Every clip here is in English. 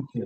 Okay.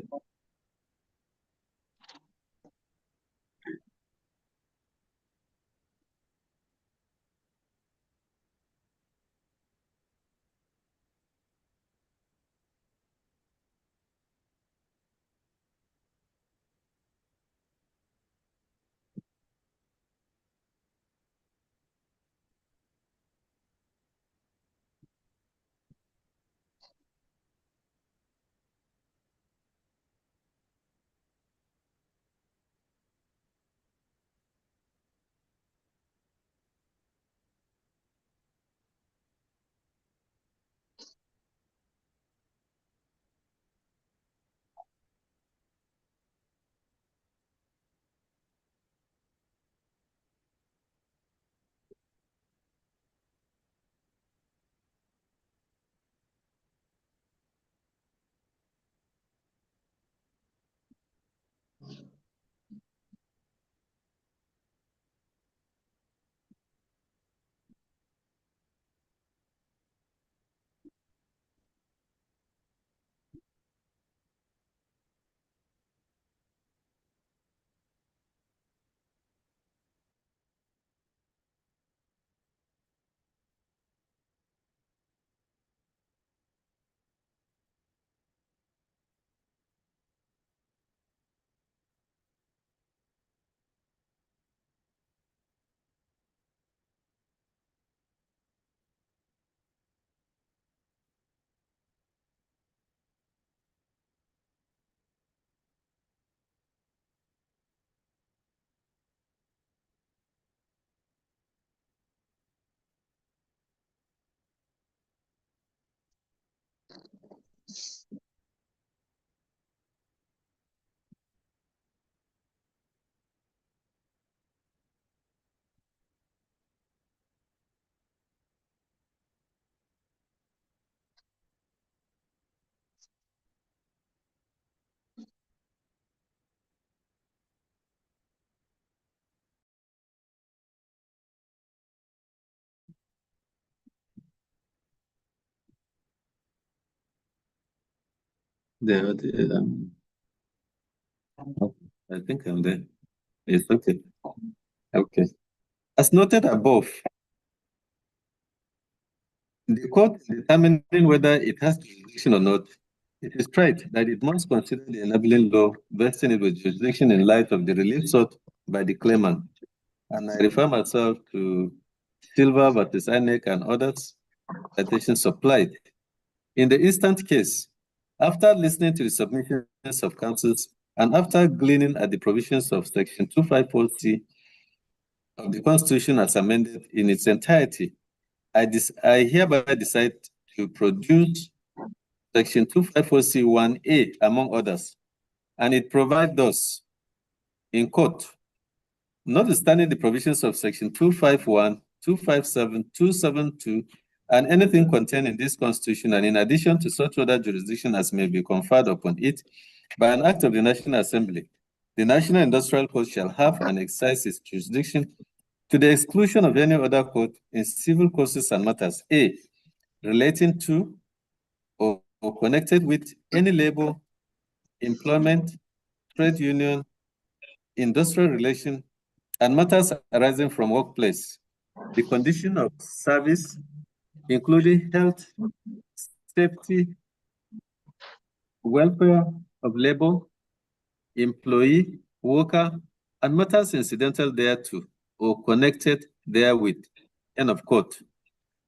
I think I'm there. It's okay. Okay. As noted above, the court determining whether it has jurisdiction or not, it is right that it must consider the enabling law vesting it with jurisdiction in light of the relief sought by the claimant. And I refer myself to Silva versus INEC and others citations supplied. In the instant case, after listening to the submissions of counsels and after gleaning at the provisions of Section 254C of the Constitution as amended in its entirety, I hereby decide to produce Section 254C1A, among others, and it provides thus, in quote, notwithstanding the provisions of Section 251, 257, 272, and anything contained in this Constitution, and in addition to such other jurisdiction as may be conferred upon it by an act of the National Assembly, the National Industrial Court shall have and exercise its jurisdiction to the exclusion of any other court in civil causes and matters, A, relating to or connected with any labor, employment, trade union, industrial relation, and matters arising from workplace, the condition of service, including health, safety, welfare of labor, employee, worker, and matters incidental thereto or connected therewith. End of quote.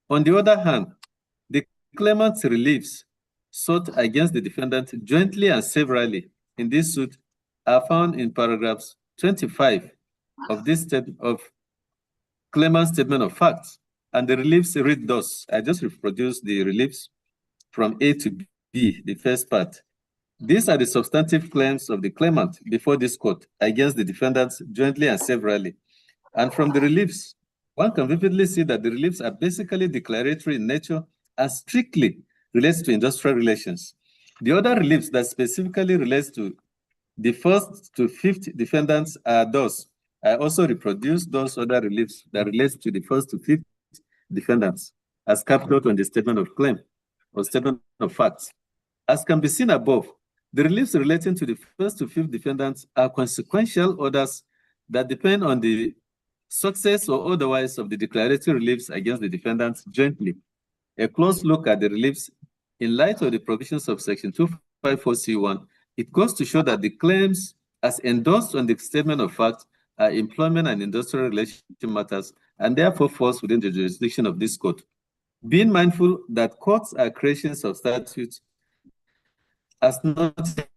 On the other hand, the claimant's reliefs sought against the defendant jointly and severally in this suit are found in paragraphs 25 of this of claimant's statement of facts. And the reliefs read thus. I just reproduced the reliefs from A to B, the first part. These are the substantive claims of the claimant before this court against the defendants jointly and severally. And from the reliefs, one can vividly see that the reliefs are basically declaratory in nature and strictly relates to industrial relations. The other reliefs that specifically relates to the first to fifth defendants are those. I also reproduce those other reliefs that relates to the first to fifth defendants as captured on the statement of claim or statement of facts. As can be seen above, The reliefs relating to the first to fifth defendants are consequential orders that depend on the success or otherwise of the declaratory reliefs against the defendants jointly. A close look at the reliefs in light of the provisions of Section 254C1, it goes to show that the claims as endorsed on the statement of fact are employment and industrial relation matters and therefore falls within the jurisdiction of this court. Being mindful that courts are creations of statutes as noted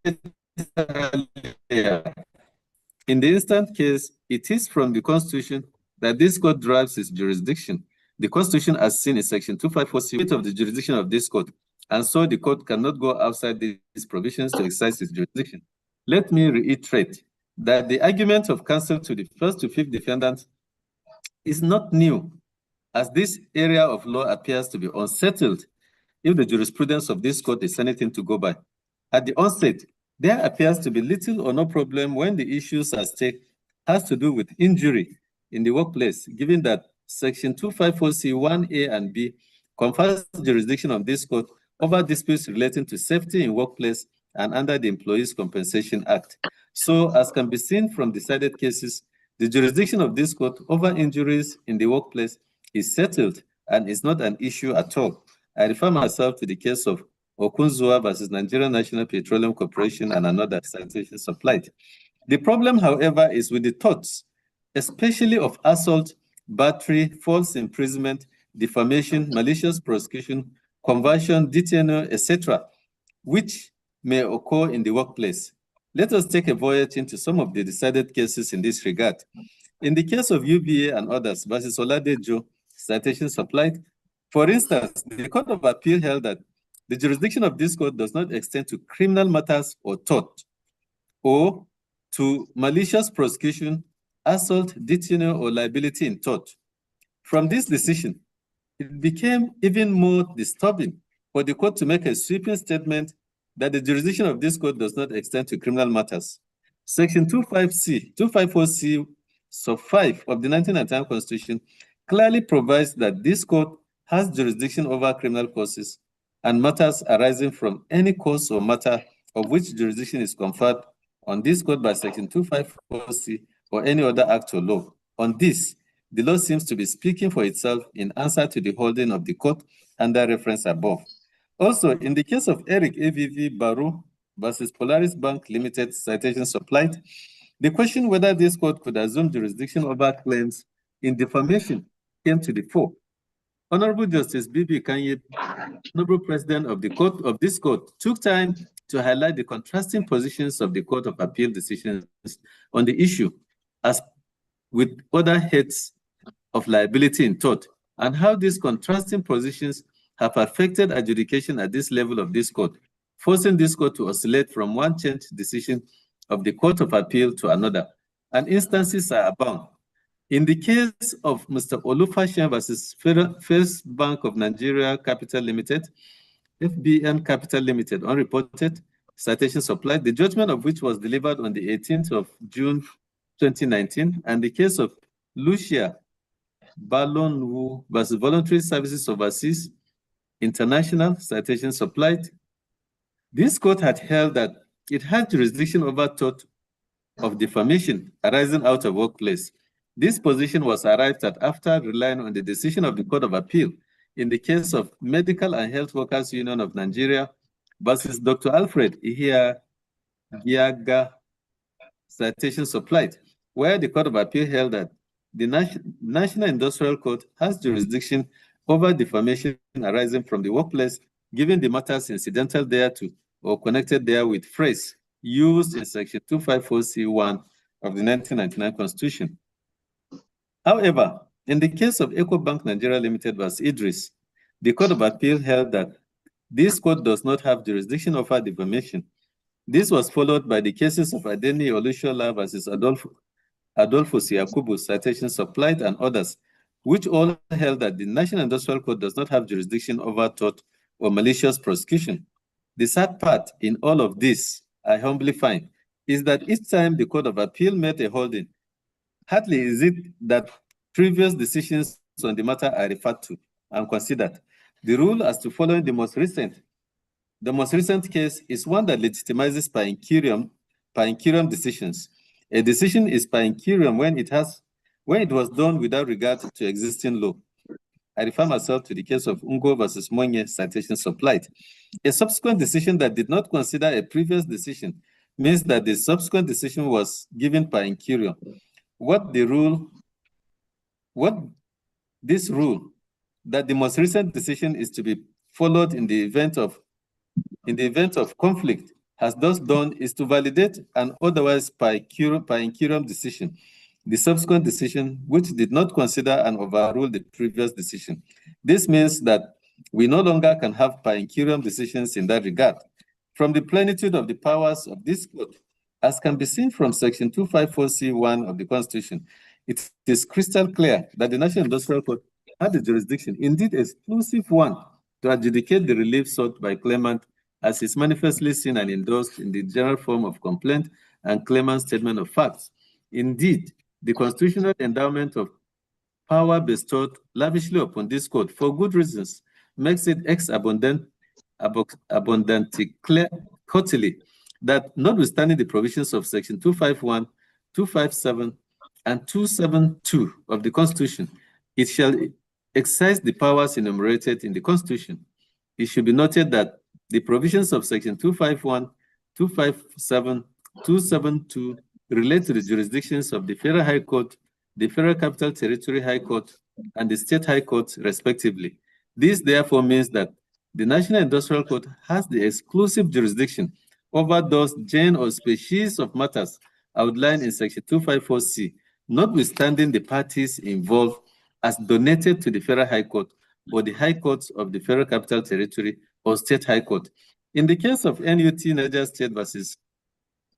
earlier. In the instant case, it is from the Constitution that this court derives its jurisdiction. The Constitution, as seen in Section 254C of the jurisdiction of this court, and so the court cannot go outside these provisions to exercise its jurisdiction. Let me reiterate that the argument of counsel to the first to fifth defendants is not new, as this area of law appears to be unsettled if the jurisprudence of this court is anything to go by. At the onset, there appears to be little or no problem when the issues at stake has to do with injury in the workplace, given that Section 254C1A and B confers jurisdiction of this court over disputes relating to safety in workplace and under the Employees Compensation Act. So, as can be seen from decided cases, the jurisdiction of this court over injuries in the workplace is settled and is not an issue at all. I refer myself to the case of Okunzua versus Nigerian National Petroleum Corporation and another citation supplied. The problem, however, is with the torts, especially of assault, battery, false imprisonment, defamation, malicious prosecution, conversion, detainer, etc., which may occur in the workplace. Let us take a voyage into some of the decided cases in this regard. In the case of UBA and others versus Oladejo, citation supplied, for instance, the Court of Appeal held that the jurisdiction of this court does not extend to criminal matters or tort, or to malicious prosecution, assault, detainer, or liability in tort. From this decision, it became even more disturbing for the court to make a sweeping statement that the jurisdiction of this court does not extend to criminal matters. Section 254C sub 5 of the 1999 Constitution clearly provides that this court has jurisdiction over criminal causes and matters arising from any cause or matter of which jurisdiction is conferred on this court by Section 254C or any other act or law. On this, the law seems to be speaking for itself in answer to the holding of the court under reference above. Also, in the case of Eric AVV Baru versus Polaris Bank Limited citation supplied, the question whether this court could assume jurisdiction over claims in defamation came to the fore. Honorable Justice B.B. Kanye, Honorable President of the court of this court, took time to highlight the contrasting positions of the Court of Appeal decisions on the issue, as with other heads of liability in tort, and how these contrasting positions have affected adjudication at this level of this court, forcing this court to oscillate from one changed decision of the Court of Appeal to another, and instances are abound. In the case of Mr. Olufashian versus First Bank of Nigeria Capital Limited, FBN Capital Limited, unreported, citation supplied, the judgment of which was delivered on the 18th of June 2019, and the case of Lucia Balonwu versus Voluntary Services Overseas International, citation supplied. This court had held that it had jurisdiction over tort of defamation arising out of workplace. This position was arrived at after relying on the decision of the Court of Appeal in the case of Medical and Health Workers Union of Nigeria versus Dr. Alfred Ihiaga, citation supplied, where the Court of Appeal held that the National Industrial Court has jurisdiction over defamation arising from the workplace, given the matters incidental thereto or connected there with phrase used in Section 254C1 of the 1999 Constitution. However, in the case of EcoBank Nigeria Limited versus Idris, the Court of Appeal held that this court does not have jurisdiction over defamation. This was followed by the cases of Adeni Olushola versus Adolphus Yakubu, citation supplied, and others, which all held that the National Industrial Code does not have jurisdiction over tort or malicious prosecution. The sad part in all of this, I humbly find, is that each time the Court of Appeal made a holding, hardly is it that previous decisions on the matter are referred to and considered. The rule as to following the most recent The most recent case is one that legitimizes per incuriam decisions. A decision is per incuriam when it was done without regard to existing law. I refer myself to the case of Ungo versus Monye citation supplied. A subsequent decision that did not consider a previous decision means that the subsequent decision was given per incuriam. This rule that the most recent decision is to be followed in the event of conflict has thus done is to validate an otherwise per incuriam decision, the subsequent decision which did not consider and overrule the previous decision. This means that we no longer can have per incuriam decisions in that regard. From the plenitude of the powers of this court, as can be seen from Section 254C1 of the Constitution, it is crystal clear that the National Industrial Court had the jurisdiction, indeed exclusive one, to adjudicate the relief sought by claimant as is manifestly seen and endorsed in the general form of complaint and claimant's statement of facts. Indeed, the constitutional endowment of power bestowed lavishly upon this court for good reasons makes it abundantly clear quarterly that notwithstanding the provisions of Section 251, 257, and 272 of the Constitution, it shall exercise the powers enumerated in the Constitution. It should be noted that the provisions of Section 251, 257, 272 relate to the jurisdictions of the Federal High Court, the Federal Capital Territory High Court, and the State High Court, respectively. This therefore means that the National Industrial Court has the exclusive jurisdiction over those genre or species of matters outlined in Section 254C, notwithstanding the parties involved as donated to the Federal High Court or the High Courts of the Federal Capital Territory or State High Court. In the case of NUT Niger State versus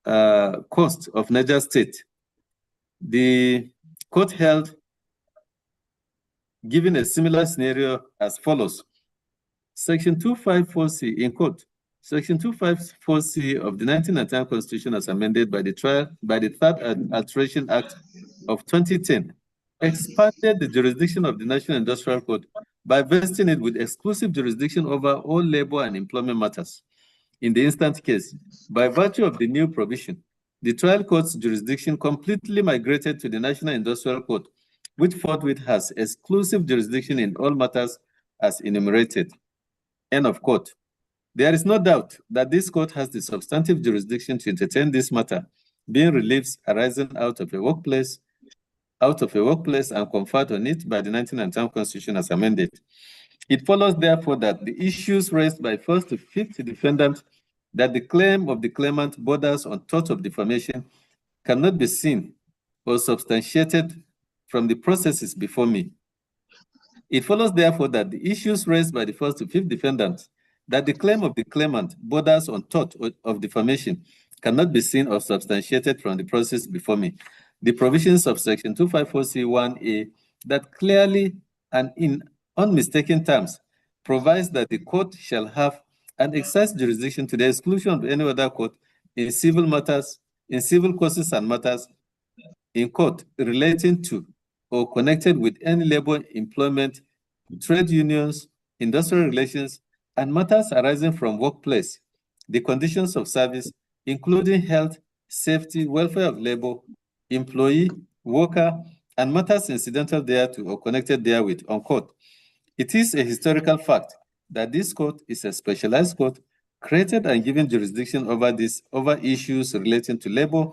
Coast of Niger State, the court held, given a similar scenario as follows. Section 254C, in quote, Section 254C of the 1999 Constitution as amended by the Third Alteration Act of 2010 expanded the jurisdiction of the National Industrial Court by vesting it with exclusive jurisdiction over all labor and employment matters. In the instant case, by virtue of the new provision, the trial court's jurisdiction completely migrated to the National Industrial Court, which forthwith has exclusive jurisdiction in all matters as enumerated. End of quote. There is no doubt that this court has the substantive jurisdiction to entertain this matter, being reliefs arising out of a workplace and conferred on it by the 1999 Constitution as amended. It follows, therefore, that the issues raised by first to fifth defendant, that the claim of the claimant borders on tort of defamation, cannot be seen or substantiated from the processes before me. It follows, therefore, that the issues raised by the first to fifth defendant, that the claim of the claimant borders on tort of defamation, cannot be seen or substantiated from the process before me. The provisions of Section 254C1A that clearly and in unmistaken terms provides that the court shall have an exercise jurisdiction to the exclusion of any other court in civil matters, in civil causes and matters in court relating to or connected with any labor, employment, trade unions, industrial relations, and matters arising from workplace, the conditions of service, including health, safety, welfare of labor, employee, worker, and matters incidental thereto or connected therewith, unquote. It is a historical fact that this court is a specialized court created and given jurisdiction over issues relating to labor,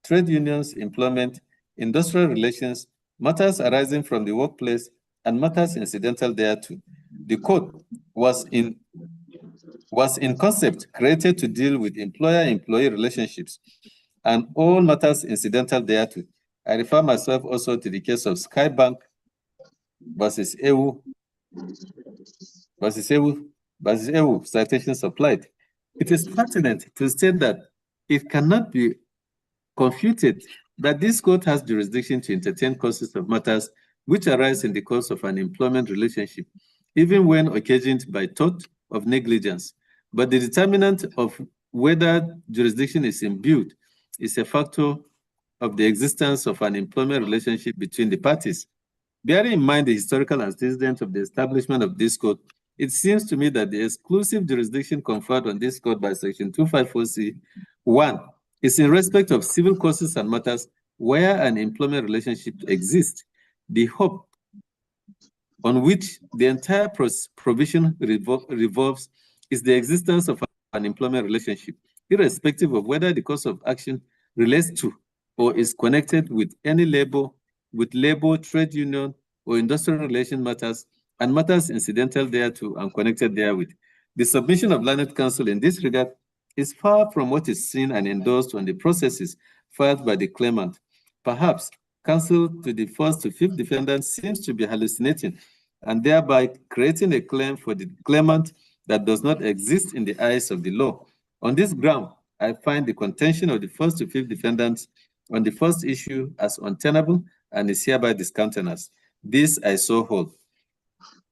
trade unions, employment, industrial relations, matters arising from the workplace, and matters incidental thereto. The court was in concept created to deal with employer-employee relationships and all matters incidental thereto. I refer myself also to the case of Skybank versus EU citation supplied. It is pertinent to state that it cannot be confuted that this court has jurisdiction to entertain causes of matters which arise in the course of an employment relationship, even when occasioned by tort of negligence. But the determinant of whether jurisdiction is imbued is a factor of the existence of an employment relationship between the parties. Bearing in mind the historical antecedent of the establishment of this court, it seems to me that the exclusive jurisdiction conferred on this court by Section 254C(1) is in respect of civil causes and matters where an employment relationship exists. The hope on which the entire provision revolves is the existence of an employment relationship, irrespective of whether the cause of action relates to or is connected with any labor, trade union, or industrial relation matters, and matters incidental thereto and connected therewith. The submission of learned counsel in this regard is far from what is seen and endorsed on the processes filed by the claimant. Perhaps counsel to the first to fifth defendant seems to be hallucinating and thereby creating a claim for the claimant that does not exist in the eyes of the law. On this ground, I find the contention of the first to fifth defendants on the first issue as untenable and is hereby discountenanced. This I so hold.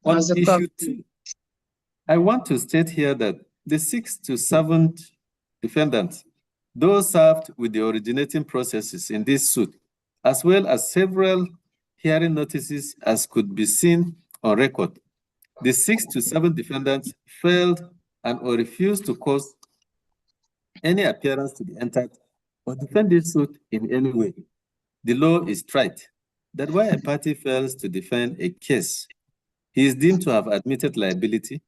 On issue 2, I want to state here that the 6th to 7th defendants, those served with the originating processes in this suit, as well as several hearing notices as could be seen on record. The 6th to 7th defendants failed and or refused to cause any appearance to be entered or defend this suit in any way. The law is trite that where a party fails to defend a case, he is deemed to have admitted liability,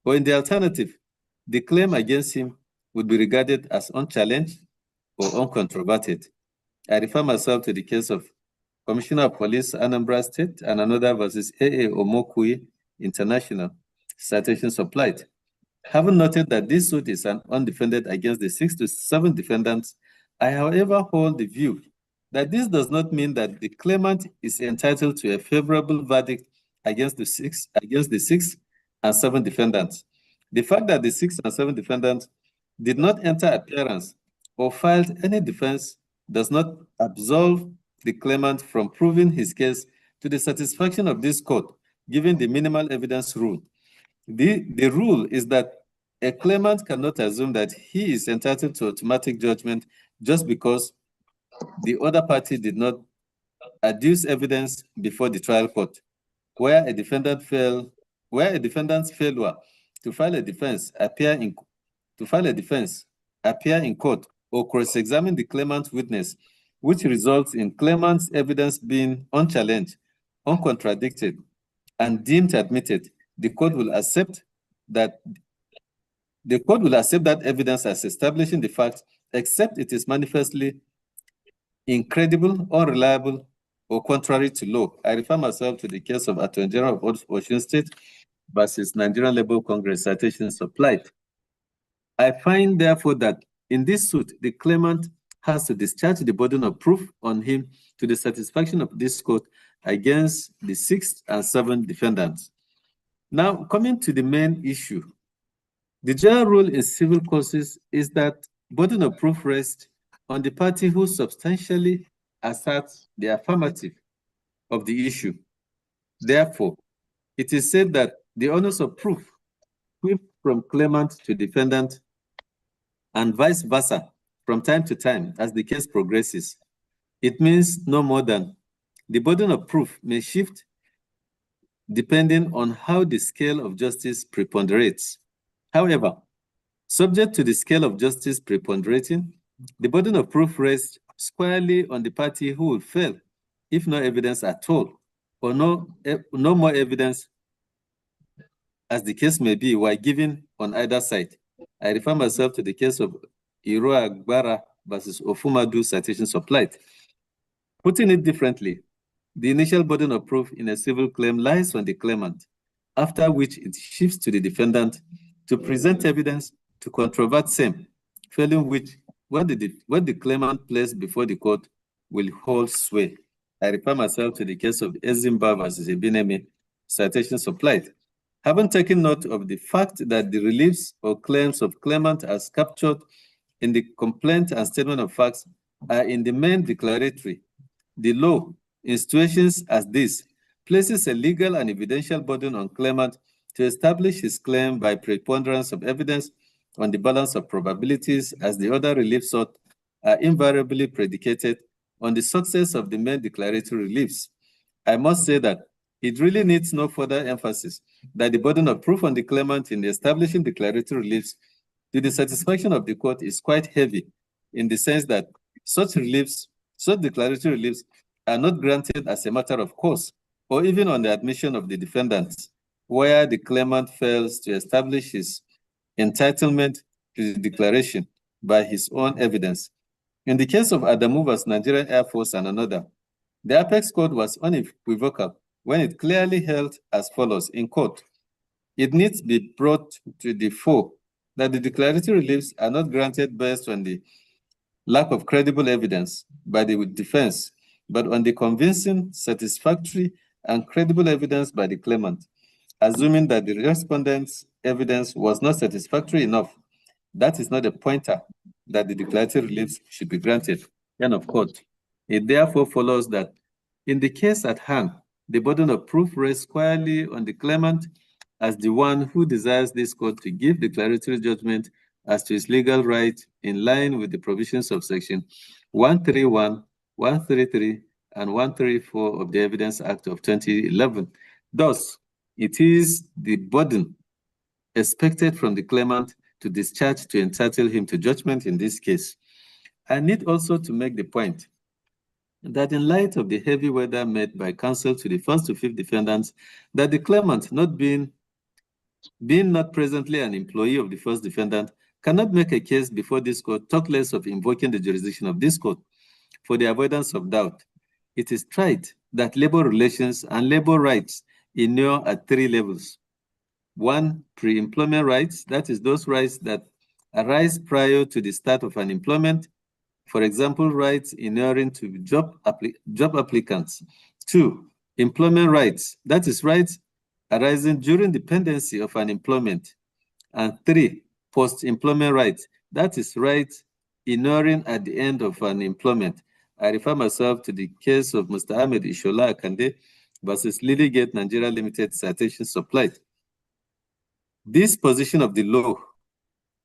or in the alternative, the claim against him would be regarded as unchallenged or uncontroverted. I refer myself to the case of Commissioner of Police, Anambra State, and another versus A.A. Omokui International, citation supplied. Having noted that this suit is undefended against the 6 to 7 defendants, I, however, hold the view that this does not mean that the claimant is entitled to a favorable verdict against the 6 and 7 defendants. The fact that the 6 and 7 defendants did not enter appearance or filed any defense does not absolve the claimant from proving his case to the satisfaction of this court, given the minimal evidence rule. The rule is that a claimant cannot assume that he is entitled to automatic judgment just because the other party did not adduce evidence before the trial court. Where a defendant's failure to file a defense appear in court or cross-examine the claimant's witness, which results in claimant's evidence being unchallenged, uncontradicted, and deemed admitted, the court will accept that evidence as establishing the fact, except it is manifestly incredible, unreliable, or contrary to law. I refer myself to the case of Attorney General of Osun State versus Nigerian Labour Congress, citation supplied. I find, therefore, that in this suit, the claimant has to discharge the burden of proof on him to the satisfaction of this court against the 6th and 7th defendants. Now, coming to the main issue, the general rule in civil causes is that burden of proof rests on the party who substantially asserts the affirmative of the issue. Therefore, it is said that the onus of proof shift from claimant to defendant and vice versa from time to time as the case progresses. It means no more than the burden of proof may shift depending on how the scale of justice preponderates. However, subject to the scale of justice preponderating, the burden of proof rests squarely on the party who will fail if no evidence at all, or no more evidence as the case may be, while given on either side. I refer myself to the case of Iro Agbara versus Ofumadu, citation supplied. Putting it differently, the initial burden of proof in a civil claim lies on the claimant, after which it shifts to the defendant to present evidence to controvert same, failing which what the claimant placed before the court will hold sway. I refer myself to the case of Ezimba versus Ebinemi, citation supplied. Having taken note of the fact that the reliefs or claims of claimant as captured in the complaint and statement of facts are in the main declaratory, the law, in situations as this, places a legal and evidential burden on claimant to establish his claim by preponderance of evidence on the balance of probabilities, as the other relief sought are invariably predicated on the success of the main declaratory reliefs. I must say that It really needs no further emphasis that the burden of proof on the claimant in establishing declaratory reliefs to the satisfaction of the court is quite heavy, in the sense that such declaratory reliefs are not granted as a matter of course, or even on the admission of the defendants, where the claimant fails to establish his entitlement to the declaration by his own evidence. In the case of Adamu vs. Nigerian Air Force and another, the Apex Court was unequivocal when it clearly held as follows in court. It needs to be brought to the fore that the declaratory reliefs are not granted based on the lack of credible evidence by the defense, but on the convincing, satisfactory, and credible evidence by the claimant, assuming that the respondent's evidence was not satisfactory enough. That is not a pointer that the declaratory reliefs should be granted. End of quote. It therefore follows that in the case at hand, the burden of proof rests squarely on the claimant as the one who desires this court to give declaratory judgment as to his legal right in line with the provisions of Section 131, 133, and 134 of the Evidence Act of 2011. Thus, it is the burden expected from the claimant to discharge to entitle him to judgment in this case. I need also to make the point that in light of the heavy weather made by counsel to the first to fifth defendants, that the claimant, not being not presently an employee of the first defendant, cannot make a case before this court, talk less of invoking the jurisdiction of this court. For the avoidance of doubt, it is tried that labor relations and labor rights inure at three levels. One, pre-employment rights, that is those rights that arise prior to the start of an employment. For example, rights inuring to job applicants. Two, employment rights, that is rights arising during the pendency of an employment. And three, post-employment rights, that is rights inuring at the end of an employment. I refer myself to the case of Mr. Ahmed Ishola Akande versus Lilygate Nigeria Limited citation supplied. This position of the law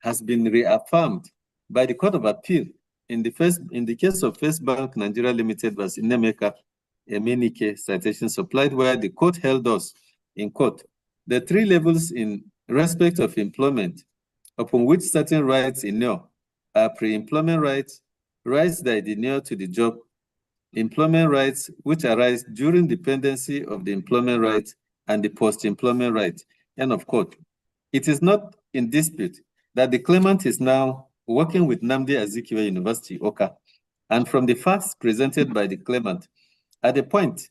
has been reaffirmed by the Court of Appeal in the case of First Bank Nigeria Limited versus Nemeka Emenike citation supplied, where the court held us in court the three levels in respect of employment upon which certain rights inure are pre-employment rights, rights that inure to the job, employment rights which arise during the pendency of the employment rights, and the post-employment rights. End of quote. It is not in dispute that the claimant is now working with Nnamdi Azikiwe University, Oka, and from the facts presented by the claimant, at the point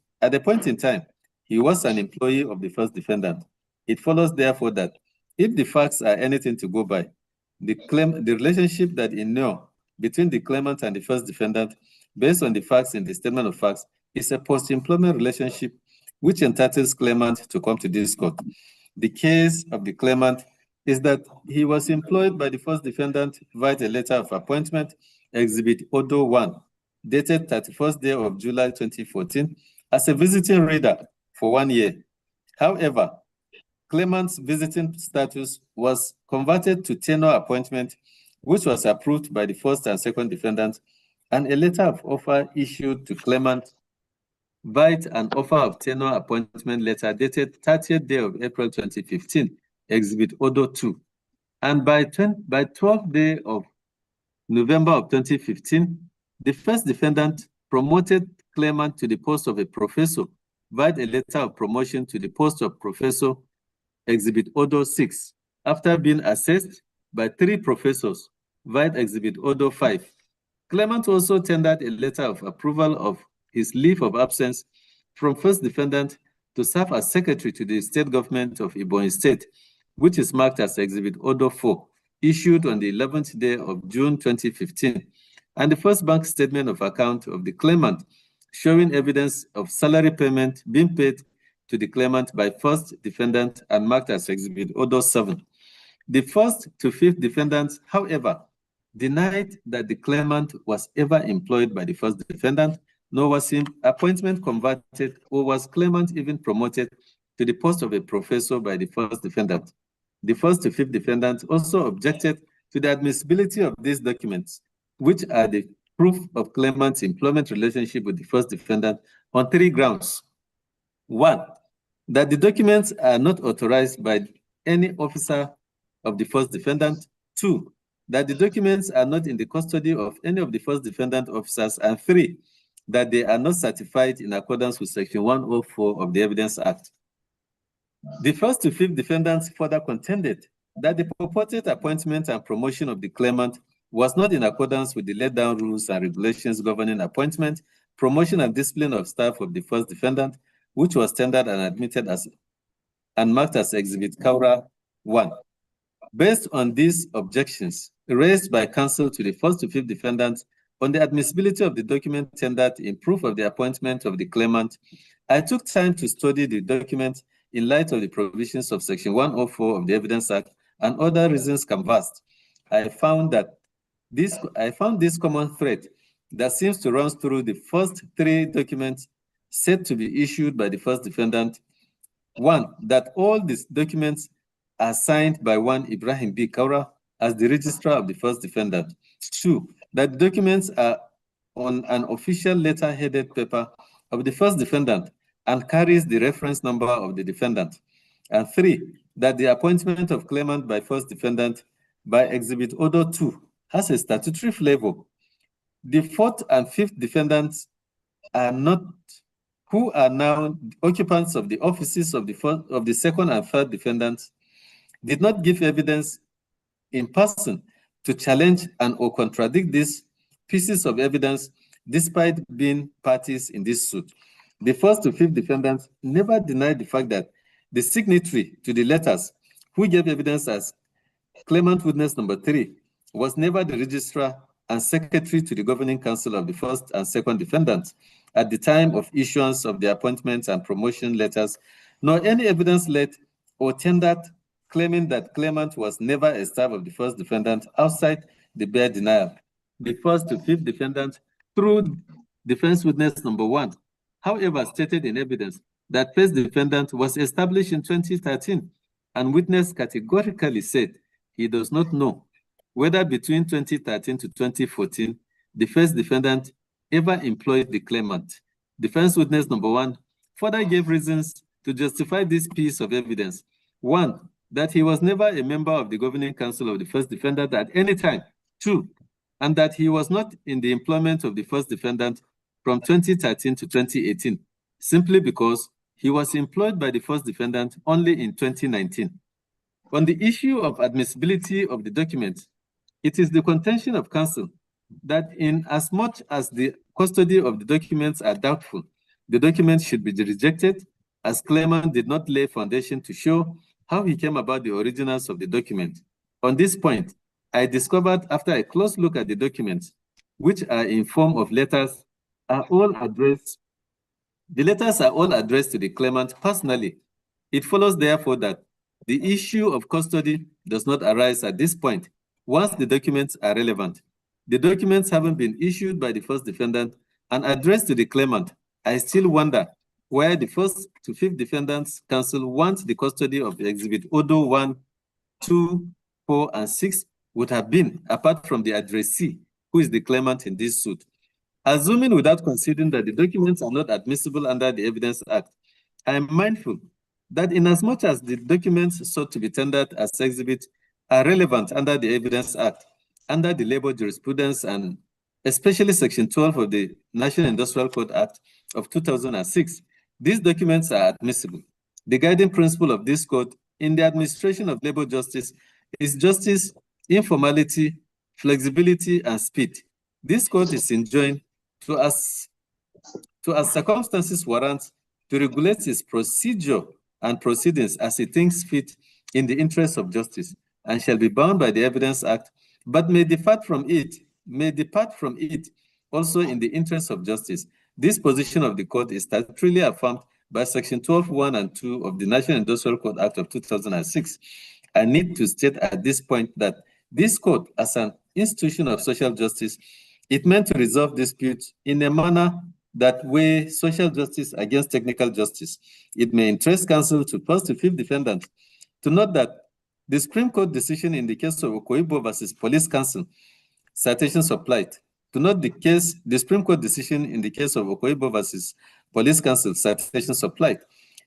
in time, he was an employee of the first defendant. It follows, therefore, that if the facts are anything to go by, the relationship that inure between the claimant and the first defendant, based on the facts in the statement of facts, is a post-employment relationship which entitles claimant to come to this court. The case of the claimant is that he was employed by the first defendant via a letter of appointment, Exhibit Odo 1, dated 31st day of July 2014, as a visiting reader for 1 year. However, claimant's visiting status was converted to tenure appointment, which was approved by the first and second defendants, and a letter of offer issued to claimant via an offer of tenure appointment letter dated 30th day of April 2015, Exhibit Odo 2. And by 12th day of November of 2015, the first defendant promoted claimant to the post of a professor via a letter of promotion to the post of professor, Exhibit Odo 6, after being assessed by 3 professors via Exhibit Odo 5. Claimant also tendered a letter of approval of his leave of absence from first defendant to serve as secretary to the state government of Ebonyi State, which is marked as Exhibit Odo 4, issued on the 11th day of June 2015, and the first bank statement of account of the claimant showing evidence of salary payment being paid to the claimant by first defendant and marked as Exhibit Odo 7. The first to fifth defendants, however, denied that the claimant was ever employed by the first defendant, nor was his appointment converted, or was claimant even promoted to the post of a professor by the first defendant. The first to fifth defendants also objected to the admissibility of these documents, which are the proof of claimant's employment relationship with the first defendant, on 3 grounds. 1, that the documents are not authorized by any officer of the first defendant. 2, that the documents are not in the custody of any of the first defendant officers. And 3, that they are not certified in accordance with Section 104 of the Evidence Act. The first to fifth defendants further contended that the purported appointment and promotion of the claimant was not in accordance with the laid-down rules and regulations governing appointment, promotion, and discipline of staff of the first defendant, which was tendered and admitted as and marked as Exhibit Kaura 1. Based on these objections raised by counsel to the first to fifth defendants on the admissibility of the document tendered in proof of the appointment of the claimant, I took time to study the document in light of the provisions of Section 104 of the Evidence Act and other reasons canvassed. I found this common thread that seems to run through the first 3 documents said to be issued by the first defendant. 1, that all these documents are signed by one Ibrahim B. Kaura as the registrar of the first defendant. 2, that the documents are on an official letter-headed paper of the first defendant and carries the reference number of the defendant. And 3, that the appointment of claimant by first defendant by Exhibit Odo 2 has a statutory flavor. The 4th and 5th defendants are not, who are now occupants of the offices of the 2nd and 3rd defendants, did not give evidence in person to challenge and or contradict these pieces of evidence despite being parties in this suit. The 1st to 5th defendants never denied the fact that the signatory to the letters who gave evidence as claimant witness number 3 was never the registrar and secretary to the governing council of the 1st and 2nd defendants at the time of issuance of the appointments and promotion letters, nor any evidence led or tendered claiming that claimant was never a staff of the 1st defendant outside the bare denial. The 1st to 5th defendant, through defense witness number 1, however, stated in evidence that 1st defendant was established in 2013, and witness categorically said he does not know whether between 2013 to 2014, the 1st defendant ever employed the claimant. Defense witness number 1 further gave reasons to justify this piece of evidence. 1, that he was never a member of the governing council of the 1st defendant at any time. 2, and that he was not in the employment of the 1st defendant from 2013 to 2018, simply because he was employed by the 1st defendant only in 2019. On the issue of admissibility of the document, it is the contention of counsel that in as much as the custody of the documents are doubtful, the documents should be rejected, as claimant did not lay foundation to show how he came about the originals of the document. On this point, I discovered after a close look at the documents, which are in form of letters, are all addressed. The letters are all addressed to the claimant personally. It follows, therefore, that the issue of custody does not arise at this point once the documents are relevant. The documents haven't been issued by the 1st defendant and addressed to the claimant. I still wonder where the 1st to 5th defendants counsel wants the custody of the Exhibit Odo 1, 2, 4, and 6 would have been, apart from the addressee, who is the claimant in this suit. Assuming without considering that the documents are not admissible under the Evidence Act, I am mindful that inasmuch as the documents sought to be tendered as exhibit are relevant under the Evidence Act, under the labor jurisprudence, and especially Section 12 of the National Industrial Code Act of 2006, these documents are admissible. The guiding principle of this code in the administration of labor justice is justice, informality, flexibility, and speed. This code is enjoined to as circumstances warrant, to regulate its procedure and proceedings as it thinks fit in the interest of justice, and shall be bound by the Evidence Act, but may depart from it also in the interest of justice. This position of the code is statutorily affirmed by Section 12(1) and 2 of the National Industrial Code Act of 2006. I need to state at this point that this code, as an institution of social justice, it meant to resolve disputes in a manner that weighs social justice against technical justice. It may interest counsel to 1st to 5th defendants to note that the Supreme Court decision in the case of Okoibo versus Police Council, citation supplied, to note the Supreme Court decision in the case of Okoibo versus Police Council, citation supplied,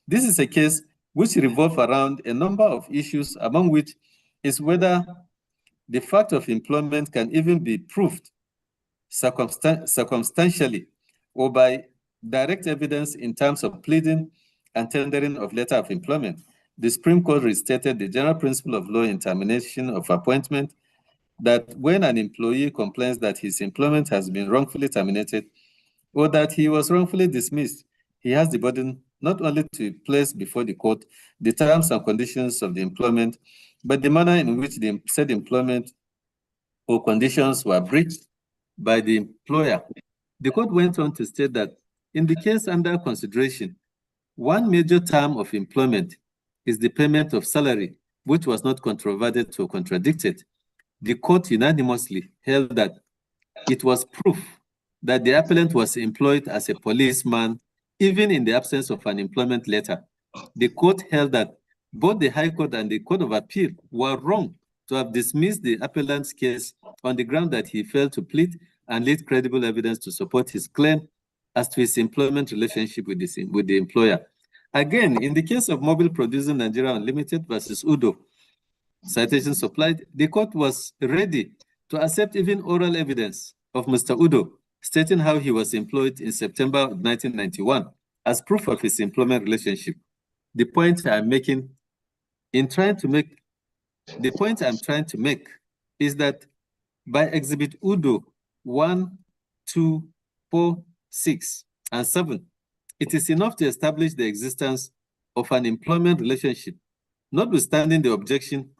This is a case which revolves around a number of issues, among which is whether the fact of employment can even be proved circumstantially or by direct evidence in terms of pleading and tendering of letter of employment. The Supreme Court restated the general principle of law in termination of appointment that when an employee complains that his employment has been wrongfully terminated or that he was wrongfully dismissed, he has the burden not only to place before the court the terms and conditions of the employment, but the manner in which the said employment or conditions were breached by the employer. The court went on to state that in the case under consideration, one major term of employment is the payment of salary, which was not controverted or contradicted. The court unanimously held that it was proof that the appellant was employed as a policeman, even in the absence of an employment letter. The court held that both the High Court and the Court of Appeal were wrong to have dismissed the appellant's case on the ground that he failed to plead and lead credible evidence to support his claim as to his employment relationship with the employer. Again, in the case of Mobile Producing Nigeria Unlimited versus Udo, citation supplied, the court was ready to accept even oral evidence of Mr. Udo, stating how he was employed in September of 1991 as proof of his employment relationship. The point I'm trying to make is that by Exhibit Udo 1, 2, 4, 6, and 7, it is enough to establish the existence of an employment relationship. Notwithstanding the objection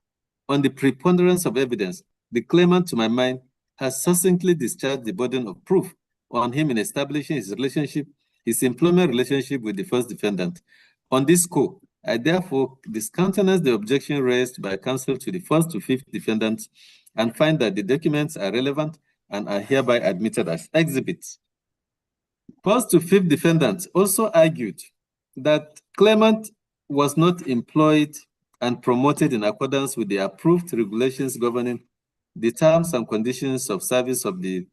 on the preponderance of evidence, the claimant, to my mind, has succinctly discharged the burden of proof on him in establishing his employment relationship with the first defendant. On this score, I therefore discountenance the objection raised by counsel to the first to fifth defendants and find that the documents are relevant and are hereby admitted as exhibits. First to fifth defendants also argued that claimant was not employed and promoted in accordance with the approved regulations governing the terms and conditions of service of the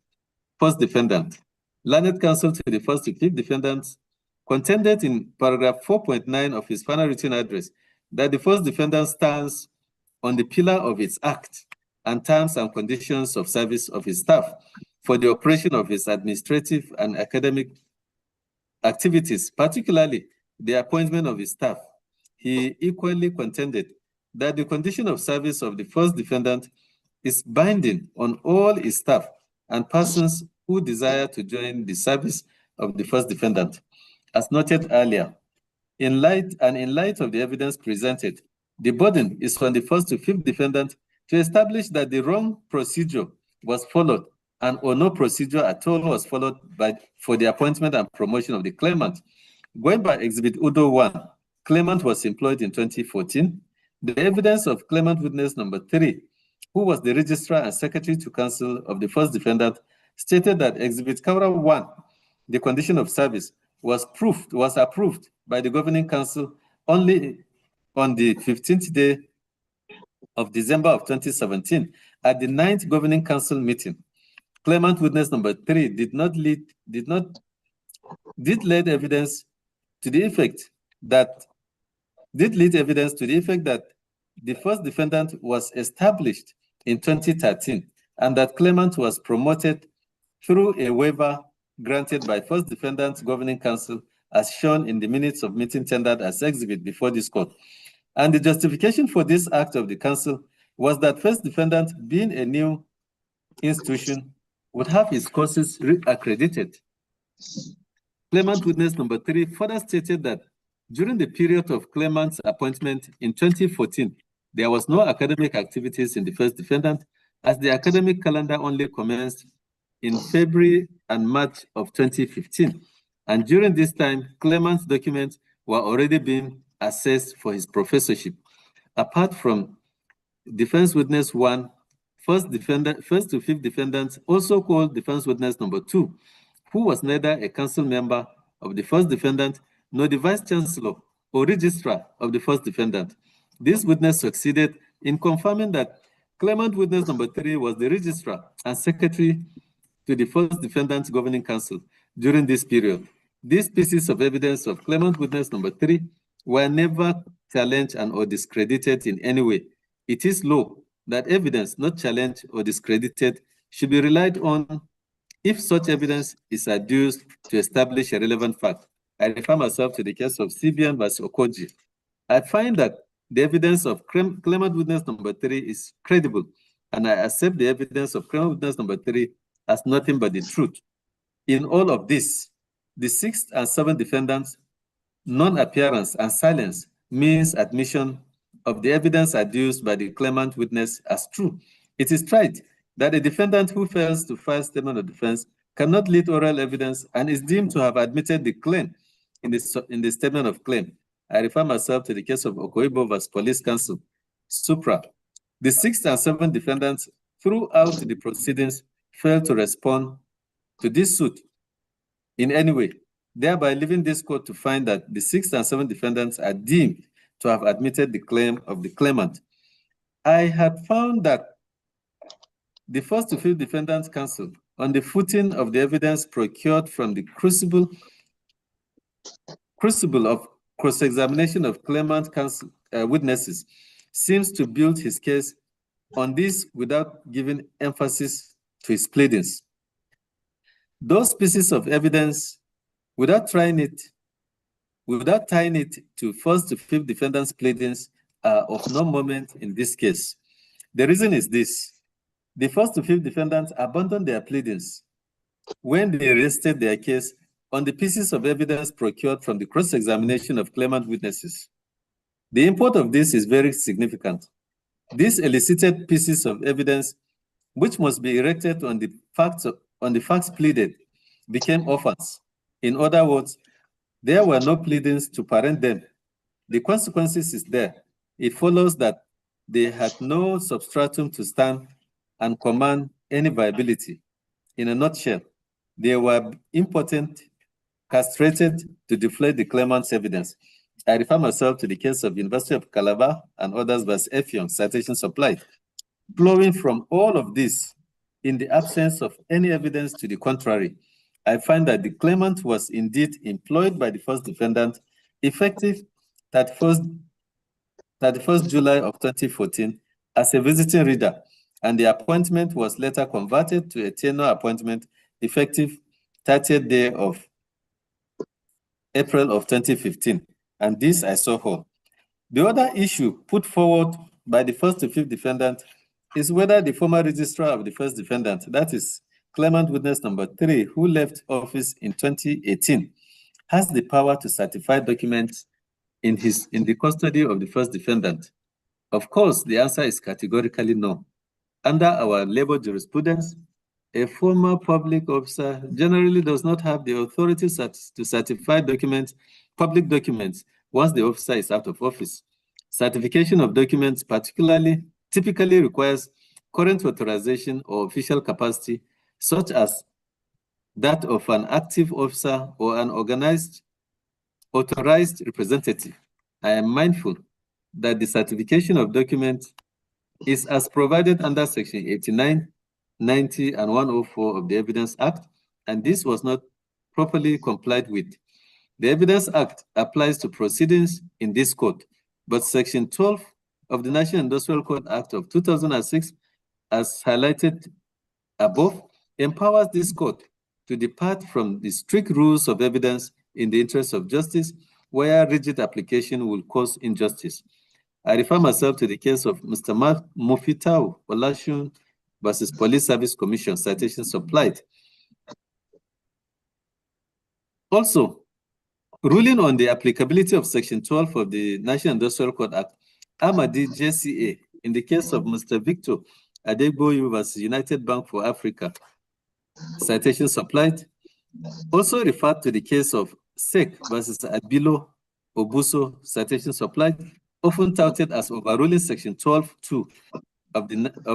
first defendant. Learned counsel to the first to fifth defendants contended in paragraph 4.9 of his final written address that the first defendant stands on the pillar of its act and terms and conditions of service of his staff for the operation of his administrative and academic activities, particularly the appointment of his staff. He equally contended that the condition of service of the first defendant is binding on all his staff and persons who desire to join the service of the first defendant. As noted earlier, in light of the evidence presented, the burden is on the first to fifth defendant to establish that the wrong procedure was followed or no procedure at all was followed for the appointment and promotion of the claimant. Going by Exhibit Udo 1, claimant was employed in 2014. The evidence of claimant witness number 3, who was the registrar and secretary to counsel of the first defendant, stated that Exhibit Kaura 1, the condition of service, was approved by the governing council only on the 15th day of December of 2017 at the 9th governing council meeting. Claimant witness number 3 did lead evidence to the effect that the first defendant was established in 2013 and that claimant was promoted through a waiver granted by first defendant's governing council as shown in the minutes of meeting tendered as exhibit before this court. And the justification for this act of the council was that first defendant, being a new institution, would have his courses re-accredited. Claimant witness number 3 further stated that during the period of claimant's appointment in 2014, there was no academic activities in the first defendant, as the academic calendar only commenced in February and March of 2015. And during this time, claimant's documents were already being assessed for his professorship. Apart from defense witness 1, first to fifth defendants also called defense witness number 2, who was neither a council member of the first defendant nor the vice chancellor or registrar of the first defendant. This witness succeeded in confirming that claimant witness number 3 was the registrar and secretary to the first defendant's governing council during this period. These pieces of evidence of claimant witness number 3 were never challenged and or discredited in any way. It is law that evidence not challenged or discredited should be relied on if such evidence is adduced to establish a relevant fact. I refer myself to the case of CBN versus Okoji. I find that the evidence of claimant witness number 3 is credible, and I accept the evidence of claimant witness number 3 as nothing but the truth. In all of this, the 6th and 7th defendants' non-appearance and silence means admission of the evidence adduced by the claimant witness as true. It is tried that a defendant who fails to file statement of defense cannot lead oral evidence and is deemed to have admitted the claim in the statement of claim. I refer myself to the case of Okoibo vs. Police Council, Supra. The 6th and 7th defendants throughout the proceedings failed to respond to this suit in any way, thereby leaving this court to find that the 6th and 7th defendants are deemed to have admitted the claim of the claimant. I had found that the 1st to 5th defendants' counsel, on the footing of the evidence procured from the crucible of cross-examination of claimant counsel witnesses, seems to build his case on this without giving emphasis to his pleadings. Those pieces of evidence, without tying it to 1st to 5th defendants' pleadings, are of no moment in this case. The reason is this: the 1st to 5th defendants abandoned their pleadings when they rested their case on the pieces of evidence procured from the cross-examination of claimant witnesses. The import of this is very significant. These elicited pieces of evidence, which must be erected on the facts pleaded, became orphans. In other words, there were no pleadings to parent them. The consequences is there. It follows that they had no substratum to stand and command any viability. In a nutshell, they were impotent, castrated to deflate the claimant's evidence. I refer myself to the case of University of Calabar and others versus Effiong, citation supplied. Flowing from all of this, in the absence of any evidence to the contrary, I find that the claimant was indeed employed by the 1st defendant, effective 31st July of 2014, as a visiting reader, and the appointment was later converted to a tenure appointment effective 30th day of April of 2015, and this I saw whole. The other issue put forward by the 1st to 5th defendant is whether the former registrar of the 1st defendant, that is claimant witness number 3, who left office in 2018, has the power to certify documents in the custody of the 1st defendant. Of course, the answer is categorically no. Under our labor jurisprudence, a former public officer generally does not have the authority to certify public documents, once the officer is out of office. Certification of documents typically requires current authorization or official capacity, such as that of an active officer or an authorized representative. I am mindful that the certification of documents is as provided under Section 89, 90, and 104 of the Evidence Act, and this was not properly complied with. The Evidence Act applies to proceedings in this court, but Section 12 of the National Industrial Code Act of 2006, as highlighted above, empowers this court to depart from the strict rules of evidence in the interest of justice, where rigid application will cause injustice. I refer myself to the case of Mr. Mofitau Olashun versus Police Service Commission, citation supplied. Also, ruling on the applicability of Section 12 of the National Industrial Code Act, Amadi JCA, in the case of Mr. Victor Adegboyu versus United Bank for Africa, citation supplied, also referred to the case of SEC versus Abilo Obuso, citation supplied, often touted as overruling Section 12(2) of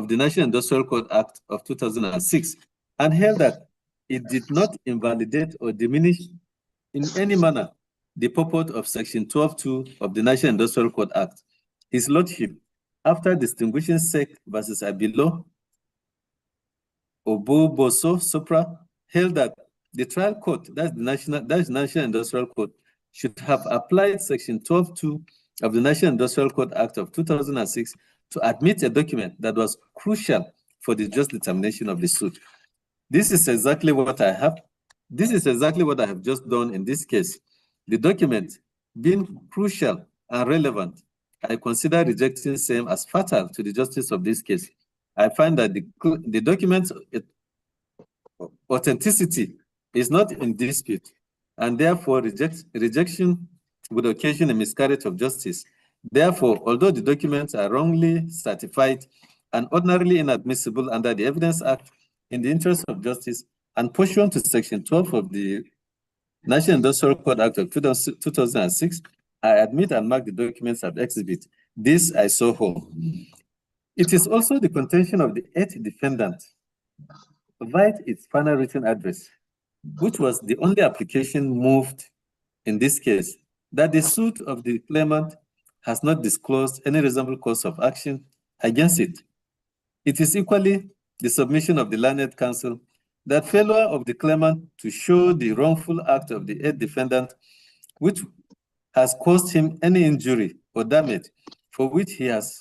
the National Industrial Code Act of 2006, and held that it did not invalidate or diminish in any manner the purport of Section 12(2) of the National Industrial Code Act. His Lordship, after distinguishing SEC versus Abilo Obuboso Supra, held that the trial court, that's the National Industrial Code, should have applied Section 12(2) of the National Industrial Code Act of 2006 to admit a document that was crucial for the just determination of the suit. This is exactly what I have. This is exactly what I have just done in this case. The document being crucial and relevant, I consider rejecting same as fatal to the justice of this case. I find that the document's authenticity is not in dispute, and therefore rejection would occasion a miscarriage of justice. Therefore, although the documents are wrongly certified and ordinarily inadmissible under the Evidence Act, in the interest of justice and pursuant to Section 12 of the National Industrial Code Act of 2006, I admit and mark the documents as exhibit. This I so hold. It is also the contention of the eighth defendant via its final written address, which was the only application moved in this case, that the suit of the claimant has not disclosed any reasonable course of action against it. It is equally the submission of the learned counsel that failure of the claimant to show the wrongful act of the eighth defendant, which has caused him any injury or damage for which he has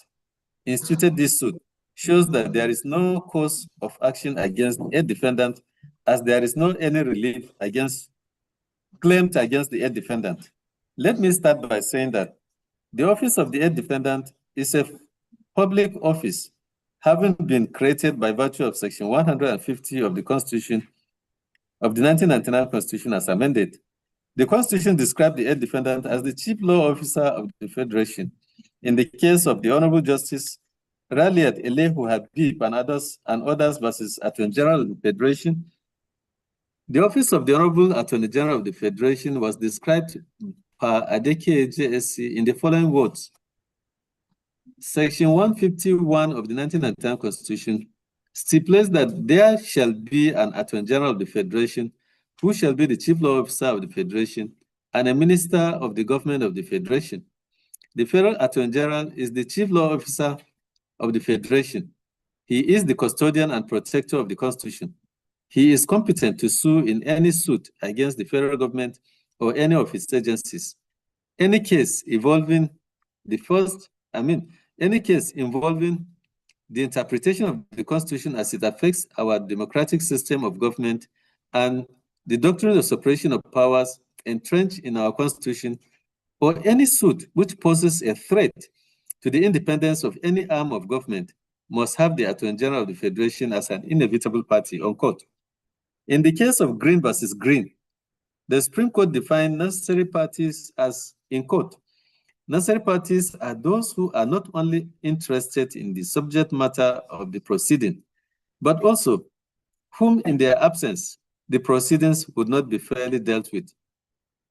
instituted this suit, shows that there is no cause of action against the eighth defendant, as there is no any relief claimed against the eighth defendant. Let me start by saying that the office of the eighth defendant is a public office having been created by virtue of Section 150 of the Constitution of the 1999 Constitution as amended. The Constitution described the eighth defendant as the chief law officer of the Federation. In the case of the Honorable Justice Raliat Elehu Habib and others versus Attorney General of the Federation, the office of the Honorable Attorney General of the Federation was described per Adeke JSC in the following words. Section 151 of the 1999 Constitution stipulates that there shall be an Attorney General of the Federation who shall be the chief law officer of the Federation and a minister of the government of the Federation. The Federal Attorney General is the chief law officer of the Federation. He is the custodian and protector of the Constitution. He is competent to sue in any suit against the federal government or any of its agencies. Any case involving any case involving the interpretation of the Constitution as it affects our democratic system of government and the doctrine of separation of powers entrenched in our Constitution, or any suit which poses a threat to the independence of any arm of government, must have the Attorney General of the Federation as an inevitable party, unquote. In the case of Green versus Green, the Supreme Court defined necessary parties as, in quote, necessary parties are those who are not only interested in the subject matter of the proceeding, but also whom in their absence, the proceedings would not be fairly dealt with,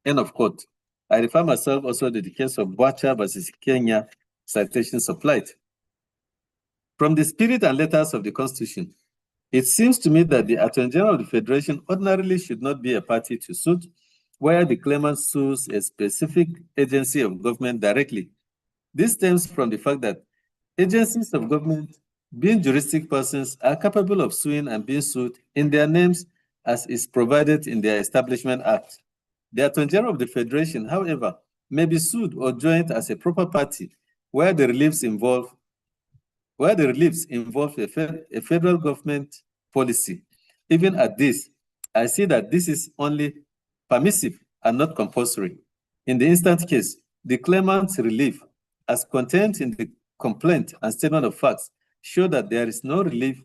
end of quote. I refer myself also to the case of Bwacha versus Kenya, citation supplied. From the spirit and letters of the Constitution, it seems to me that the Attorney General of the Federation ordinarily should not be a party to suit where the claimant sues a specific agency of government directly. This stems from the fact that agencies of government, being juristic persons, are capable of suing and being sued in their names as is provided in their Establishment Act. The Attorney General of the Federation, however, may be sued or joined as a proper party where the reliefs involve a federal government policy. Even at this, I see that this is only permissive and not compulsory. In the instant case, the claimant's relief, as contained in the complaint and statement of facts, show that there is no relief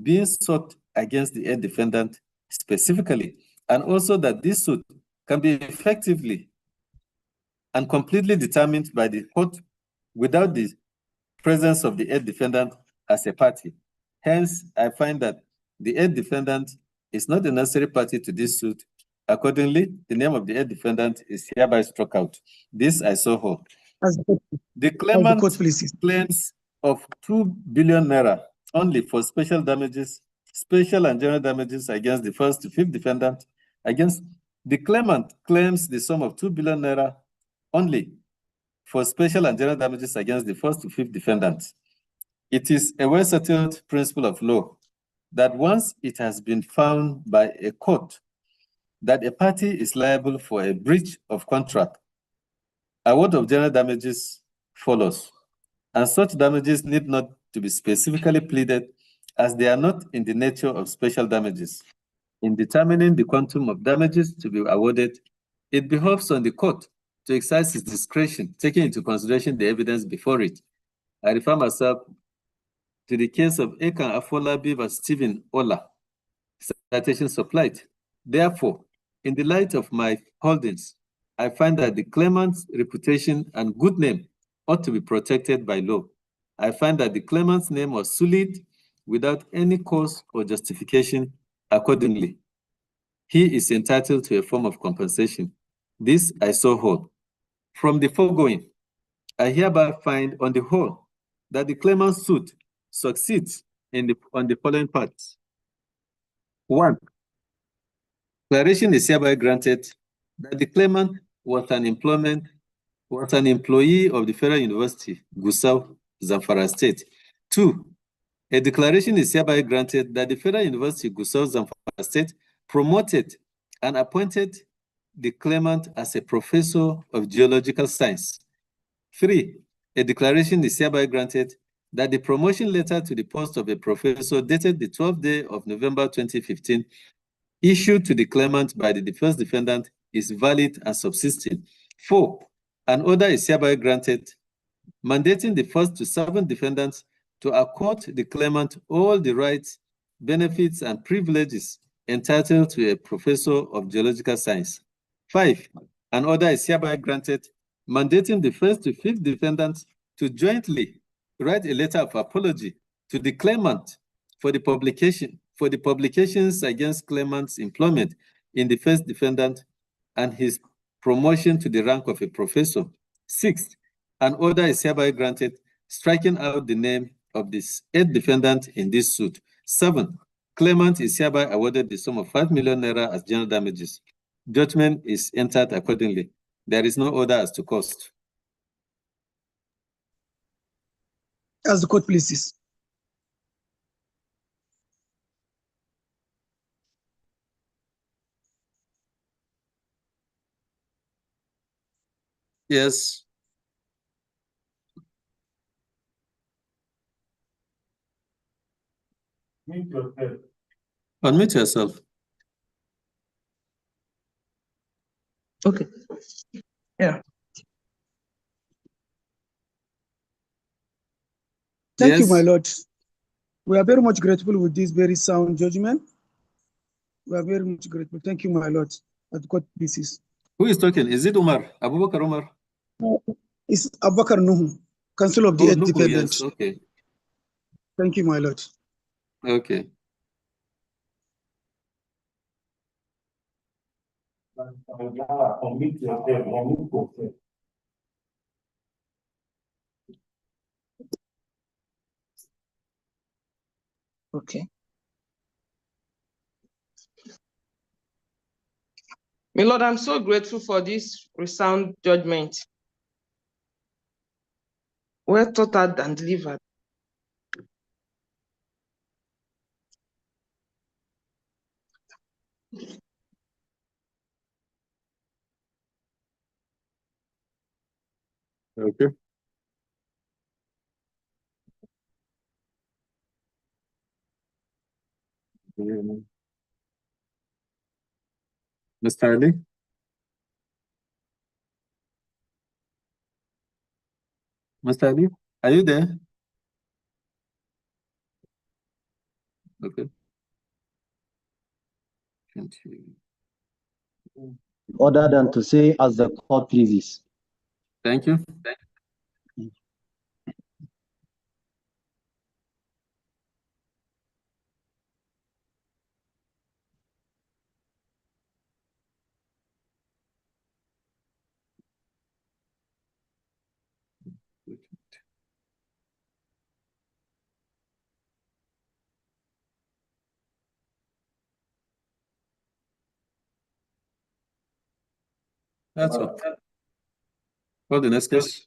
being sought against the eighth defendant specifically, and also that this suit can be effectively and completely determined by the court without the presence of the eighth defendant as a party. Hence, I find that the eighth defendant is not a necessary party to this suit. Accordingly, the name of the eighth defendant is hereby struck out. This I so hold. The claimant claims of 2 billion naira only for special damages, special and general damages against the first to fifth defendant. Against the claimant claims the sum of 2 billion naira only for special and general damages against the first to fifth defendants. It is a well-settled principle of law that once it has been found by a court that a party is liable for a breach of contract, award of general damages follows, and such damages need not to be specifically pleaded as they are not in the nature of special damages. In determining the quantum of damages to be awarded, it behoves on the court to exercise its discretion, taking into consideration the evidence before it. I refer myself to the case of Ekan Afolabi vs. Stephen Ola, citation supplied. Therefore, in the light of my holdings, I find that the claimant's reputation and good name ought to be protected by law. I find that the claimant's name was sullied without any cause or justification accordingly. He is entitled to a form of compensation. This I so hold. From the foregoing, I hereby find on the whole that the claimant's suit succeeds on the following parts. 1. Declaration is hereby granted that the claimant was an employee of the Federal University, Gusau, Zamfara State. 2. A declaration is hereby granted that the Federal University, Gusau, Zamfara State promoted and appointed the claimant as a professor of geological science. 3. A declaration is hereby granted that the promotion letter to the post of a professor dated the 12th day of November 2015 issued to the claimant by the first defendant is valid and subsisting. 4. An order is hereby granted mandating the first to 7 defendants to accord the claimant all the rights, benefits, and privileges entitled to a professor of geological science. 5. An order is hereby granted mandating the first to 5th defendants to jointly write a letter of apology to the claimant for the publications against claimant's employment in the first defendant and his promotion to the rank of a professor. 6. An order is hereby granted striking out the name of this 8th defendant in this suit. 7. Claimant is hereby awarded the sum of 5 million naira as general damages. Judgment is entered accordingly. There is no order as to cost. As the court pleases. Yes. Unmute yourself. Okay. Yeah. Thank you, my lord. We are very much grateful with this very sound judgment. We are very much grateful. Thank you, my lord. At court pleases. Who is talking? Is it Umar? Abubakar Umar? It's Abubakar Nuhu, Council of the 8th Defendant. Yes, okay. Thank you, my lord. Okay. Okay. My Lord, I'm so grateful for this resound judgment. Well thought out and delivered. Okay. Mr. Ali? Mr. Ali, are you there? Okay. Other than to say as the court pleases. Thank you. That's all. For the next case.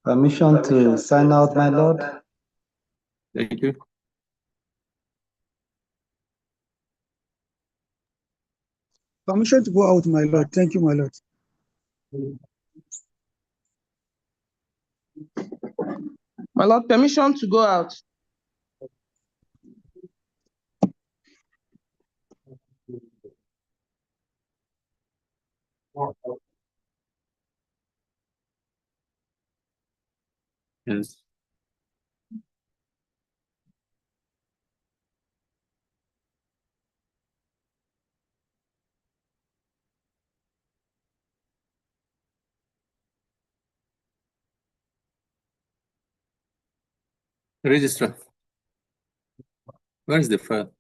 Permission to sign out, my lord. Thank you. Permission to go out, my lord. Thank you, my lord. My lord, permission to go out. Yes. Registrar, where is the file?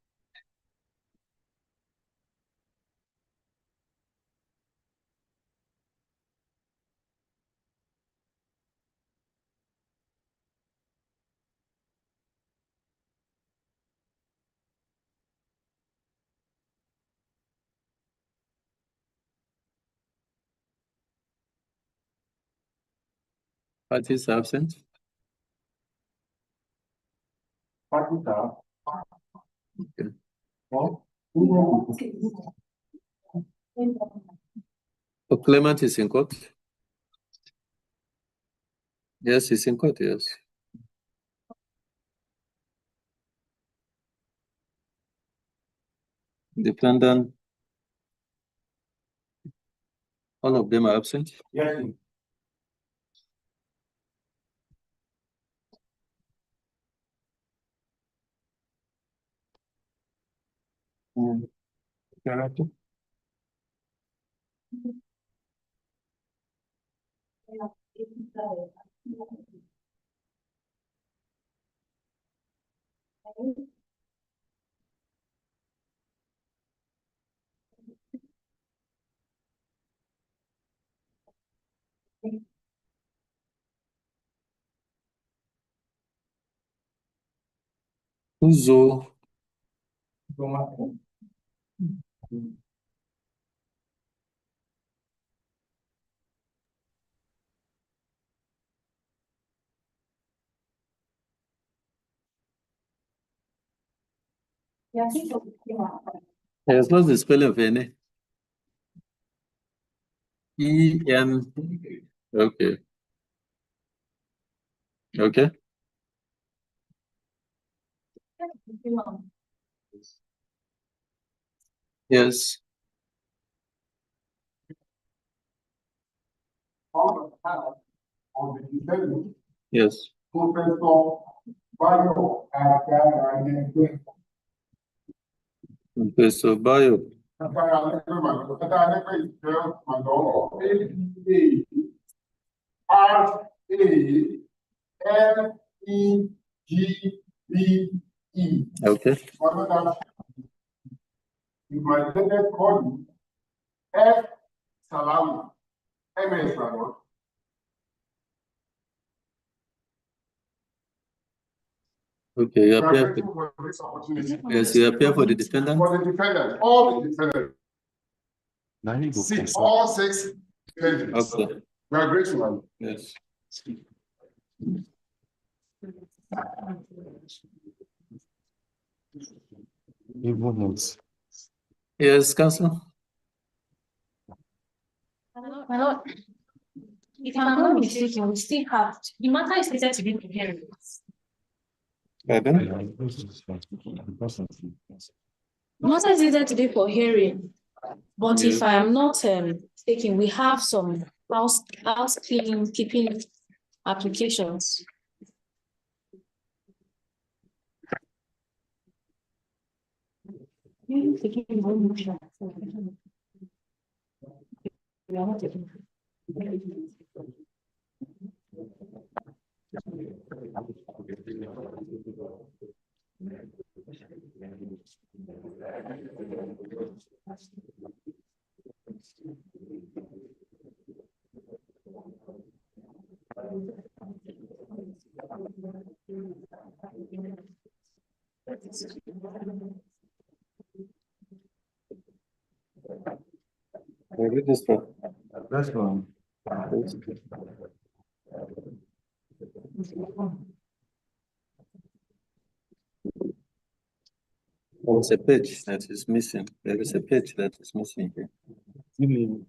Parties absent? Okay. So Clement is in court? Yes, he's in court, yes. Defendant, all of them are absent? Yes. Character? Uzo. Yes, what's the spelling of your name? E-N. Okay. Okay. Yes. Yes. Professor Bayo. R-A-L-E-G-B-E. Okay. My latest call F. Salawi. MS Salawi. Okay, you appear for, For this opportunity. yes, you appear for the defendant. For the defendant, all the defendants. All six defendants. Okay. We are grateful. Yes. Yes, Counsel. My lord, if I'm not mistaken, we still have the matter is stated to be prepared. Pardon? The matter is stated today for hearing, but if I am not mistaken, we have some house cleaning keeping applications. Registrar. That's one. There's a page that is missing. There is a page that is missing here. You mean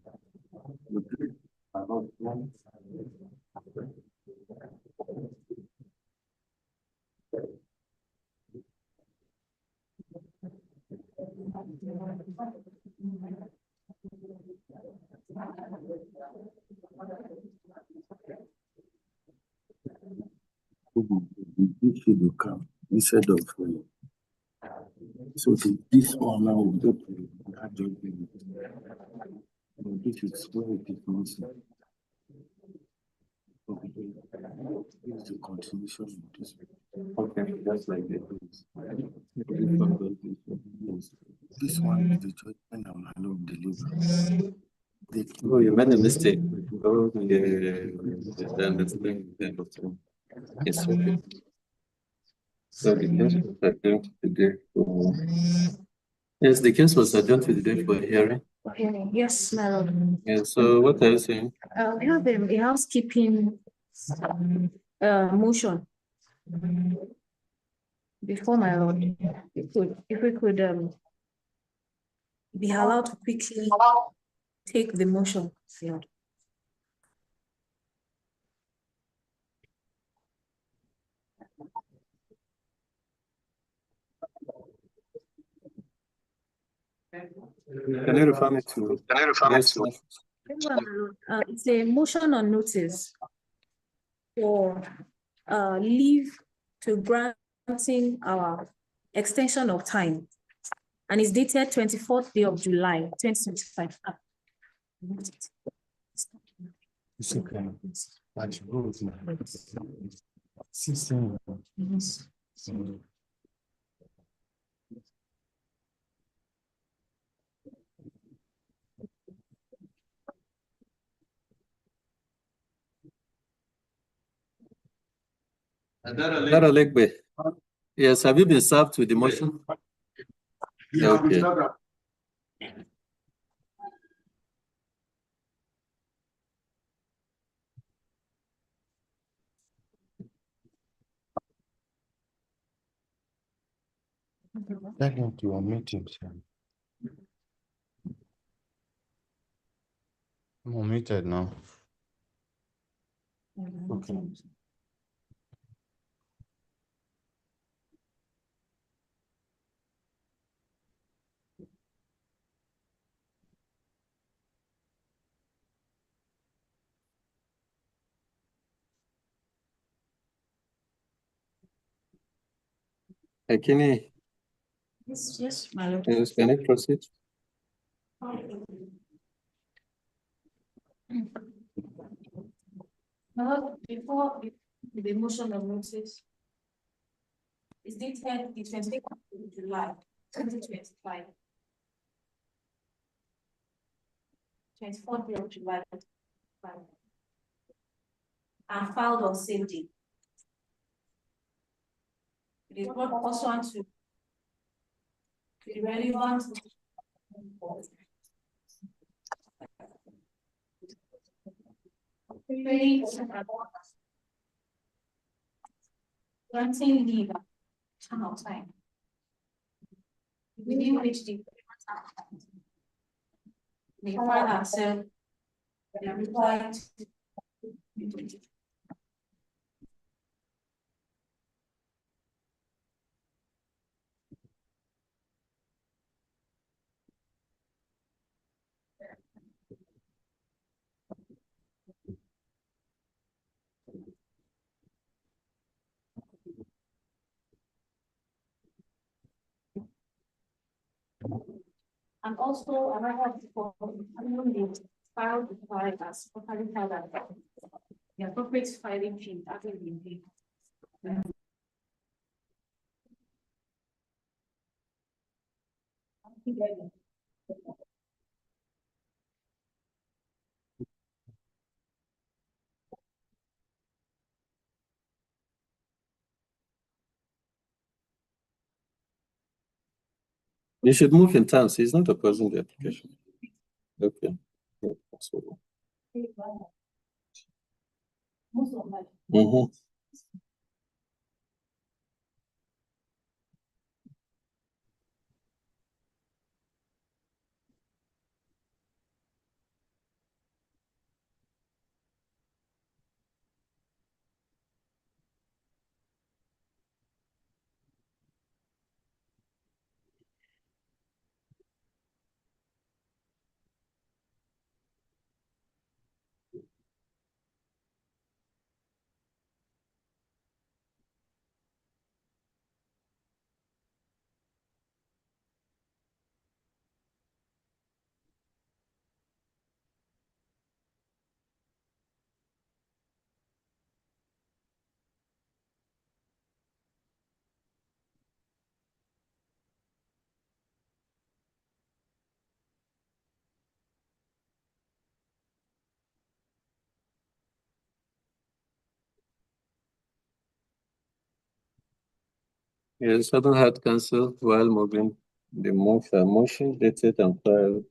If you come instead of so this one now will go to that job. This is where it is missing. This is the continuation of this. okay, just like this. This one is the judgment of my Lord deliver. Oh, you made a mistake. Oh, yeah. It's okay. So the case was adjourned today for... Yes, the case was adjourned today for hearing. Yes, my lord. Yeah, so what are you saying? We have a housekeeping motion before my lord. If we could be allowed to quickly take the motion, Lord. Can you refer me to? Yes, It's a motion on notice for leave to granting our extension of time, and it's dated 24th day of July 2025. It's okay. But rules, system. Legbe. Yes, have you been served with the motion? Yeah, Okay. Tell him to omit himself. I'm omitted now. Okay. Akini, Yes, my lord. yes, can you proceed? Before the motion of notice, it's dated the 24th of July 2025. 24th day of July 2025. And filed on same day. It is brought also onto the relevant granting leave of time within which they find ourselves required to and also another for filed as properly filed at the appropriate filing fee having been paid. You should move in terms. He's not opposing the application. Okay. Mm-hmm. Yes, having had counsel while moving the motion dated and filed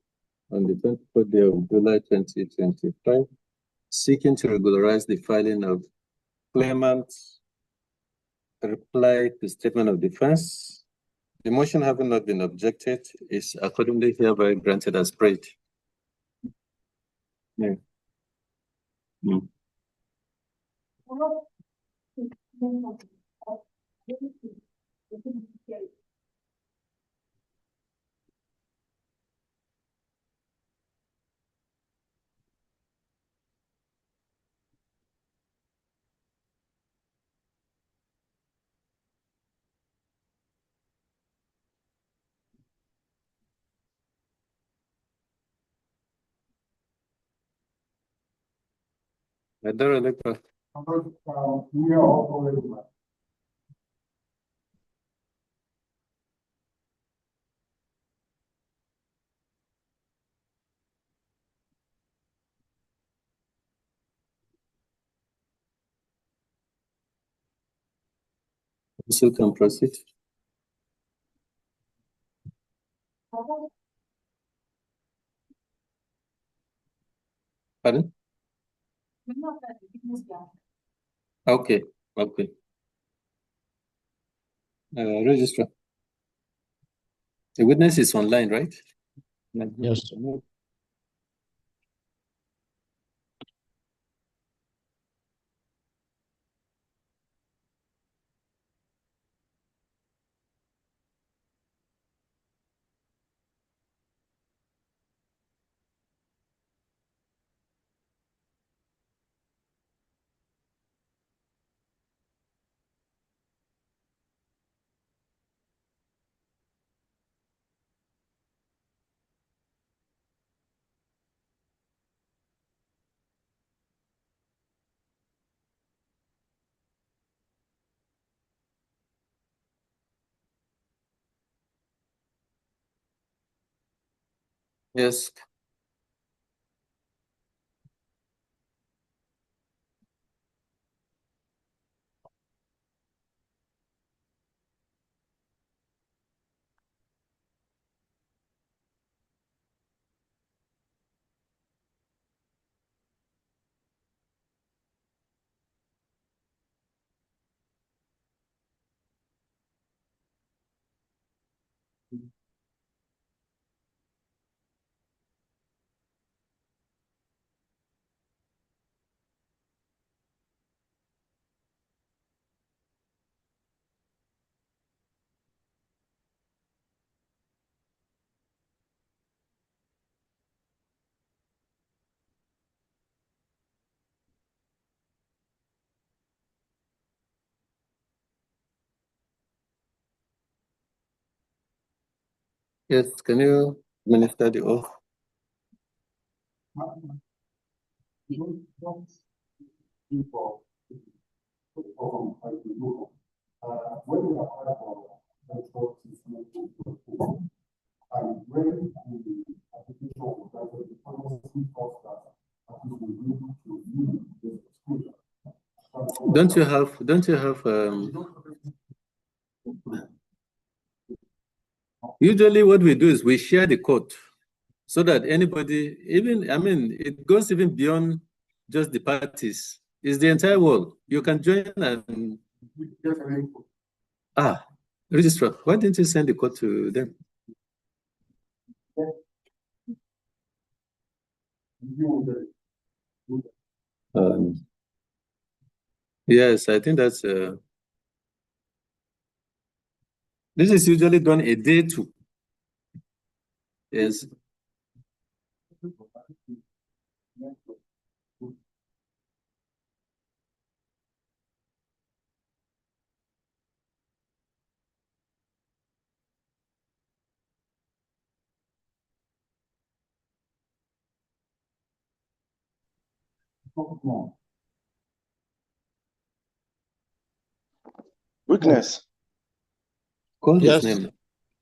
on the 24th day of July 2025, seeking to regularize the filing of claimant's reply to statement of defense. The motion having not been objected is accordingly hereby granted as read. Yeah. So can proceed. Pardon? Okay, okay. Registrar. The witness is online, right? Yes. Yes. Yes, can you administer the oath? Don't you have usually what we do is we share the code so that anybody, even, I mean, it goes even beyond just the parties. It's the entire world. You can join and registrar, why didn't you send the code to them? Yes, I think that's this is usually done a day too. Yes. Witness. Call his Yes. name,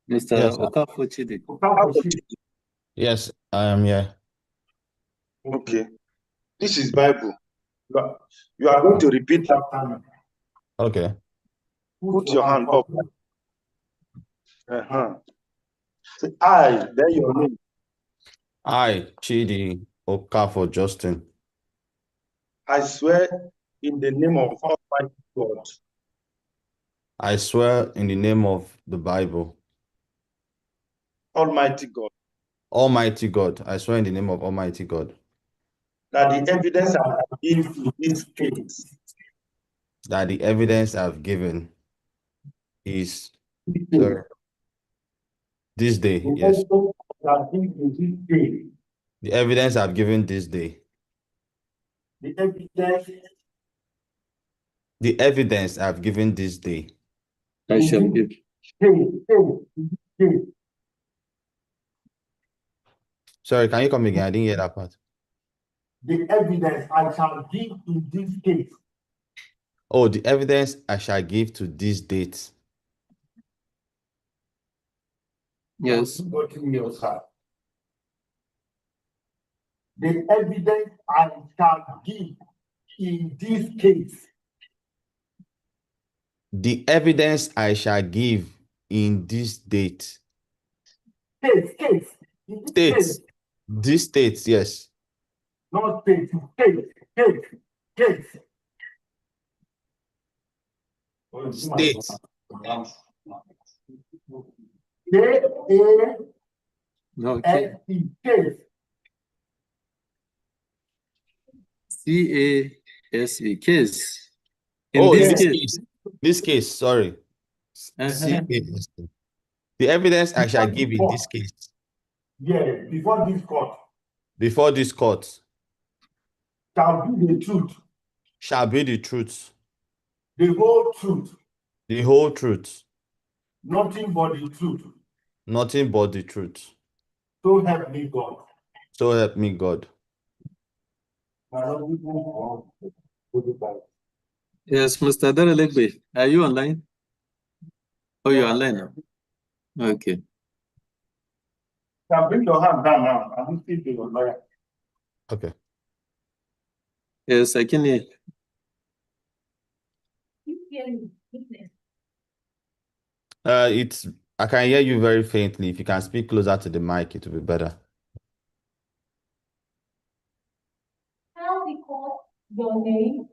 Mr. Yes. Okafo Chidi. Yes, I am here. Okay. This is Bible. You are going to repeat after me. Okay. Put your hand up. Say, I, then your name. I, Chidi Okafor Justin, I swear in the name of Almighty God, I swear in the name of the Bible, Almighty God, Almighty God, I swear in the name of Almighty God, that the evidence I have given in this case that the evidence I've given is this day, the yes. evidence I have given in this case, The evidence I've given this day, the evidence the evidence I've given this day, I shall give. case, sorry, can you come again? I didn't hear that part. the evidence I shall give in this case. Oh, the evidence I shall give to this date. Yes. Go to me, sir. The evidence I shall give in this case. The evidence I shall give in this date. Case. States. This states, yes. Not case. States. No, Case. C-A-S-E, case. In Oh, this this case. case. This case, sorry. Uh-huh. The evidence I shall give in this case. Yeah, before this court. Before this court. Shall be the truth. Shall be the truth. The whole truth. The whole truth. Nothing but the truth. Nothing but the truth. So help me God. So help me God. Yes, Mr. Daralegbe, are you online? Oh, you're online now. Okay. Now bring your hand down now. I will speak to your lawyer. Okay. Yes, I can hear. I can hear you very faintly. If you can speak closer to the mic, it will be better. Tell the court your name,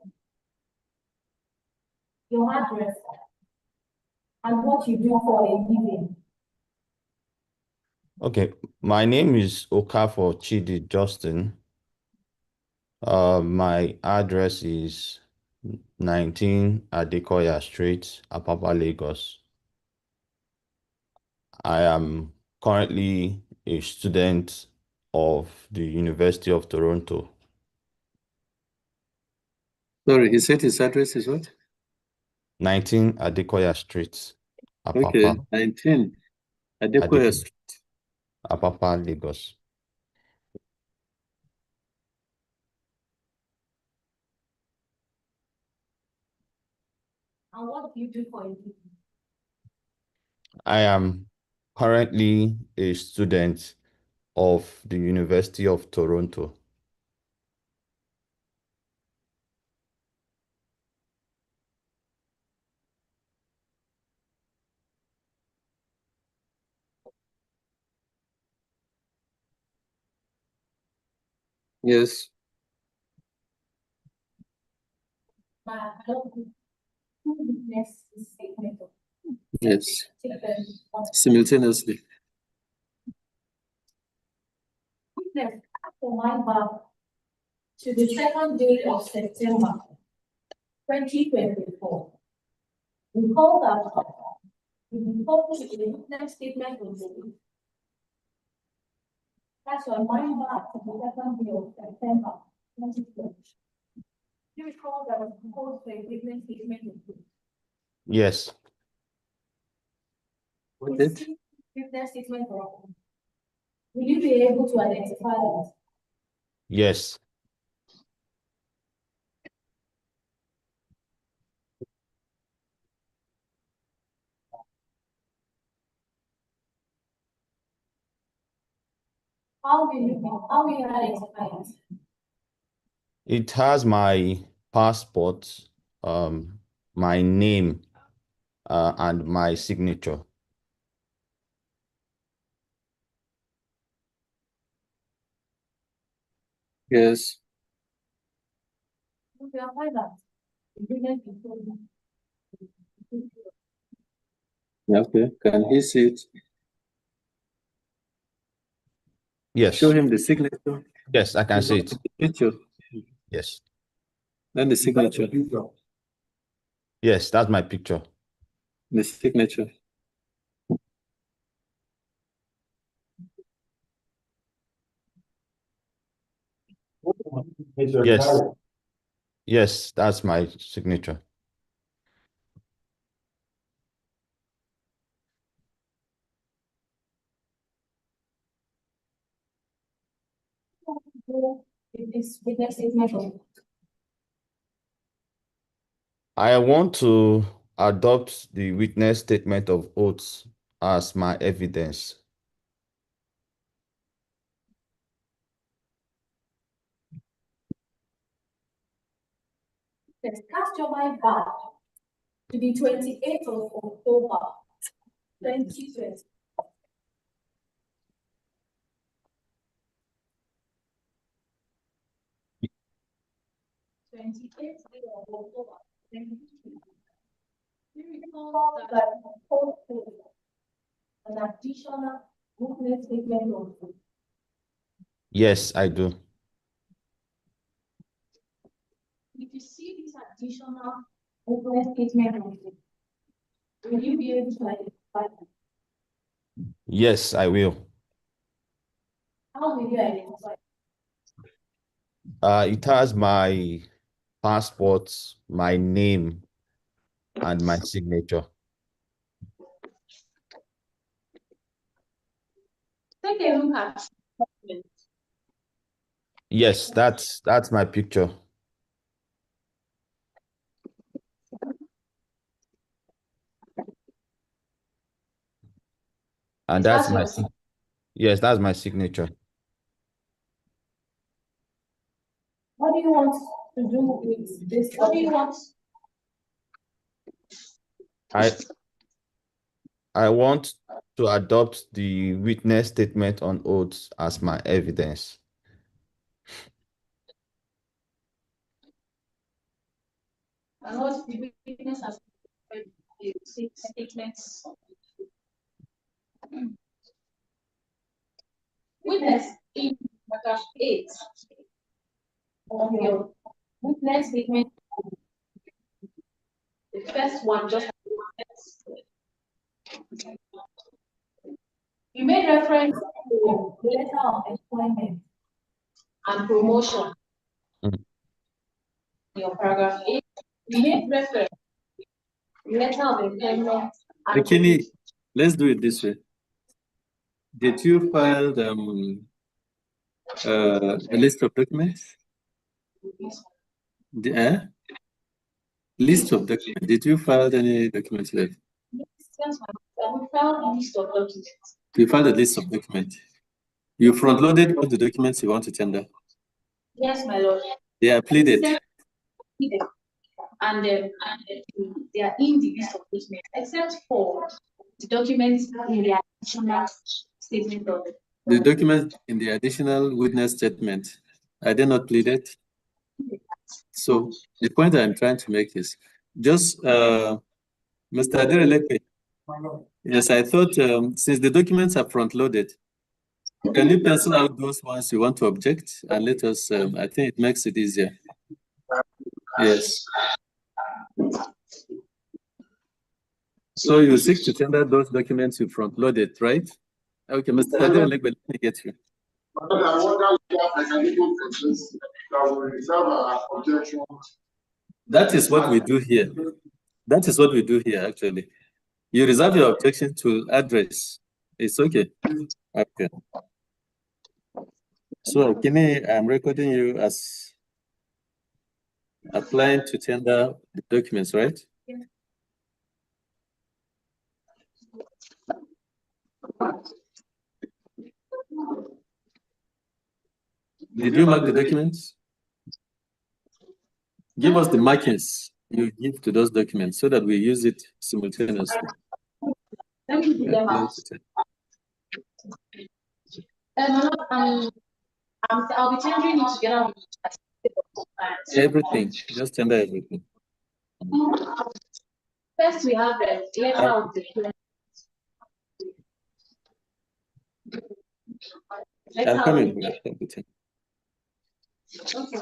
your address, and what you do for a living. Okay, my name is Okafor Chidi Justin. My address is 19 Adekoya Street, Apapa, Lagos. I am currently a student of the University of Toronto. Sorry, he said his address is what? 19 Adekoya Street, Apapa. Okay, 19 Adekoya Street. Apapa, Lagos. And what do you do for a living? I am currently a student of the University of Toronto. Yes. Yes. Simultaneously. Witness for my back to the second day of September 2024. Recall that we report to the witness statement of the that's on my back to the second day of September 2024. You recall that we proposed for a witness statement of the Yes. What did? witness statement of will you be able to identify that? Yes. How will you identify it? It has my passport, my name, and my signature. Yes. Okay. Can he see it? Yes. Show him the signature. Yes, I can see it. The picture. Yes. Then the signature. Yes, that's my picture. The signature. Yes. Yes, that's my signature. I want to adopt the witness statement of oaths as my evidence. Cast your mind back to the 28th of October, 2020. 28th day of October, 2020. You recall that an additional witness statement of oath. Yes, I do. If you see this additional witness statement of oath, will you be able to identify them? Yes, I will. How will you identify? It has my passport, my name, and my signature. Take a look at it. Yes, that's my picture. And that's my yes, that's my signature. What do you want to do with this? What do you want? I want to adopt the witness statement on oaths as my evidence. And what the witness has statements. Witness in paragraph 8 of your witness statement. The first one, just you made reference to the letter of employment and promotion. Your paragraph 8, you made reference to the letter of employment. Akini, let's do it this way. Did you file a list of documents? List of documents. Did you file any documents left? Yes, we filed a list of documents. You filed a list of documents. You front-loaded all the documents you want to tender? Yes, my lord. They are pleaded. And they are in the list of documents, except for the documents in the additional statement of it. The documents in the additional witness statement, are they not pleaded? So the point I'm trying to make is just Mr. Aderelepe. Yes, I thought since the documents are front-loaded, can you pencil out those ones you want to object and let us? I think it makes it easier. Yes. So you seek to tender those documents you front-loaded, right? Okay, Mr. Aderelepe, let me get you. That is what we do here. That is what we do here, actually. You reserve your objection to address. It's okay. Okay. So, Kini, I'm recording you as applying to tender the documents, right? Yeah. Did you mark the documents? Give us the markings you give to those documents so that we use it simultaneously. Let me do them out. I'll be tendering it together with Everything, just tender everything. First, we have the letter of the I'm coming with everything. Okay.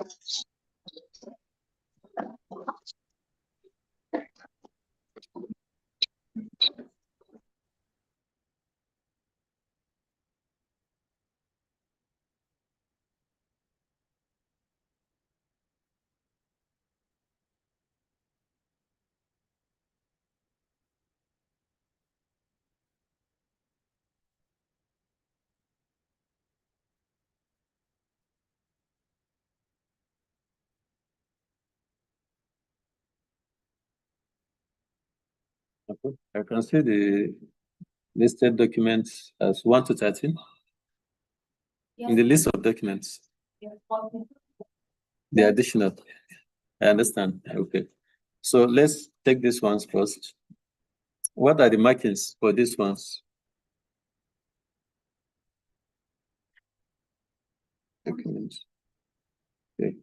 Okay. I can see the listed documents as 1 to 13 in the list of documents. The additional. I understand. Okay. So let's take these ones first. What are the markings for these ones? Documents. Okay.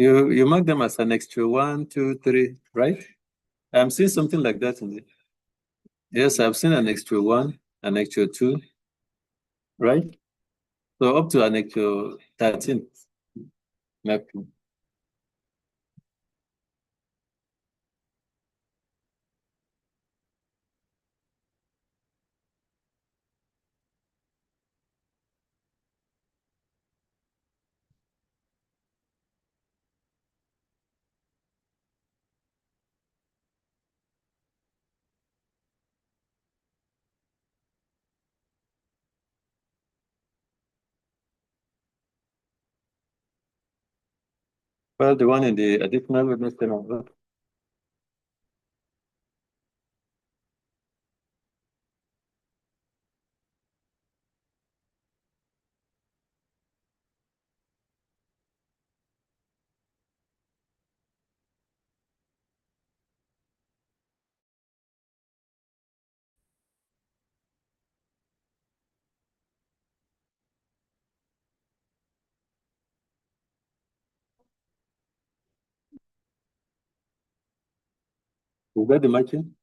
You mark them as an extra 1, 2, 3, right? I'm seeing something like that in it. Yes, I've seen an extra 1, an extra 2, right? So up to an extra 13 marking. Well, the one in the additional witness statement. You got the marking?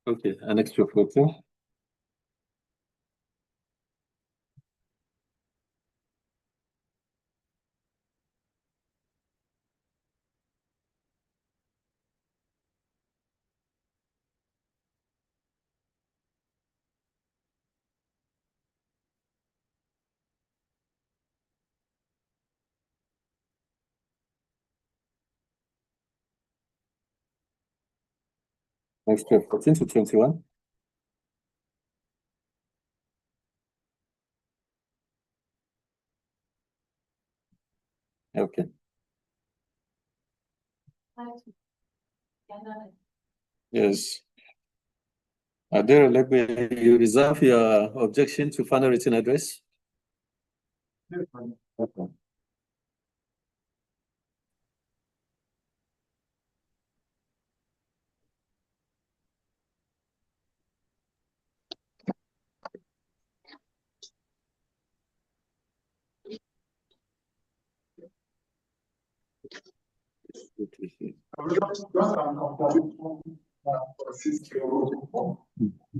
Okay, an extra 14. Extra 14 to 21. Okay. Yes. Adele, let me, you reserve your objection to final written address? Okay.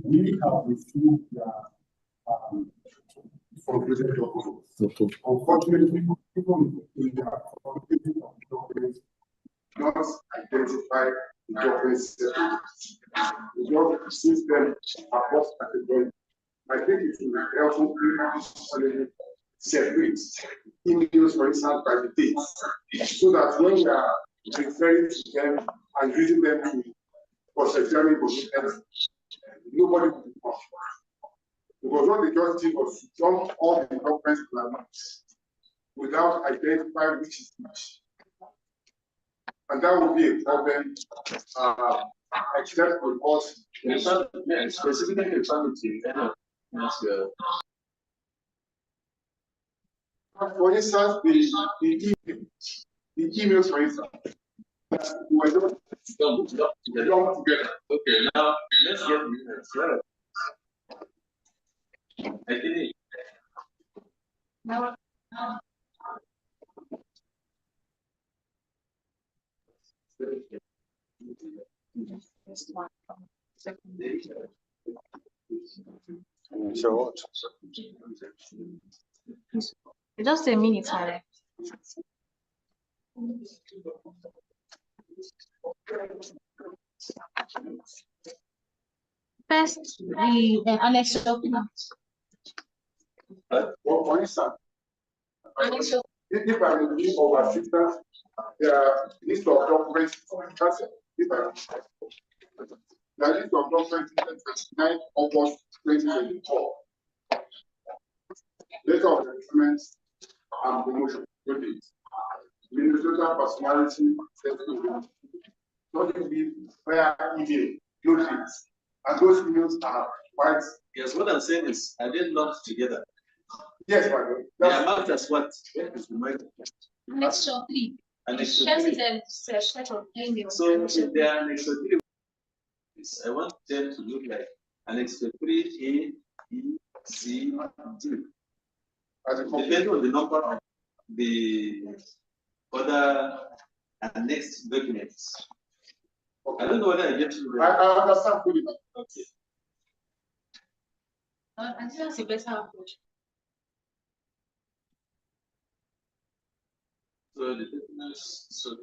We have received concluded documents. Unfortunately, people in the concluded documents not identify the documents separately. We just see them across categories. I think it will be helpful to separate emails, for instance, by the dates, so that when we are referring to them and using them to cross-examine positions, nobody will be confused. Because what they just did was to dump all the documents to the maps without identifying which is which. And that would be a problem, except because specifically for instance, the emails, for instance, were not together. Okay, now let's get emails. I think So what? Just a minute, Alex. First, the annex documents. Well, for instance, if I am looking for assistance, there are list of documents. The list of documents is 29 August 2024. Letter of documents and promotion. Minnesota personality settlement. Not to be via email, notice. And those emails are quite. yes, what I'm saying is I did not together. Yes, my lord. The amount as what? What is the amount? Annex 3. Annex Just 3. the set of emails. So if they are Annex 3, I want them to look like Annex 3 A, B, C, D. Depending on the number of the other annexed documents. Okay. I don't know whether I get to I understand fully. Okay. I think that's a better approach. So the documents, so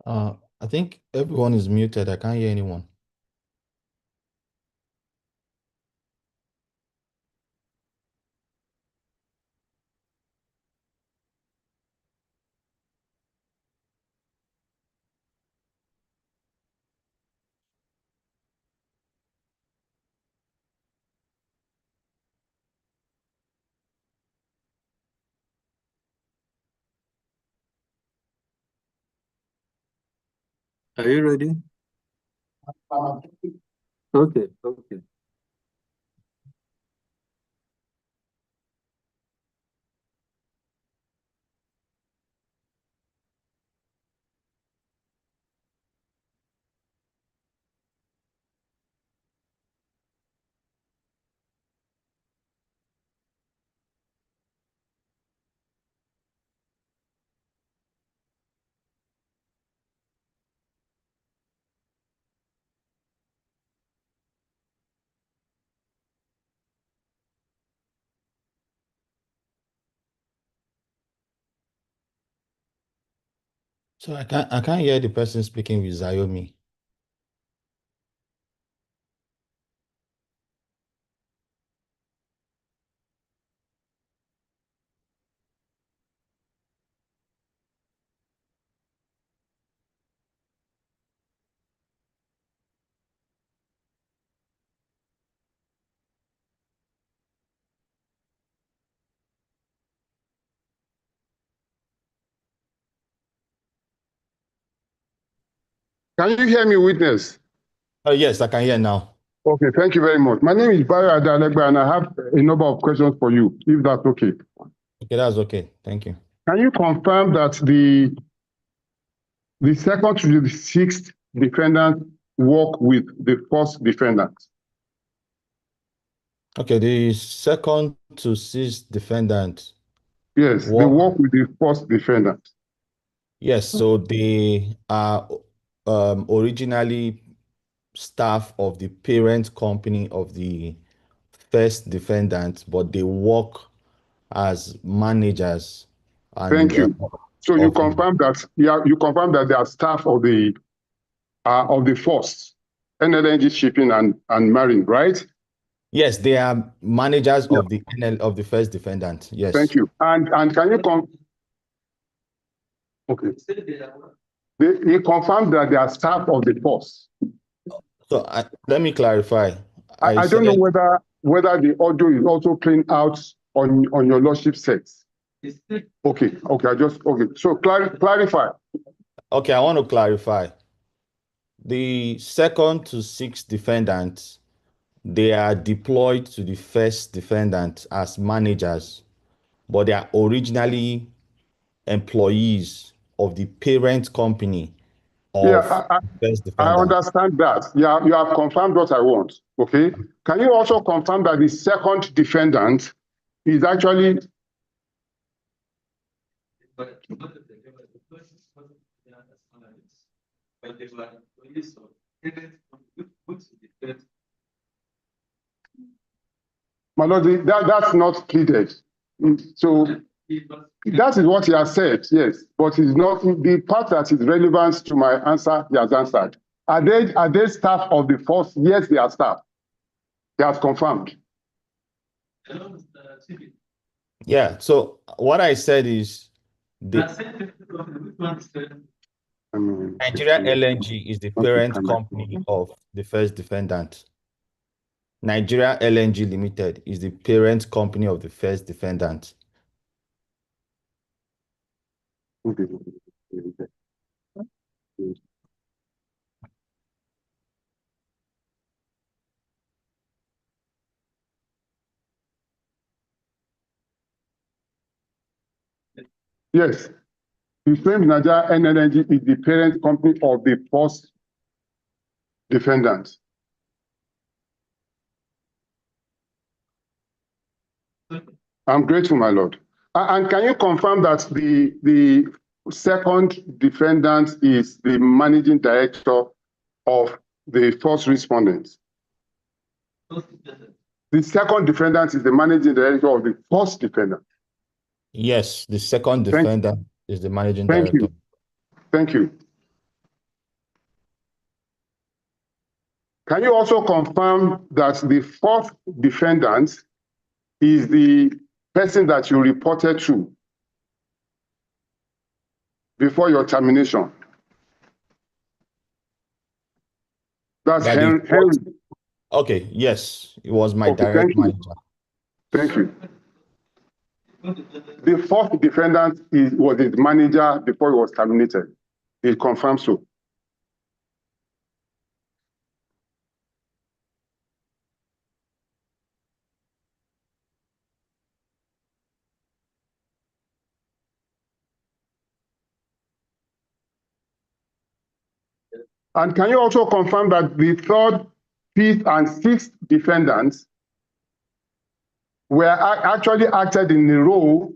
I think everyone is muted. I can't hear anyone. Are you ready? Okay, okay. So I can't hear the person speaking with Xiaomi. Can you hear me, witness? Oh, yes, I can hear now. Okay, thank you very much. My name is Bayo Adalegba, and I have a number of questions for you, if that's okay. Okay, that's okay. Thank you. Can you confirm that the second to the sixth defendant work with the first defendant? Okay, the second to sixth defendant. Yes, they work with the first defendant. Yes, so they are originally staff of the parent company of the first defendant, but they work as managers. And, Thank you. So you confirm that you confirm that they are staff of the first NLNG shipping and marine, right? Yes, they are managers of the of the first defendant. Yes. Thank you. And can you okay. He confirmed that they are staff of the force. So let me clarify. I don't know whether the audio is also playing out on your lordship set. Okay. So clarify. Okay, I want to clarify. The second to sixth defendants, they are deployed to the first defendant as managers, but they are originally employees of the parent company of the first defendant. I understand that. Yeah, you have confirmed what I want. Okay. Can you also confirm that the second defendant is actually my lord, that's not pleaded. So that is what he has said, yes, but it's not the part that is relevant to my answer. He has answered. Are they staff of the force? Yes, they are staff. He has confirmed. Yeah. So what I said is Nigeria LNG is the parent company of the first defendant. Nigeria LNG Limited is the parent company of the first defendant. Yes. The same Nigeria LNG is the parent company of the first defendant. I'm grateful, my lord. And can you confirm that the second defendant is the managing director of the first respondent? The second defendant is the managing director of the first defendant. Yes, the second defendant is the managing director. Thank you. Can you also confirm that the fourth defendant is the person that you reported to before your termination? That's That is Henry. what? Okay, yes, it was my direct manager. Thank you. The fourth defendant was his manager before he was terminated. He confirmed so. And can you also confirm that the third, fifth, and sixth defendants were actually acted in the role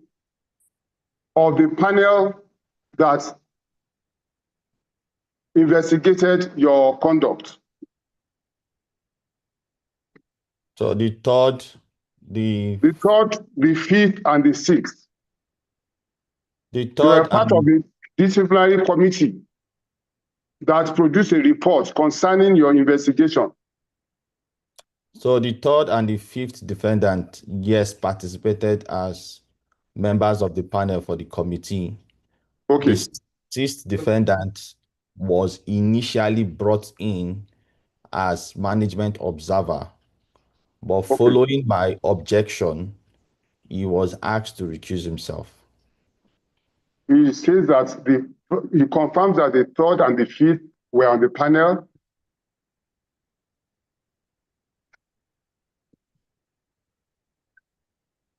of the panel that investigated your conduct? So the third, the fifth, and the sixth. The They were third part of the disciplinary committee that produced a report concerning your investigation. So the third and the fifth defendant, yes, participated as members of the panel for the committee. Okay. The sixth defendant was initially brought in as management observer, but following my objection, he was asked to recuse himself. He says that he confirms that the third and the fifth were on the panel.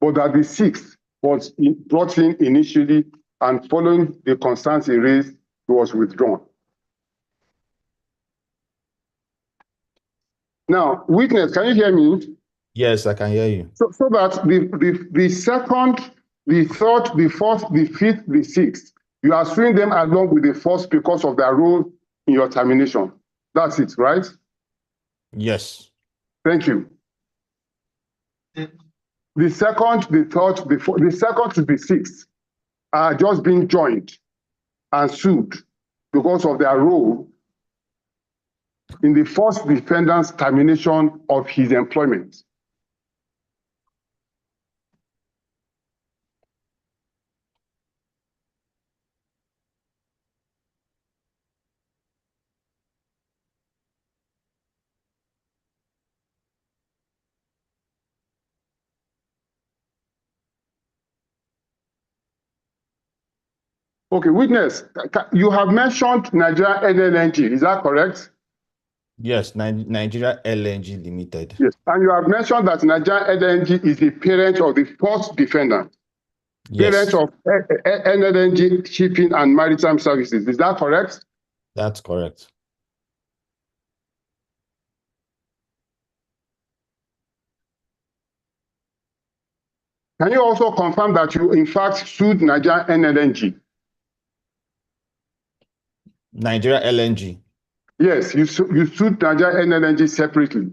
But that the sixth was brought in initially, and following the concerns he raised, he was withdrawn. Now, witness, can you hear me? Yes, I can hear you. So that the second, the third, the fourth, the fifth, the sixth, you are suing them along with the first because of their role in your termination. That's it, right? Yes. Thank you. The second, the third, the fourth, the second to the sixth are just being joined and sued because of their role in the first defendant's termination of his employment. Okay, witness, you have mentioned Nigeria LNG, is that correct? Yes, Nigeria LNG Limited. Yes, and you have mentioned that Nigeria LNG is the parent of the first defendant. Yes. Parent of LNG Shipping and Maritime Services, is that correct? That's correct. Can you also confirm that you in fact sued Nigeria LNG? Nigeria LNG? Yes, you sued Nigeria LNG separately.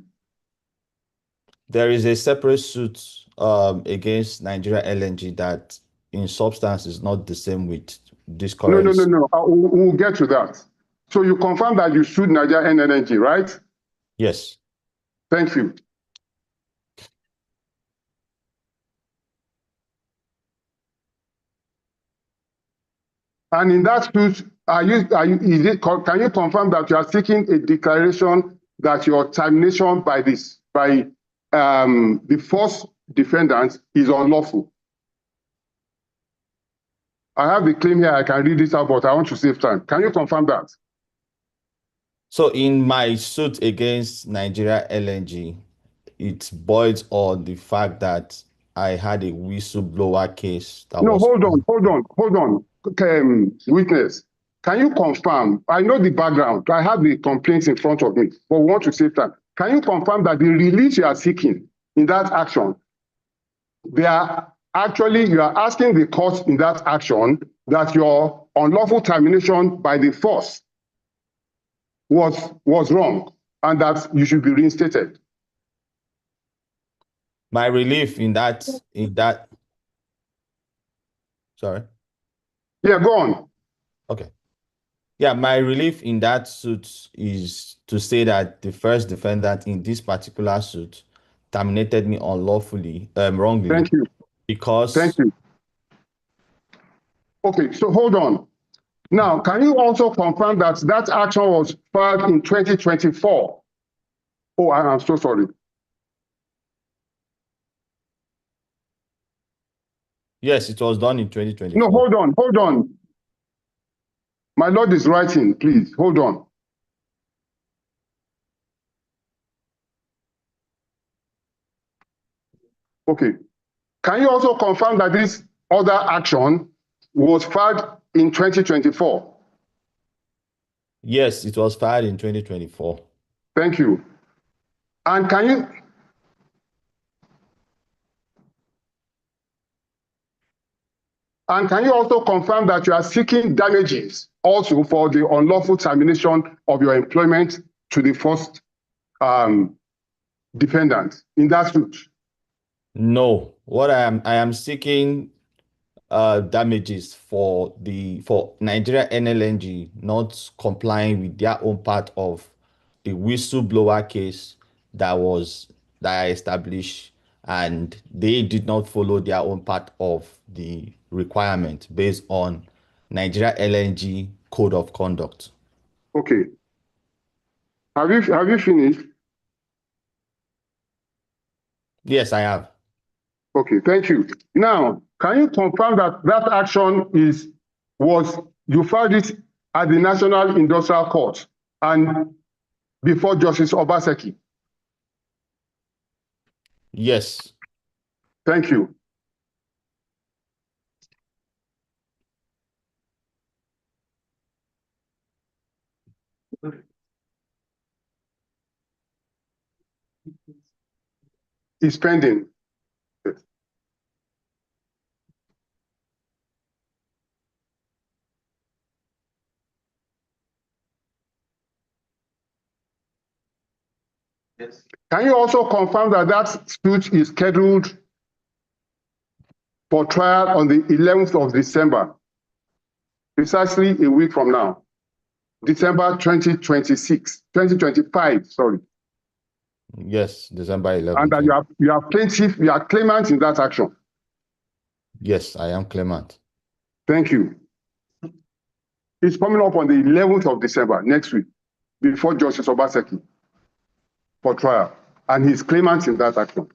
There is a separate suit against Nigeria LNG that in substance is not the same with this current. No. We'll get to that. So you confirm that you sued Nigeria LNG, right? Yes. Thank you. And in that suit, can you confirm that you are seeking a declaration that your termination by the first defendant is unlawful? I have the claim here, I can read this out, but I want to save time. Can you confirm that? So in my suit against Nigeria LNG, it boils on the fact that I had a whistleblower case. Hold on. Witness, can you confirm? I know the background. I have the complaints in front of me, but we want to save time. Can you confirm that the release you are seeking in that action, you are asking the court in that action that your unlawful termination by the force was wrong and that you should be reinstated? My relief in that, sorry. Yeah, go on. Okay. Yeah, my relief in that suit is to say that the first defendant in this particular suit terminated me unlawfully, wrongly, Thank you. because Thank you. Okay, so hold on. Now, can you also confirm that that action was filed in 2024? Oh, I'm so sorry. yes, it was done in 2024. No, hold on. My lord is writing, please, hold on. Okay. Can you also confirm that this other action was filed in 2024? Yes, it was filed in 2024. Thank you. And can you also confirm that you are seeking damages also for the unlawful termination of your employment to the first defendant in that suit? No, what I am seeking damages for Nigeria NLNG not complying with their own part of the whistleblower case that I established, and they did not follow their own part of the requirement based on Nigeria LNG Code of Conduct. Okay. Have you finished? Yes, I have. Okay, thank you. Now, can you confirm that that action you filed it at the National Industrial Court and before Justice Obaseki? Yes. Thank you. It's pending. Yes. Can you also confirm that that suit is scheduled for trial on the 11th of December, precisely a week from now, December 2025, sorry. Yes, December 11th. And that you are plaintiff, you are claimant in that action. Yes, I am claimant. Thank you. It's coming up on the 11th of December, next week, before Justice Obaseki for trial. And he's claimant in that action.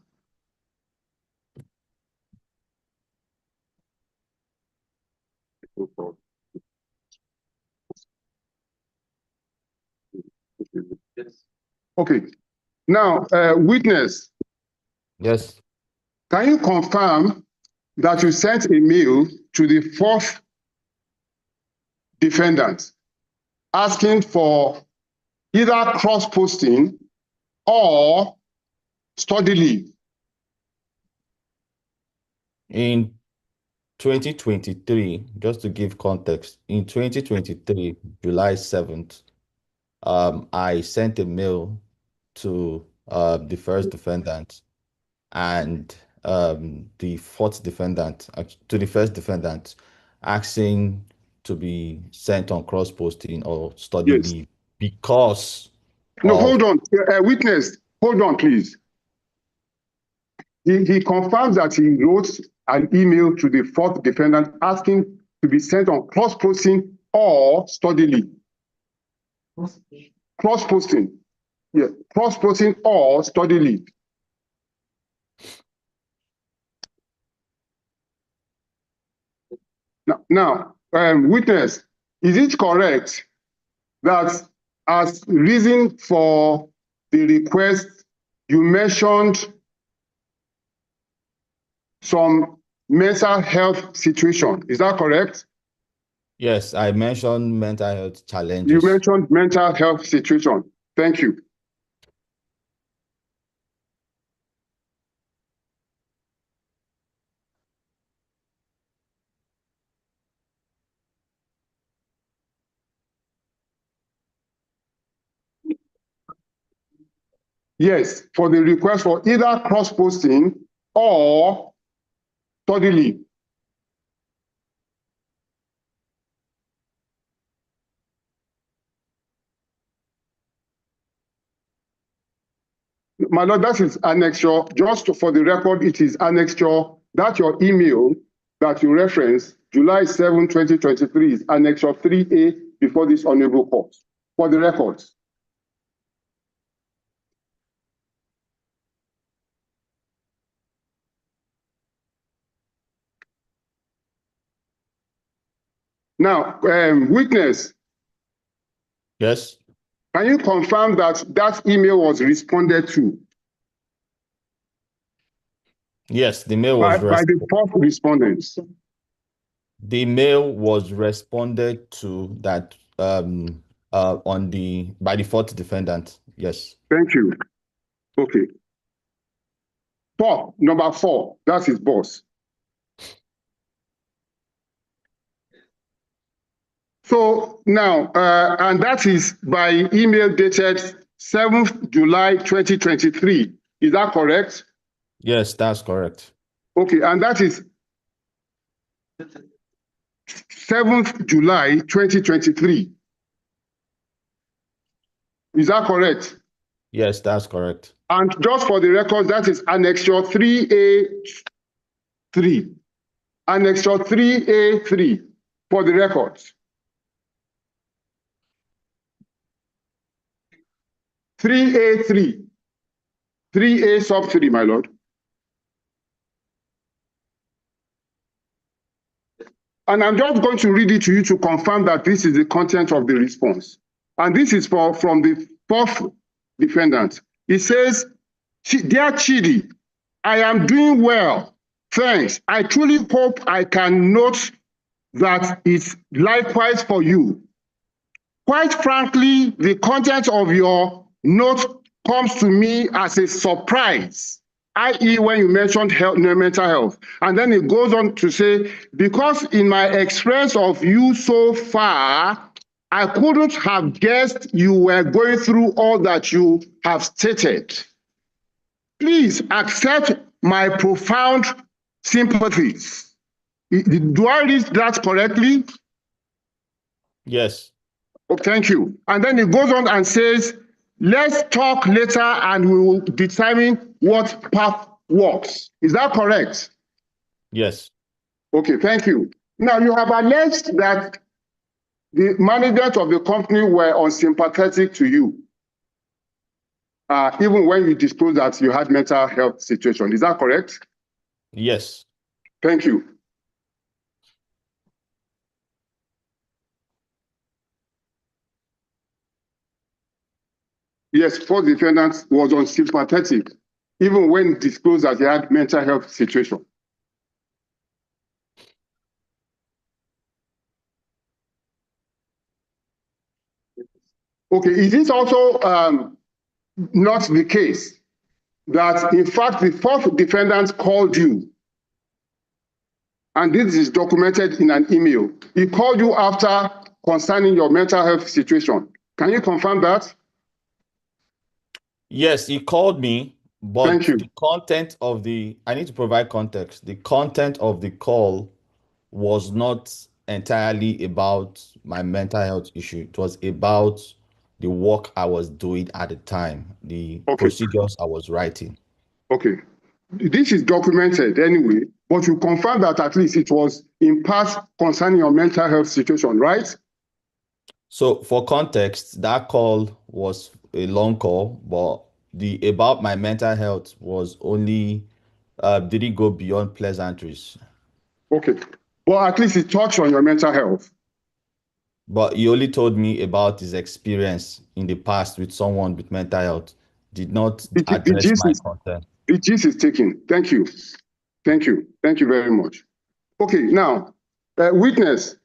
Okay. Now, witness. Yes. Can you confirm that you sent a mail to the fourth defendant asking for either cross-posting or study leave? In 2023, just to give context, in 2023, July 7th, I sent a mail to the first defendant and the fourth defendant, to the first defendant, asking to be sent on cross-posting or study Yes. leave because No, of... hold on. Witness, hold on, please. He confirms that he wrote an email to the fourth defendant asking to be sent on cross-posting or study leave. Cross-posting. Yeah, cross-posting or study leave. Now, witness, is it correct that as reason for the request, you mentioned some mental health situation? Is that correct? Yes, I mentioned mental health challenges. You mentioned mental health situation. Thank you. Yes, for the request for either cross-posting or study leave. My Lord, that is annexure. Just for the record, it is annexure. That's your email that you reference, July 7, 2023, is annexure 3A before this honorable court. For the record. Now, witness. Yes. Can you confirm that that email was responded to? Yes, the mail was by the fourth respondents. The mail was responded to that by the fourth defendant. Yes. Thank you. Okay. Number 4, that's his boss. So now, and that is by email dated 7th July 2023. Is that correct? Yes, that's correct. Okay, and that is 7th July 2023. Is that correct? Yes, that's correct. And just for the record, that is annexure 3A3. Annexure 3A3 for the records. 3A3. 3A sub 3, my lord. And I'm just going to read it to you to confirm that this is the content of the response. And this is from the fourth defendant. It says, "Dear Chidi, I am doing well. Thanks. I truly hope I can note that it's likewise for you. Quite frankly, the content of your note comes to me as a surprise, i.e. when you mentioned mental health." And then it goes on to say, "Because in my experience of you so far, I couldn't have guessed you were going through all that you have stated. Please accept my profound sympathies." Do I read that correctly? Yes. Oh, thank you. And then it goes on and says, "Let's talk later and we will determine what path works." Is that correct? Yes. Okay, thank you. Now, you have alleged that the management of the company were unsympathetic to you, even when you disclosed that you had mental health situation. Is that correct? Yes. Thank you. Yes, fourth defendant was unsympathetic, even when disclosed that he had mental health situation. Okay, is it also not the case that, in fact, the fourth defendant called you, and this is documented in an email? He called you after concerning your mental health situation. Can you confirm that? Yes, he called me, but Thank you. the content of I need to provide context. The content of the call was not entirely about my mental health issue. It was about the work I was doing at the time, the procedures I was writing. Okay. This is documented anyway, but you confirm that at least it was in part concerning your mental health situation, right? So for context, that call was a long call, but the about my mental health was only didn't go beyond pleasantries. Okay. Well, at least it touched on your mental health. But he only told me about his experience in the past with someone with mental health, did not address my content. The gist is taken. Thank you. Thank you. Thank you very much. Okay, now, witness.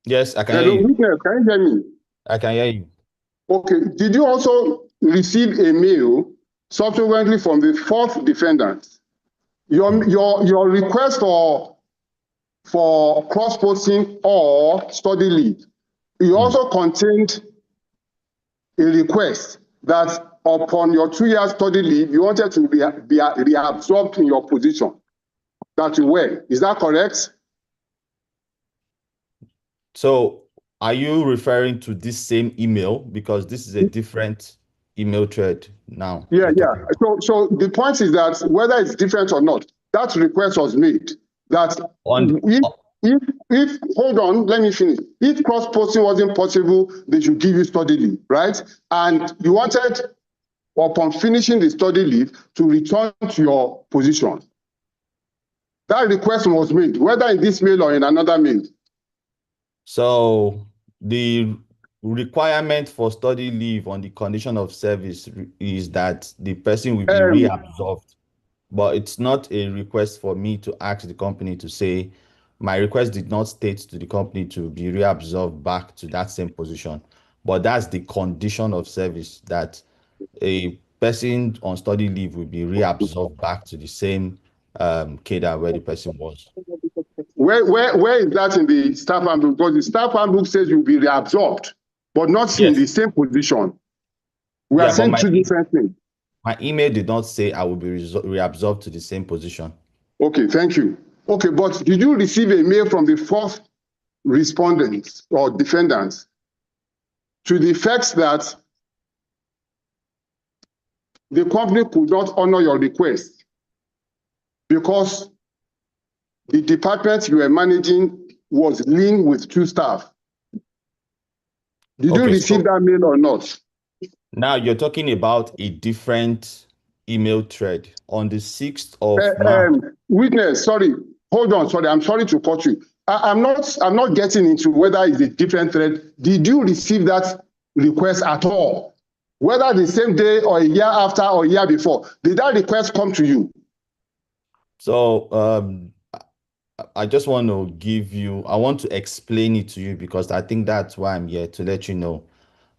Yes, I can hear you. Witness, can you hear me? I can hear you. Okay, did you also receive a mail subsequently from the fourth defendant? Your request for cross-posting or study leave, it also contained a request that upon your 2-year study leave, you wanted to be reabsorbed in your position that you were. Is that correct? So are you referring to this same email? Because this is a different email thread now. Yeah. So the point is that whether it's different or not, that request was made that if hold on, let me finish. If cross-posting wasn't possible, they should give you study leave, right? And you wanted, upon finishing the study leave, to return to your position. That request was made, whether in this mail or in another mail. So the requirement for study leave on the condition of service is that the person will be reabsorbed, but it's not a request for me to ask the company to say, my request did not state to the company to be reabsorbed back to that same position. But that's the condition of service, that a person on study leave will be reabsorbed back to the same cadre where the person was. Where is that in the staff handbook? Because the staff handbook says you'll be reabsorbed, but not in the same position. We are saying two different things. My email did not say I will be reabsorbed to the same position. Okay, thank you. Okay, but did you receive a mail from the fourth respondent or defendant to the effect that the company could not honor your request because the department you were managing was lean with 2 staff? Did you receive that mail or not? Now you're talking about a different email thread on the 6th of March. Witness, sorry, hold on, sorry, I'm sorry to cut you. I'm not getting into whether it's a different thread. Did you receive that request at all? Whether the same day or a year after or a year before, did that request come to you? So I just want to I want to explain it to you, because I think that's why I'm here, to let you know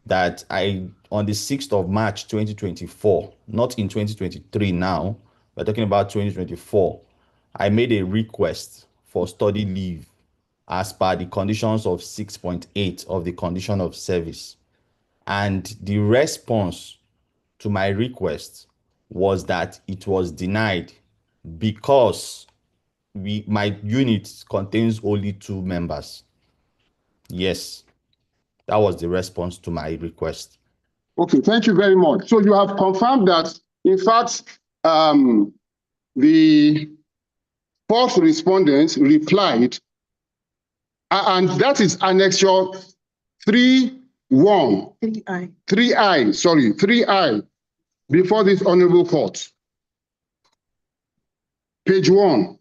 that on the 6th of March 2024, not in 2023 now, we're talking about 2024, I made a request for study leave as per the conditions of 6.8 of the condition of service. And the response to my request was that it was denied because my unit contains only 2 members. Yes, that was the response to my request. Okay, thank you very much. So you have confirmed that, in fact, the fourth respondent replied, and that is annexure 3.1. 3I, before this honorable court. Page 1.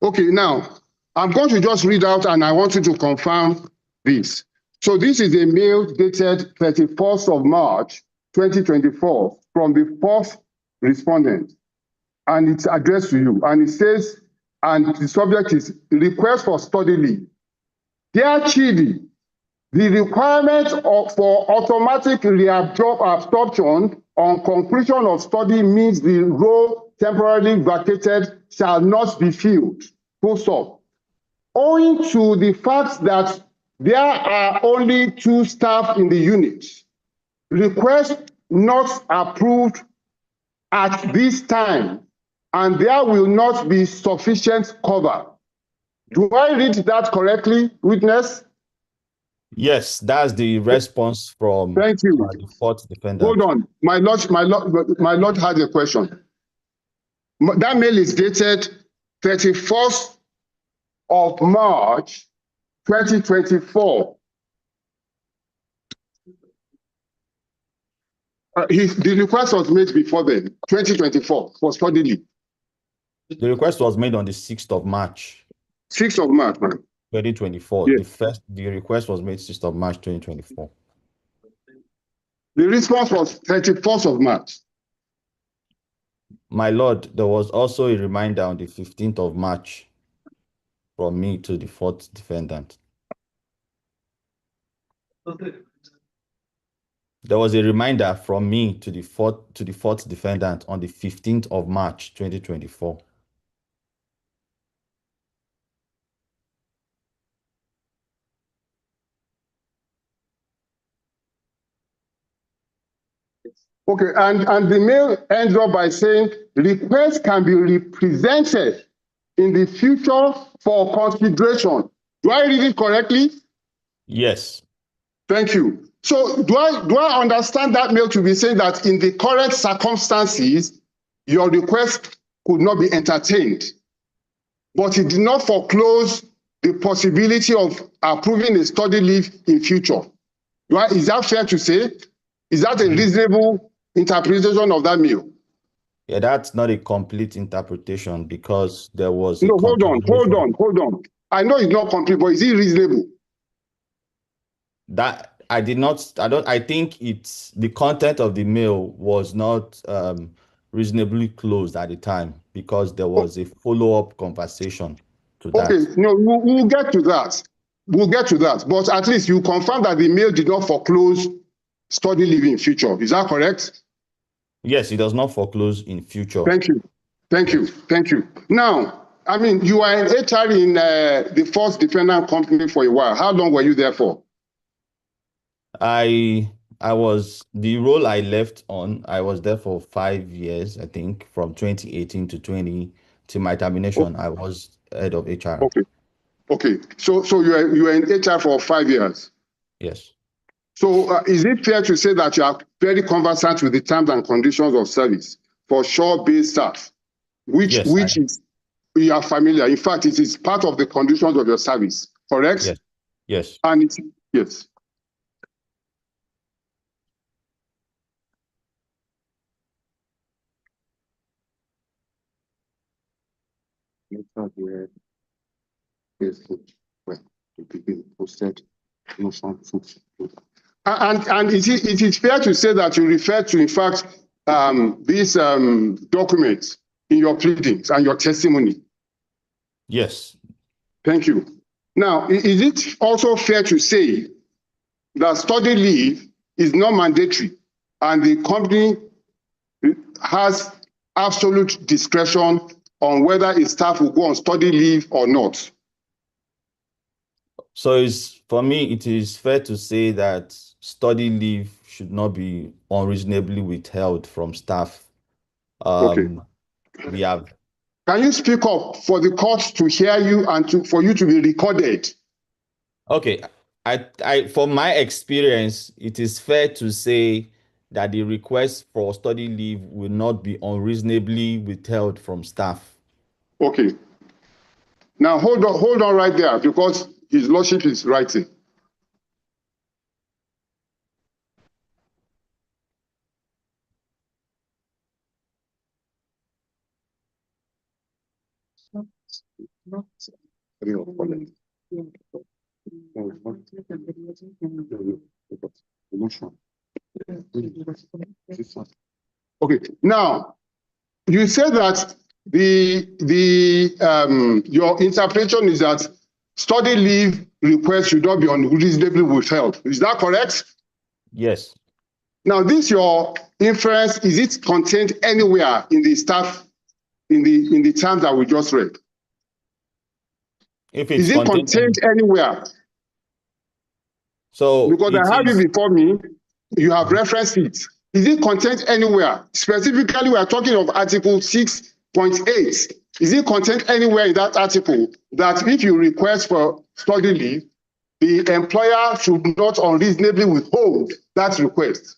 Okay, now, I'm going to just read out and I want you to confirm this. So this is a mail dated 31st of March, 2024 from the fourth respondent, and it's addressed to you. And it says, and the subject is request for study leave. Dear Chidi, the requirement for automatic reabsorption on completion of study means the role temporarily vacated shall not be filled. Full stop. Owing to the fact that there are only 2 staff in the unit, request not approved at this time, and there will not be sufficient cover. Do I read that correctly, witness? Yes, that's the response from the fourth defendant. Hold on, my lord has a question. That mail is dated 31st of March, 2024. The request was made before then, 2024, for study leave. The request was made on the 6th of March. 6th of March, man. 2024. Yes. The request was made 6th of March 2024. The response was 31st of March. My lord, there was also a reminder on the 15th of March from me to the fourth defendant. There was a reminder from me to the fourth defendant on the 15th of March 2024. Okay, and the mail ends up by saying requests can be represented in the future for consideration. Do I read it correctly? Yes. Thank you. So do I understand that mail to be saying that in the current circumstances, your request could not be entertained, but it did not foreclose the possibility of approving a study leave in future? Is that fair to say? Is that a reasonable interpretation of that mail? Yeah, that's not a complete interpretation because there was No, hold on. I know it's not complete, but is it reasonable? That I think it's the content of the mail was not reasonably closed at the time because there was a follow-up conversation to that. Okay, no, we'll get to that. We'll get to that. But at least you confirm that the mail did not foreclose study leave in future. Is that correct? Yes, it does not foreclose in future. Thank you. Now, I mean, you are an HR in the first dependent company for a while. How long were you there for? I was the role I left on. I was there for 5 years, I think, from 2018 to my termination. I was head of HR. Okay. So you are in HR for 5 years. Yes. So is it fair to say that you are very conversant with the terms and conditions of service for shore-based staff, which is you are familiar? In fact, it is part of the conditions of your service, correct? Yes. And yes. And it is fair to say that you refer to, in fact, these documents in your pleadings and your testimony. Yes. Thank you. Now, is it also fair to say that study leave is not mandatory and the company has absolute discretion on whether its staff will go on study leave or not? So for me, it is fair to say that study leave should not be unreasonably withheld from staff. Okay. We have. Can you speak up for the court to hear you and for you to be recorded? Okay. From my experience, it is fair to say that the request for study leave will not be unreasonably withheld from staff. Okay. Now hold on right there, because His Lordship is writing. Okay. Now, you said that your interpretation is that study leave requests should not be unreasonably withheld. Is that correct? Yes. Now, this your inference, is it contained anywhere in the staff, in the terms that we just read? Is it contained anywhere? So because I have it before me, you have referenced it. Is it contained anywhere? Specifically, we are talking of Article 6.8. Is it contained anywhere in that article that if you request for study leave, the employer should not unreasonably withhold that request?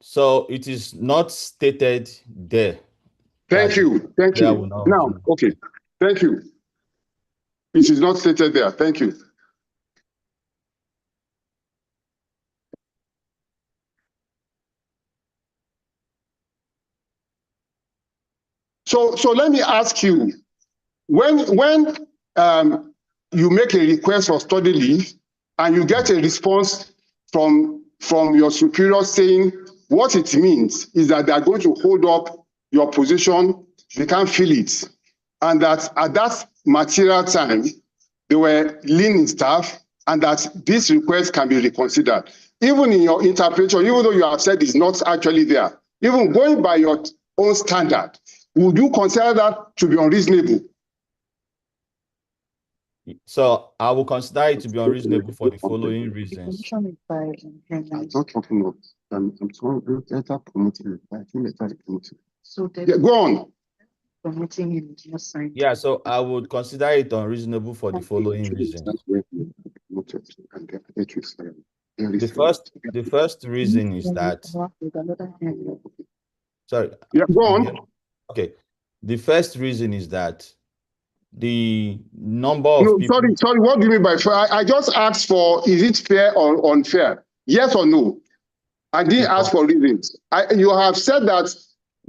So it is not stated there. Thank you. Now, okay. Thank you. It is not stated there. Thank you. So let me ask you, when you make a request for study leave and you get a response from your superior saying what it means is that they are going to hold up your position, they can't fill it, and that at that material time they were lean in staff, and that this request can be reconsidered. Even in your interpretation, even though you have said it's not actually there, even going by your own standard, would you consider that to be unreasonable? So I will consider it to be unreasonable for the following reasons. I'm not talking about. I'm talking about promoting. So go on. Yeah, so I would consider it unreasonable for the following reasons. The first reason is that, sorry. Yeah, go on. Okay. The first reason is that the number of people. Sorry, what do you mean by fair? I just asked for, is it fair or unfair? Yes or no? I didn't ask for reasons. You have said that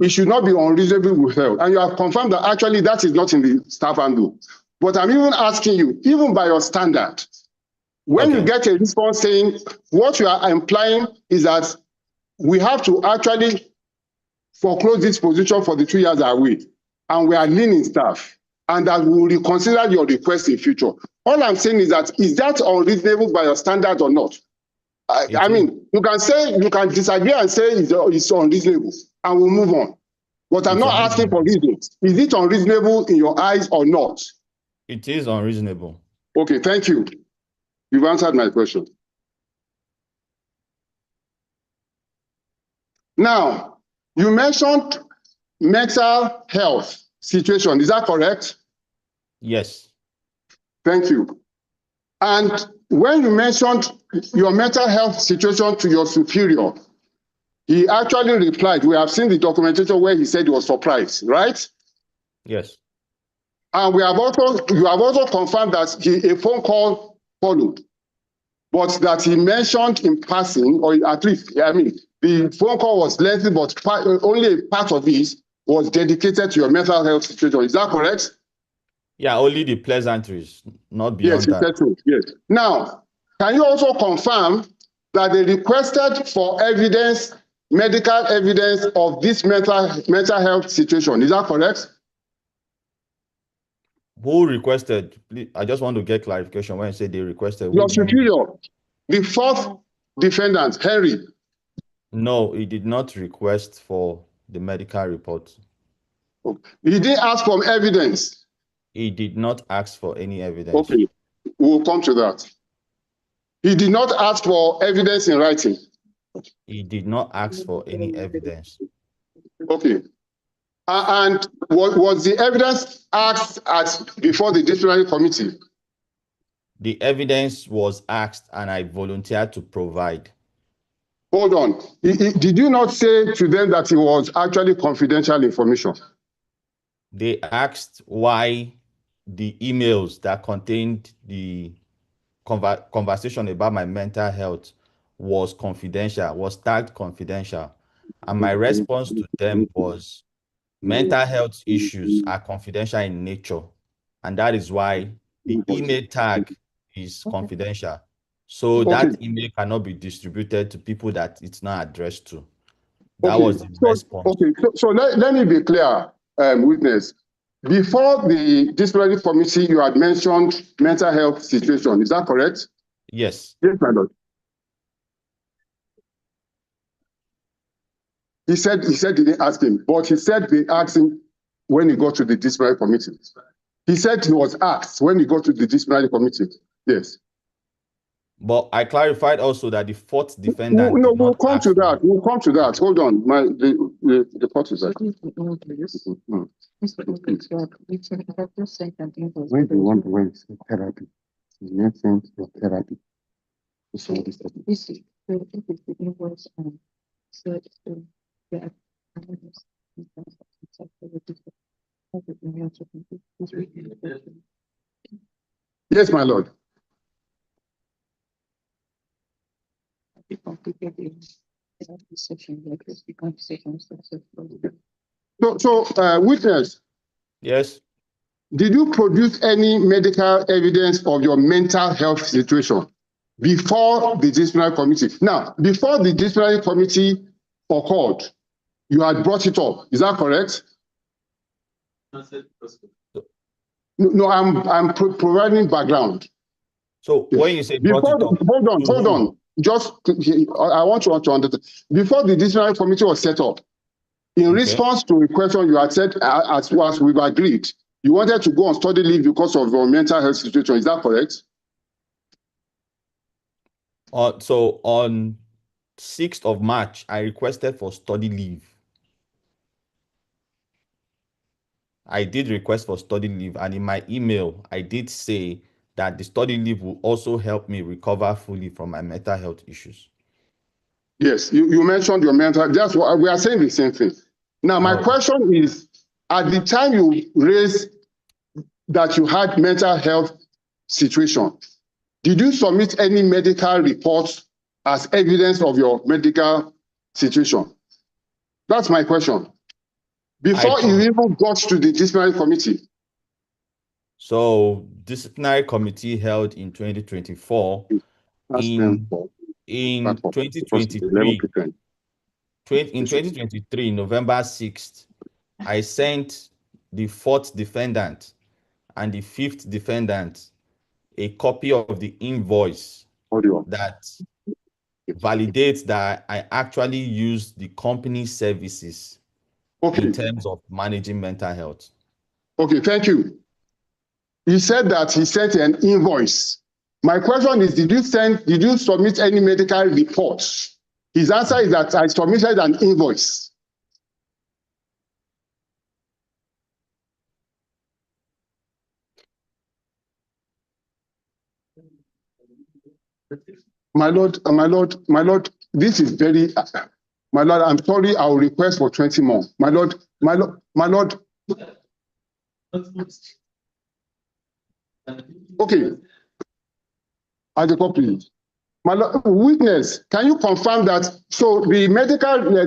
it should not be unreasonably withheld, and you have confirmed that actually that is not in the staff handbook. But I'm even asking you, even by your standard, when you get a response saying what you are implying is that we have to actually foreclose this position for the 2 years away, and we are leaning staff, and that we will reconsider your request in future. All I'm saying is that unreasonable by your standard or not? I mean, you can say, you can disagree and say it's unreasonable, and we'll move on. But I'm not asking for reasons. Is it unreasonable in your eyes or not? It is unreasonable. Okay, thank you. You've answered my question. Now, you mentioned mental health situation. Is that correct? Yes. Thank you. And when you mentioned your mental health situation to your superior, he actually replied, we have seen the documentation where he said he was surprised, right? Yes. And you have also confirmed that a phone call followed, but that he mentioned in passing, or at least, I mean, the phone call was lengthy, but only a part of it was dedicated to your mental health situation. Is that correct? Yeah, only the pleasantries, not beyond that. Yes, true. Yes. Now, can you also confirm that they requested for evidence, medical evidence of this mental health situation? Is that correct? Who requested? Please, I just want to get clarification when you say they requested. Your superior, the fourth defendant, Henry. No, he did not request for the medical report. Okay. He didn't ask for evidence. He did not ask for any evidence. Okay, we'll come to that. He did not ask for evidence in writing. He did not ask for any evidence. Okay. And was the evidence asked before the disciplinary committee? The evidence was asked and I volunteered to provide. Hold on. Did you not say to them that it was actually confidential information? They asked why the emails that contained the conversation about my mental health was confidential, was tagged confidential. And my response to them was, mental health issues are confidential in nature. And that is why the email tag is confidential. So that email cannot be distributed to people that it's not addressed to. That was the response. Okay, so let me be clear, witness. Before the disciplinary committee, you had mentioned mental health situation. Is that correct? Yes. Yes, my lord. He said he didn't ask him, but he said they asked him when he got to the disciplinary committee. He said he was asked when he got to the disciplinary committee. Yes. But I clarified also that the fourth defendant. No, we'll come to that. We'll come to that. Hold on. The court is that. When you want to wait therapy, you need sense of therapy. Yes, my lord. So, witness. Yes. Did you produce any medical evidence of your mental health situation before the disciplinary committee? Now, before the disciplinary committee occurred, you had brought it up. Is that correct? No, I'm providing background. So when you say brought it up, hold on. Just I want you to understand. Before the disciplinary committee was set up, in response to a question you had said, as we've agreed, you wanted to go on study leave because of your mental health situation. Is that correct? So on 6th of March, I requested for study leave. I did request for study leave, and in my email, I did say that the study leave will also help me recover fully from my mental health issues. Yes, you mentioned your mental. That's what we are saying the same thing. Now, my question is: at the time you raised that you had mental health situation, did you submit any medical reports as evidence of your medical situation? That's my question. Before you even got to the disciplinary committee. So, disciplinary committee held in 2024. In 2023, November 6th, I sent the 4th defendant and the 5th defendant a copy of the invoice that validates that I actually used the company's services in terms of managing mental health. Okay, thank you. He said that he sent an invoice. My question is, did you submit any medical reports? His answer is that I submitted an invoice. My lord, this is very, my lord, I'm sorry, I'll request for 20 more. My lord. Okay. Please. My lord, witness, can you confirm that? So the medical,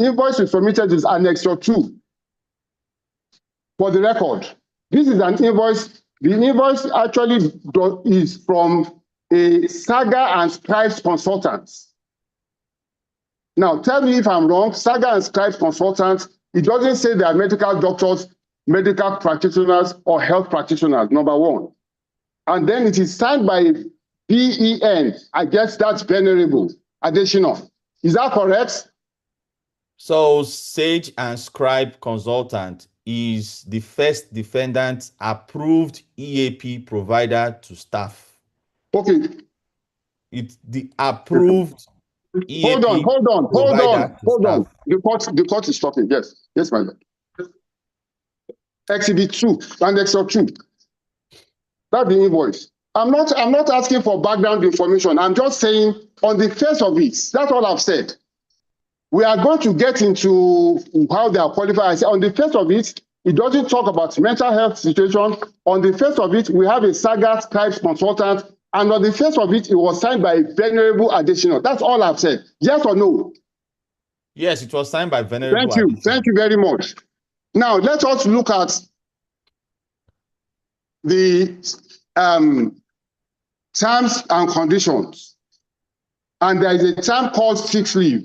invoice you submitted is Annex 2. For the record, this is an invoice. The invoice actually is from a Saga and Scribes consultants. Now, tell me if I'm wrong. Saga and Scribes consultants, it doesn't say they are medical doctors, medical practitioners, or health practitioners, number one. And then it is signed by BEN. I guess that's venerable. Additional. Is that correct? So Sage and Scribe Consultant is the first defendant approved EAP provider to staff. Okay. It's the approved EAP Hold on. The court is talking. Yes, my lord. Exhibit 2, Annex 2. That's the invoice. I'm not asking for background information. I'm just saying on the face of it, that's all I've said. We are going to get into how they are qualified. I say on the face of it, it doesn't talk about mental health situation. On the face of it, we have a Saga Scribes consultant, and on the face of it, it was signed by Venerable Additional. That's all I've said. Yes or no? Yes, it was signed by Venerable Additional. Thank you very much. Now, let us look at the terms and conditions. And there is a term called sick leave.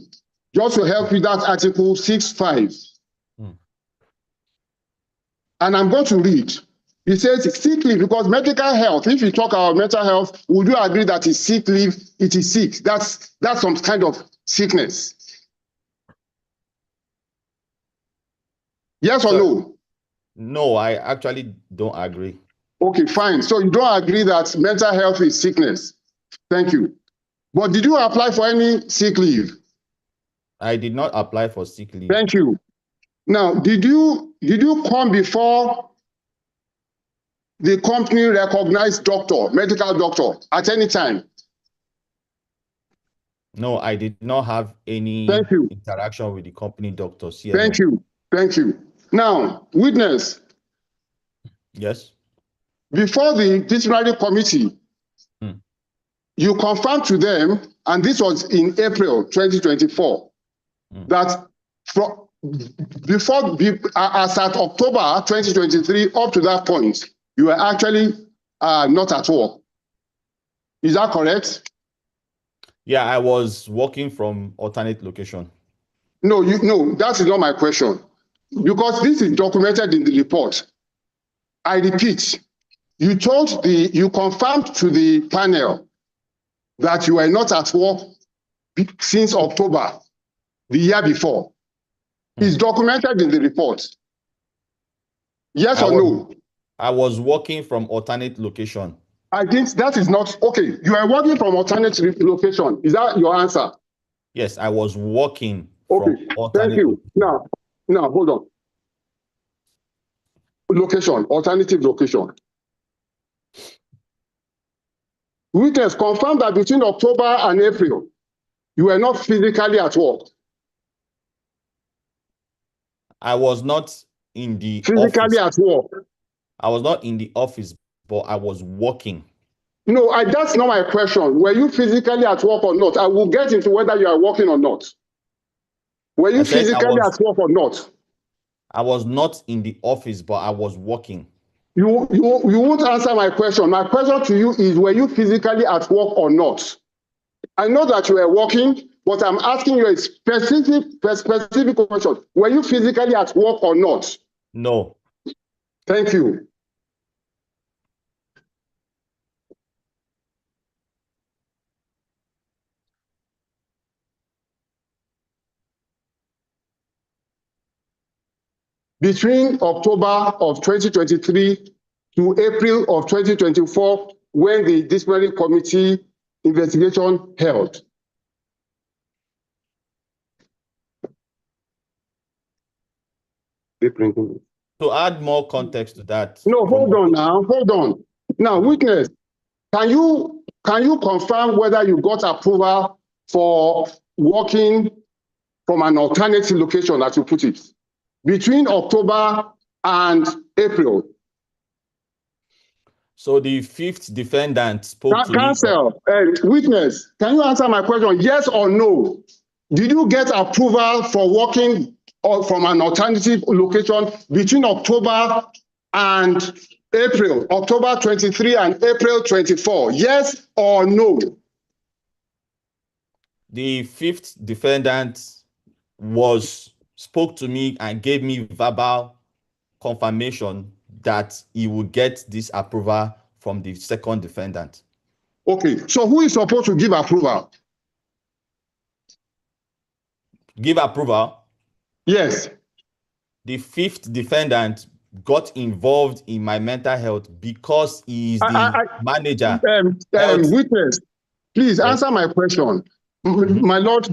Just to help you, that Article 6.5. And I'm going to read. It says sick leave because medical health, if you talk about mental health, would you agree that it's sick leave? It is sick. That's some kind of sickness. Yes or no? No, I actually don't agree. Okay, fine. So you don't agree that mental health is sickness. Thank you. But did you apply for any sick leave? I did not apply for sick leave. Thank you. Now, did you come before the company recognized doctor, medical doctor, at any time? No, I did not have any interaction with the company doctors here. Thank you. Now, witness. Yes. Before the disciplinary committee, you confirmed to them, and this was in April 2024, that as at October 2023, up to that point, you were actually not at work. Is that correct? Yeah, I was working from alternate location. No, that is not my question. Because this is documented in the report. I repeat, you confirmed to the panel that you were not at work since October, the year before. It's documented in the report. Yes or no? I was working from alternate location. I think that is not okay. You are working from alternate location. Is that your answer? Yes, I was working from alternate. Thank you. Now, hold on. Location, alternative location. Witness, confirm that between October and April, you were not physically at work. I was not in the Physically office. at work. I was not in the office, but I was working. No, that's not my question. Were you physically at work or not? I will get into whether you are working or not. Were you physically at work or not? I was not in the office, but I was working. You won't answer my question. My question to you is, were you physically at work or not? I know that you were working, but I'm asking you a specific question. Were you physically at work or not? No. Thank you. Between October of 2023 to April of 2024, when the disciplinary committee investigation held. To add more context to that. No, hold on now, hold on. Now, witness, can you confirm whether you got approval for working from an alternative location, as you put it, between October and April? So the fifth defendant spoke to me. Counsel, witness, can you answer my question, yes or no? Did you get approval for working from an alternative location between October and April, October 23 and April 24, yes or no? The fifth defendant spoke to me and gave me verbal confirmation that he would get this approval from the second defendant. Okay, so who is supposed to give approval? Give approval? Yes. The fifth defendant got involved in my mental health because he is the manager. Witness, please answer my question. My lord.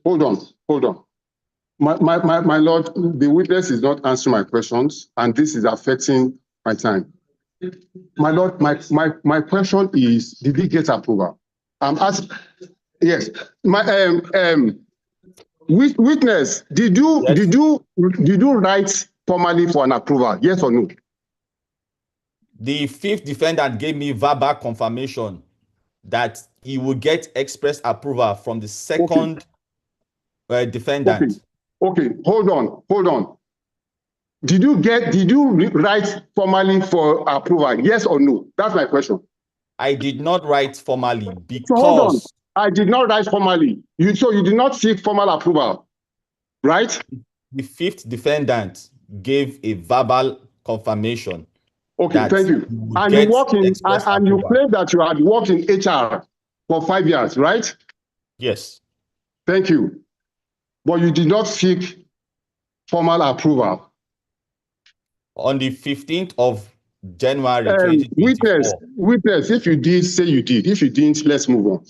Hold on. My lord, the witness is not answering my questions, and this is affecting my time. My lord, my question is, did he get approval? I'm asking. Yes. Witness, did you write formally for an approval? Yes or no? The fifth defendant gave me verbal confirmation that he will get express approval from the second defendant. Okay, hold on. Did you write formally for approval? Yes or no? That's my question. I did not write formally because. So hold on. I did not write formally. So you did not seek formal approval, right? The fifth defendant gave a verbal confirmation. Okay, thank you. And you claim that you had worked in HR for 5 years, right? Yes. Thank you. But you did not seek formal approval. On the 15th of January 2024. Witness, if you did, say you did. If you didn't, let's move on.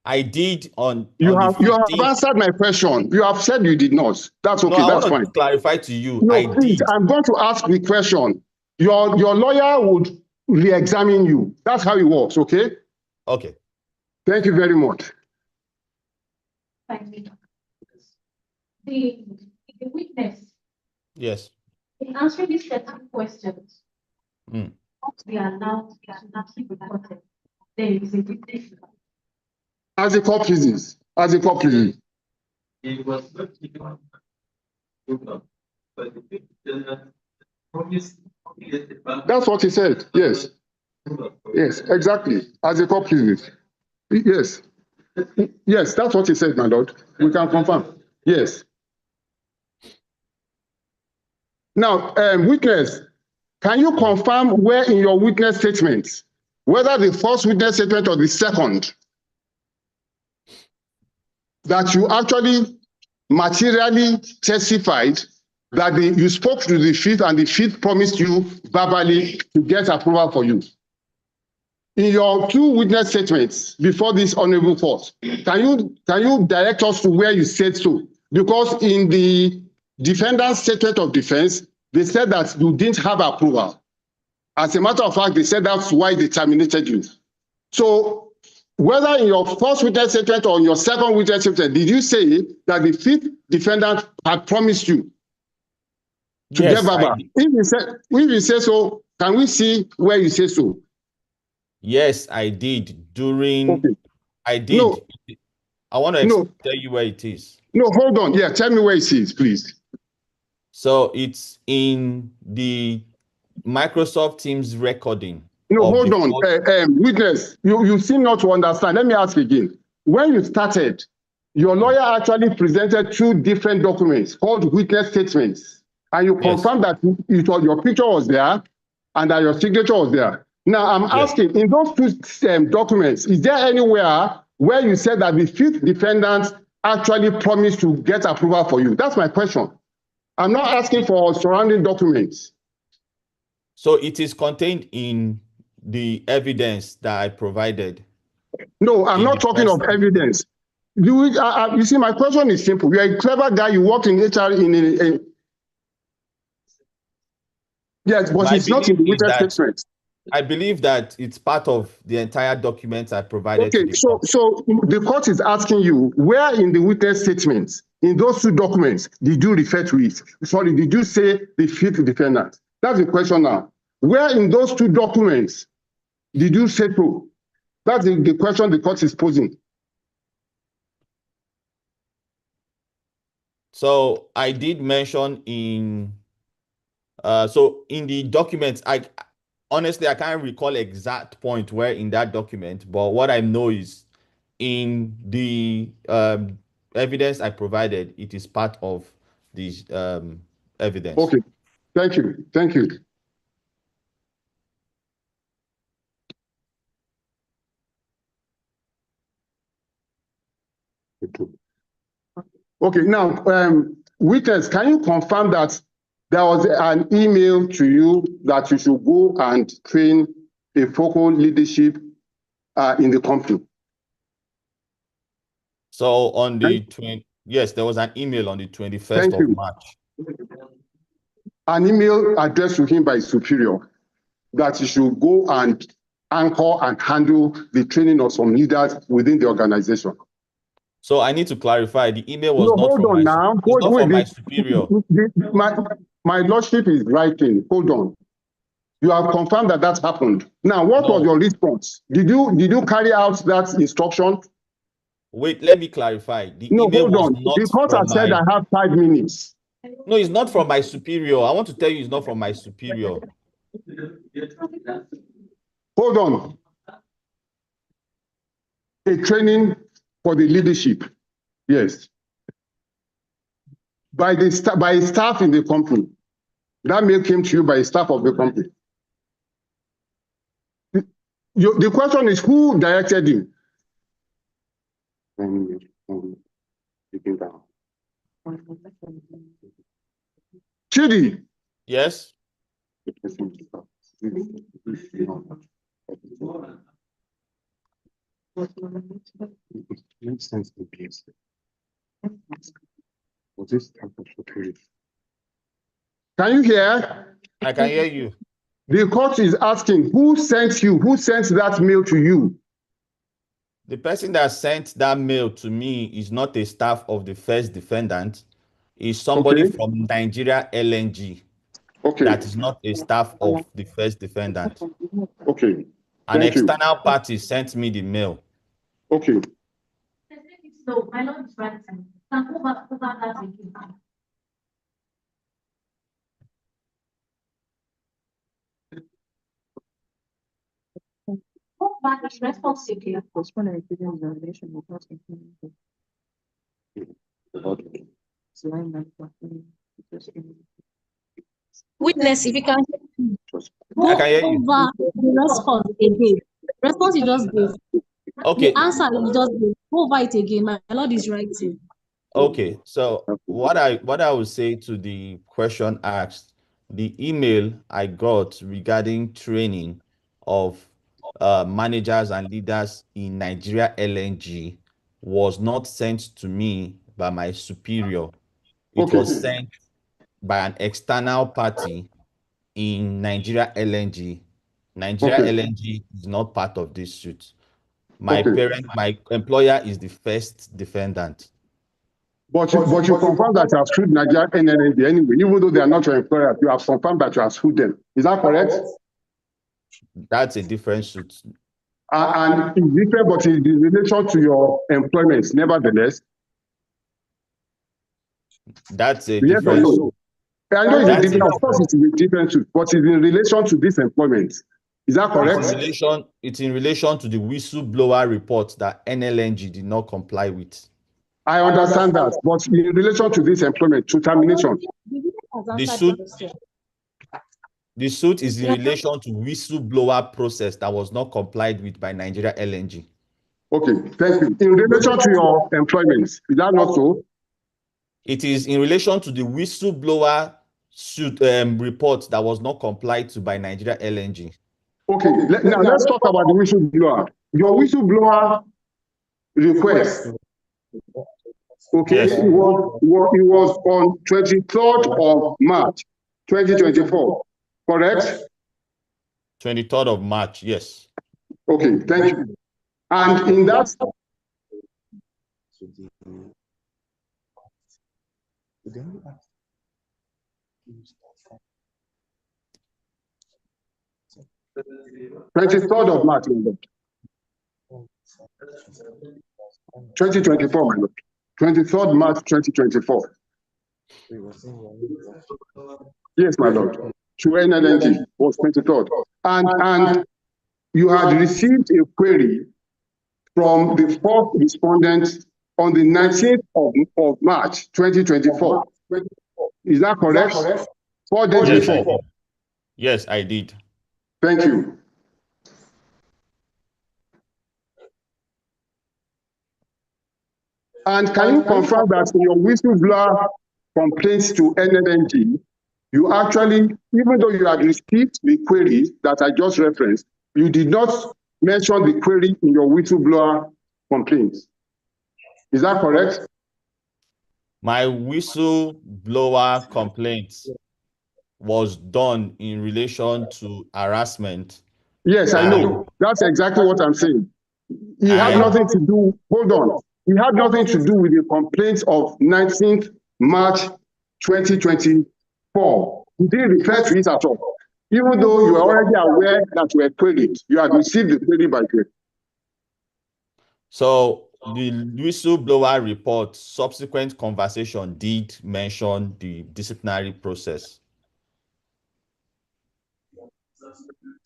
I did on you have answered my question. You have said you did not. That's okay. That's fine. To clarify to you. No, please, I'm going to ask the question. Your lawyer would re-examine you. That's how it works, okay? Okay. Thank you very much. Thank you. The witness. Yes. In answering these certain questions, they are now reported. There is a dictation. As a cop, please. As a cop, please. It was not given, but the promise. That's what he said. Yes. Yes, exactly. As a cop, please. Yes. Yes, that's what he said, my lord. We can confirm. Yes. Now, witness, can you confirm where in your witness statement, whether the first witness statement or the second, that you actually materially testified that you spoke to the fifth and the fifth promised you verbally to get approval for you? In your two witness statements before this honorable court, can you direct us to where you said so? Because in the defendant's statement of defense, they said that you didn't have approval. As a matter of fact, they said that's why they terminated you. So whether in your first witness statement or in your second witness statement, did you say that the fifth defendant had promised you to Yes, get Baba? If you say so, can we see where you say so? Yes, I did during. Okay. I did. No. I want to tell you where it is. No, hold on. Yeah, tell me where it is, please. So it's in the Microsoft Teams recording. No, hold on. Witness, you seem not to understand. Let me ask again. When you started, your lawyer actually presented two different documents called witness statements. And you confirmed that your picture was there and that your signature was there. Now, I'm asking, in those two documents, is there anywhere where you said that the fifth defendant actually promised to get approval for you? That's my question. I'm not asking for surrounding documents. So it is contained in the evidence that I provided. No, I'm not talking of evidence. You see, my question is simple. You're a clever guy. You work in HR yes, but it's not in the witness statement. I believe that it's part of the entire document I provided. Okay, so the court is asking you, where in the witness statements, in those two documents, did you refer to it? Sorry, did you say the fifth defendant? That's the question now. Where in those two documents did you say so? That's the question the court is posing. So I did mention in in the documents, honestly, I can't recall exact point where in that document, but what I know is in the evidence I provided, it is part of the evidence. Okay, thank you. Thank you. Okay, now, witness, can you confirm that there was an email to you that you should go and train a focal leadership in the company? So on the yes, there was an email on the 21st of March. An email addressed to him by his superior that he should go and anchor and handle the training of some leaders within the organization. So I need to clarify, the email was not from my superior. My lordship is writing. Hold on. You have confirmed that that happened. Now, what was your response? Did you carry out that instruction? Wait, let me clarify. The email was not because I said I have 5 minutes. No, it's not from my superior. I want to tell you it's not from my superior. Hold on. A training for the leadership. Yes. By staff in the company. That mail came to you by staff of the company. The question is, who directed you? Chidi. Yes. Can you hear? I can hear you. The court is asking, who sent you? Who sent that mail to you? The person that sent that mail to me is not a staff of the first defendant. It's somebody from Nigeria LNG. Okay. That is not a staff of the first defendant. Okay. An external party sent me the mail. Okay. So my Lord is right. Can over that again. Witness, if you can go over the response again. Response you just gave. Okay. The answer you just gave. Go over it again. My Lord is writing. Okay, so what I would say to the question asked, the email I got regarding training of managers and leaders in Nigeria LNG was not sent to me by my superior. It was sent by an external party in Nigeria LNG. Nigeria LNG is not part of this suit. My employer is the first defendant. But you confirm that you have sued Nigeria LNG anyway, even though they are not your employer, you have confirmed that you have sued them. Is that correct? That's a different suit. And it's different, but it's in relation to your employment, nevertheless. That's a different suit. I know it's a different, of course it's a different suit, but it's in relation to this employment. Is that correct? It's in relation to the whistleblower report that NLNG did not comply with. I understand that, but in relation to this employment, to termination. The suit is in relation to whistleblower process that was not complied with by Nigeria LNG. Okay, thank you. In relation to your employment, is that not so? It is in relation to the whistleblower suit report that was not complied to by Nigeria LNG. Okay, now let's talk about the whistleblower. Your whistleblower request. Okay, yes. it was on 23rd of March, 2024, correct? 23rd of March, yes. Okay, thank you. And in that, (23rd of March, 2024, my lord. 23rd March 2024. Yes, my lord. To NLNG was 23rd. And you had received a query from the fourth respondent on the 19th of March 2024. Is that correct? 4 days before. Yes, I did. Thank you. And can you confirm that in your whistleblower complaints to NLNG, you actually, even though you had received the query that I just referenced, you did not mention the query in your whistleblower complaints? Is that correct? My whistleblower complaint was done in relation to harassment. Yes, I know. That's exactly what I'm saying. It had nothing to do, hold on. It had nothing to do with the complaints of 19th March 2024. You didn't refer to it at all. Even though you were already aware that you were queried, you had received the query by query. So the whistleblower report, subsequent conversation did mention the disciplinary process.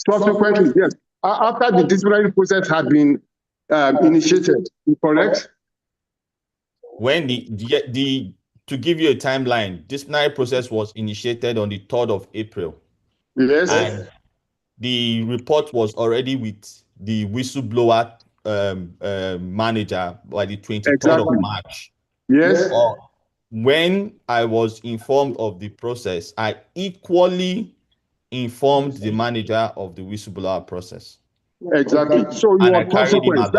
Subsequently, yes. After the disciplinary process had been initiated, correct? When to give you a timeline, disciplinary process was initiated on the 3rd of April. Yes. And the report was already with the whistleblower manager by the 23rd of March. Yes. When I was informed of the process, I equally informed the manager of the whistleblower process. Exactly. So you are consequence.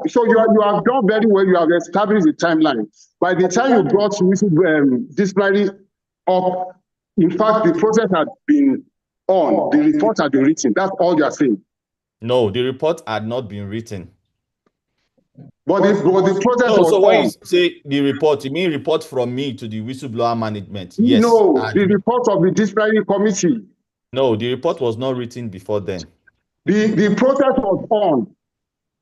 So you have done very well. You have established the timeline. By the time you brought disciplinary up, in fact, the process had been on. The report had been written. That's all you are saying. No, the report had not been written. But the process was so when on. you say the report, you mean report from me to the whistleblower management? Yes. No, the report of the disciplinary committee. No, the report was not written before then. The process was on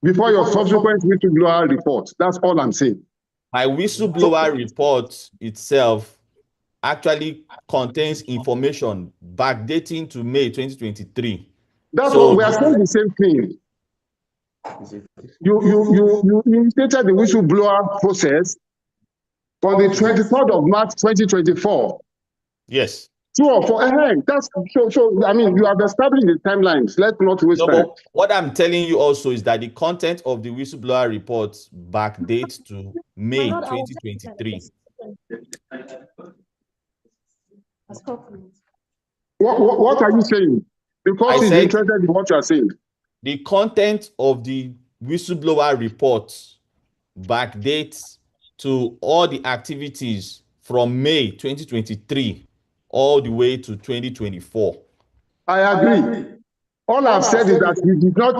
before your subsequent whistleblower report. That's all I'm saying. My whistleblower report itself actually contains information backdating to May 2023. That's what we are saying, the same thing. You initiated the whistleblower process on the 23rd of March 2024. Yes. 2 or 4. That's so. I mean, you have established the timelines. Let's not waste time. What I'm telling you also is that the content of the whistleblower report backdates to May 2023. What are you saying? Because he's interested in what you are saying. The content of the whistleblower report backdates to all the activities from May 2023 all the way to 2024. I agree. All I've said is that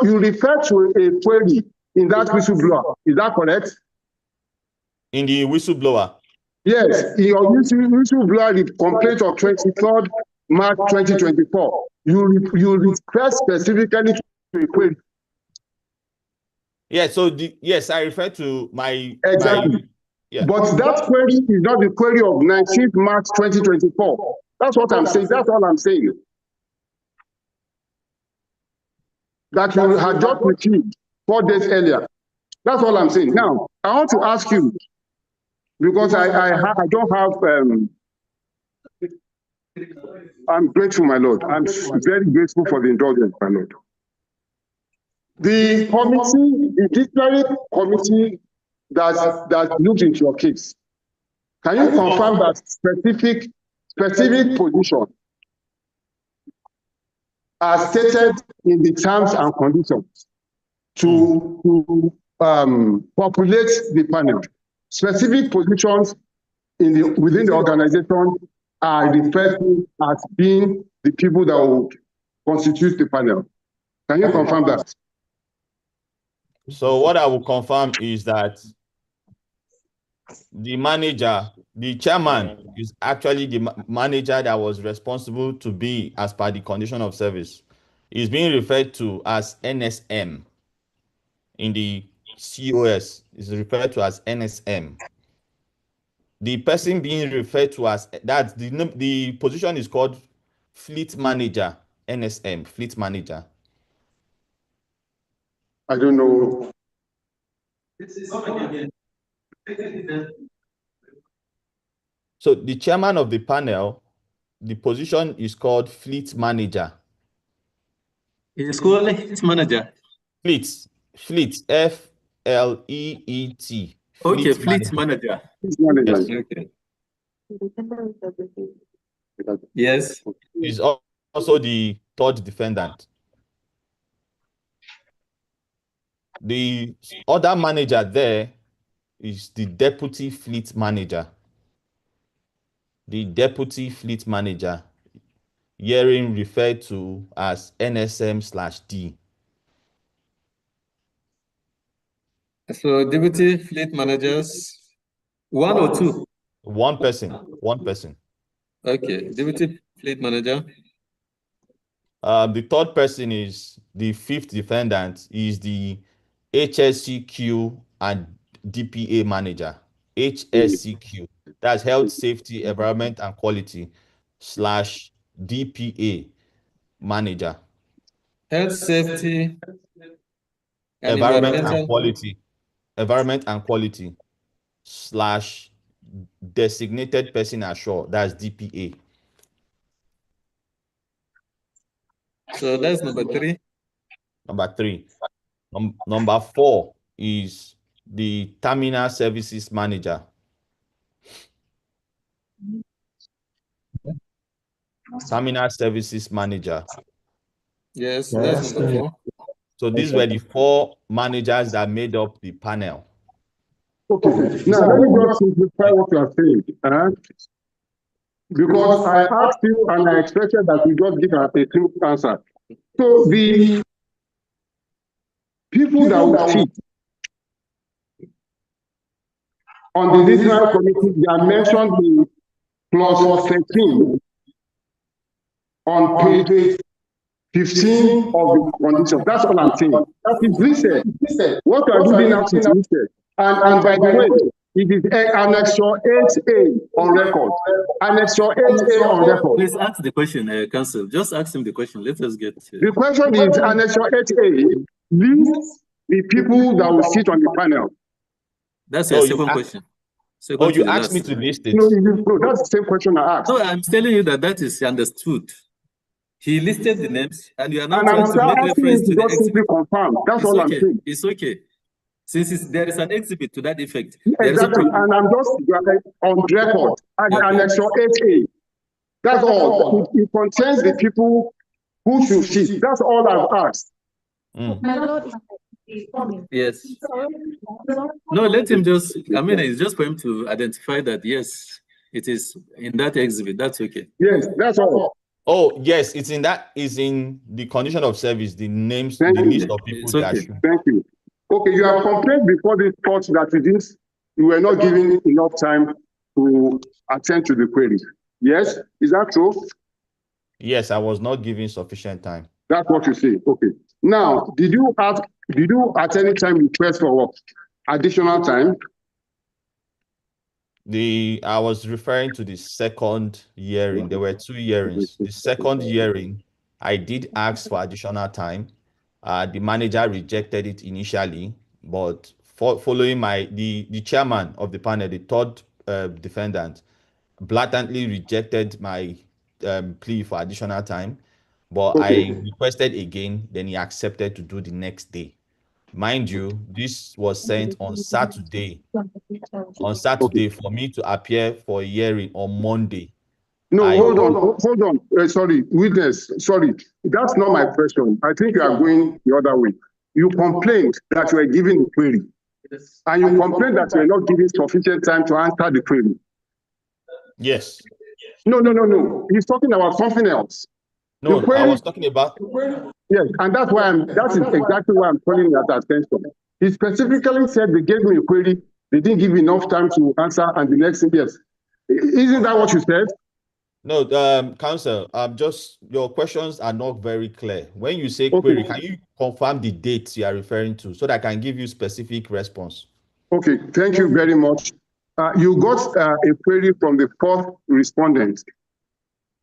you refer to a query in that whistleblower. Is that correct? In the whistleblower? Yes, in your whistleblower complaint of 23rd March 2024, you refer specifically to a query. Yeah, so yes, I refer to my exactly. Yeah. But that query is not the query of 19th March 2024. That's what I'm saying. That's all I'm saying. That you had just received 4 days earlier. That's all I'm saying. Now, I want to ask you, because I don't have, I'm grateful, my Lord. I'm very grateful for the indulgence, my Lord. The committee, the disciplinary committee that looked into your case, can you confirm that specific position are stated in the terms and conditions to populate the panel? Specific positions within the organization are referred to as being the people that will constitute the panel. Can you confirm that? So what I will confirm is that the manager, the chairman, is actually the manager that was responsible to be as per the condition of service. Is being referred to as NSM in the COS. Is referred to as NSM. The person being referred to as that the position is called fleet manager, NSM, fleet manager. I don't know. So the chairman of the panel, the position is called fleet manager. It's called fleet manager. Fleet, F-L-E-E-T. Okay, fleet manager. Yes. Okay. Yes. Is also the third defendant. The other manager there is the deputy fleet manager. The deputy fleet manager, herein referred to as NSM/D. So deputy fleet managers, 1 or 2? One person. Okay, deputy fleet manager. The third person is the fifth defendant, is the HSCQ and DPA manager. HSCQ, that's Health, Safety, Environment and Quality / DPA manager. Health, Safety, and Environment and Quality / designated person assured, that's DPA. So that's number 3. Number 3. Number 4 is the terminal services manager. Terminal services manager. Yes, that's number 4. So these were the 4 managers that made up the panel. Okay, now let me just simplify what you are saying. Because I asked you and I expected that you just give a simple answer. So the people that will sit on the regional committee, they are mentioned in clause 13 on page 15 of the condition. That's all I'm saying. That is listed. What you are doing now is listed. And by the way, it is Annexure 8A on record. Annexure 8A on record. Please ask the question, Council. Just ask him the question. Let us get the question is Annexure 8A. List the people that will sit on the panel. That's your second question. You asked me to list it. No, that's the same question I asked. No, I'm telling you that is understood. He listed the names, and you are not trying to make reference to the exhibit. Confirm. That's all I'm saying. It's okay. Since there is an exhibit to that effect. Exactly, and I'm just on record. Annexure 8A. That's all. It contains the people who should sit. That's all I've asked. Yes. No, let him just, it's just for him to identify that, yes, It is in that exhibit. That's okay. Yes, that's all. Oh, yes, it's in that, is in the condition of service, the names, Thank the you. list of people It's that okay. should. Thank you. Okay, you have complained before this court that you were not given enough time to attend to the query. Yes, is that true? Yes, I was not given sufficient time. That's what you say. Okay. Now, did you at any time request for additional time? I was referring to the second hearing. There were 2 hearings. The second hearing, I did ask for additional time. The manager rejected it initially, but following the chairman of the panel, the third defendant, blatantly rejected my plea for additional time. But Okay. I requested again, then he accepted to do the next day. Mind you, this was sent on Saturday. On Saturday, for me to appear for a hearing on Monday. No, hold on. Sorry, witness. Sorry, that's not my question. I think you are going the other way. You complained that you were given the query, and you complained that you were not given sufficient time to answer the query. Yes. No. He's talking about something else. No, The query, I was talking about. yes, and that is exactly why I'm calling that attention. He specifically said they gave me a query, they didn't give me enough time to answer, and the next thing, yes. Isn't that what you said? No, counsel, just your questions are not very clear. When you say Okay. query, can you confirm the dates you are referring to so that I can give you specific response? Okay, thank you very much. You got a query from the fourth respondent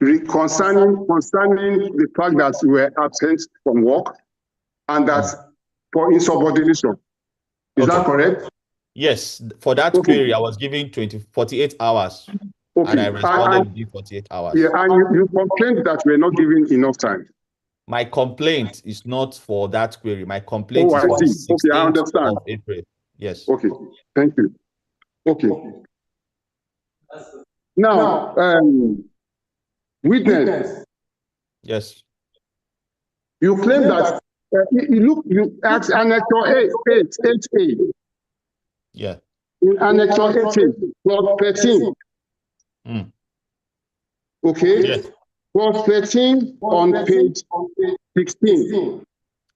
concerning the fact that you were absent from work and that for insubordination. Is that correct? Yes, for that query, I was given 48 hours. Okay. And I responded within 48 hours. Yeah, and you complained that we were not given enough time. My complaint is not for that query. My complaint is I for the see. Okay, I 16th understand. of April. Yes. Okay, thank you. Okay. Now, witness. Yes. You claim that you asked Annexure 8A. Yeah. In Annexure 8A, clause 13. Okay? Yes. Clause 13 on page 16.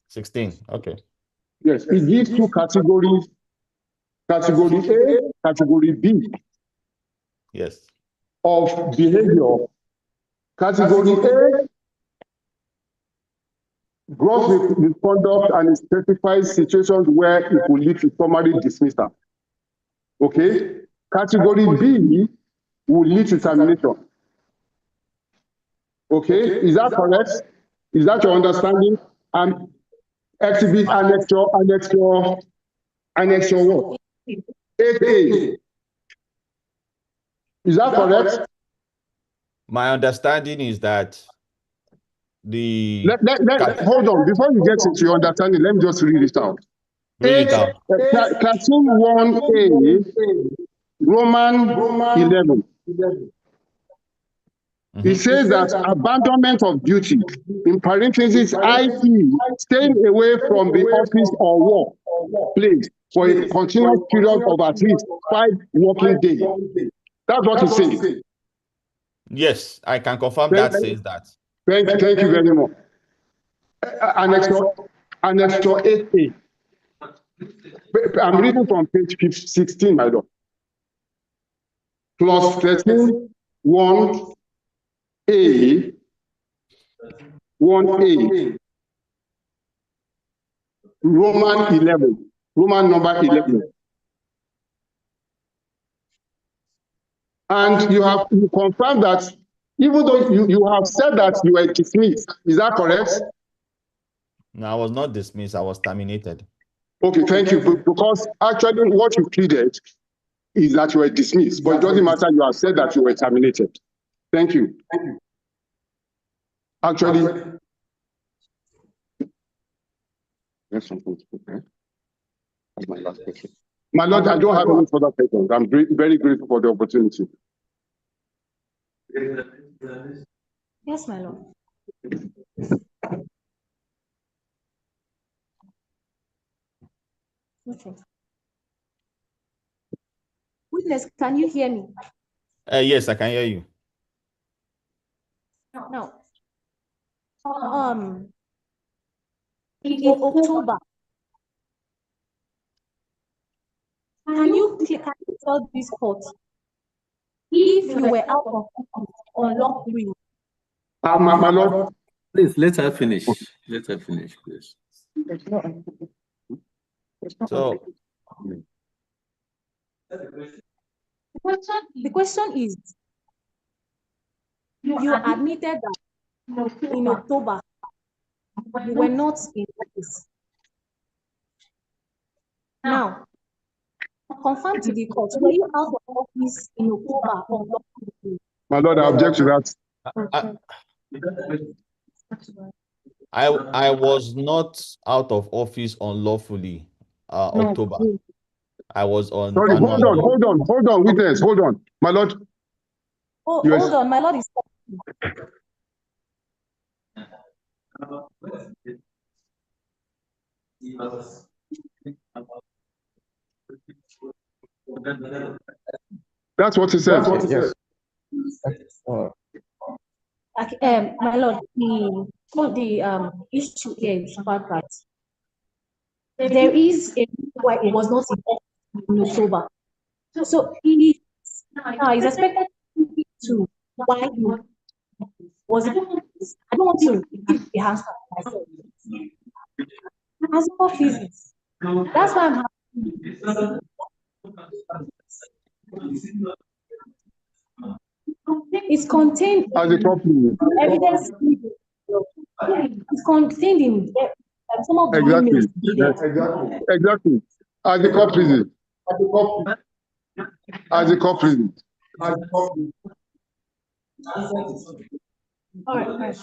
16, okay. Yes, it gives 2 categories, category A, category B. Yes. Of behavior. Category A, gross misconduct and specifies situations where it will lead to summary dismissal. Okay? Category B will lead to termination. Okay? Is that correct? Is that your understanding? And exhibit annexure what? 8A. Is that correct? My understanding is that hold on, before you get into your understanding, let me just read it out. Read it out. Cartoon 1A, Roman 11. It says that abandonment of duty, in parentheses, i.e., staying away from the office or work place for a continuous period of at least 5 working days. That's what it says. Yes, I can confirm that says that. Thank you very much. Annexure 8A. I'm reading from page 16, my lord. Clause 13, 1A, 1A, Roman 11, Roman number 11. And you confirmed that even though you have said that you were dismissed, is that correct? No, I was not dismissed, I was terminated. Okay, thank you. Because actually what you pleaded is that you were dismissed, but it doesn't matter, you have said that you were terminated. Thank you. Actually, that's my last question. My lord, I don't have any further questions. I'm very grateful for the opportunity. Yes, my lord. Okay. Witness, can you hear me? Yes, I can hear you. No. In October, can you tell this court if you were out of office unlawfully? My lord, Please, let her finish. Let her finish, please. So the question is, you admitted that in October you were not in office. Now, confirm to the court, were you out of office in October unlawfully? my lord, I object to that. I was not out of office unlawfully. October. I was on. Sorry, hold on, witness, hold on, my lord. Oh, Yes. hold on, my lord is. That's what he said. Yes. My lord, the issue here is about that there is a reason why it was not in October. So he is expected to why you was it. I don't want to give the answer myself. As for physics, that's why I'm happy. It's contained As a company. evidence. It's contained in some of the Exactly. emails. Exactly. As a company. As a company. All right.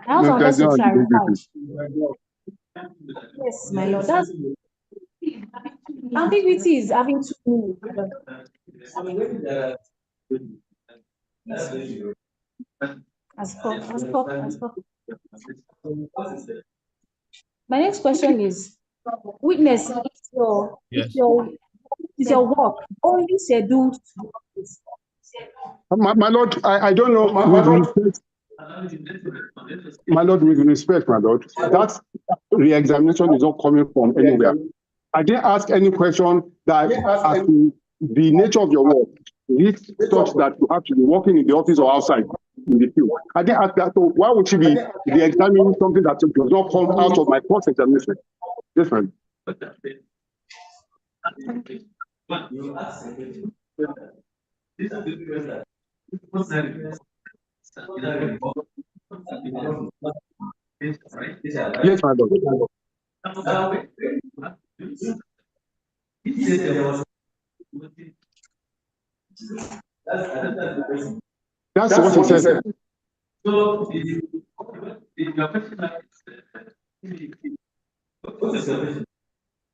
I also wanted to clarify. Yes, my lord. That's ambiguity is having to do. My next question is, witness, is your work only scheduled to office? My lord, I don't know. My lord, with respect, my lord, that re-examination is not coming from anywhere. I didn't ask any question that as to the nature of your work. Is it such that you have to be working in the office or outside in the field? I didn't ask that. So why would she be examining something that does not come out of my course examination? Different. Yes, my lord. That's what he said.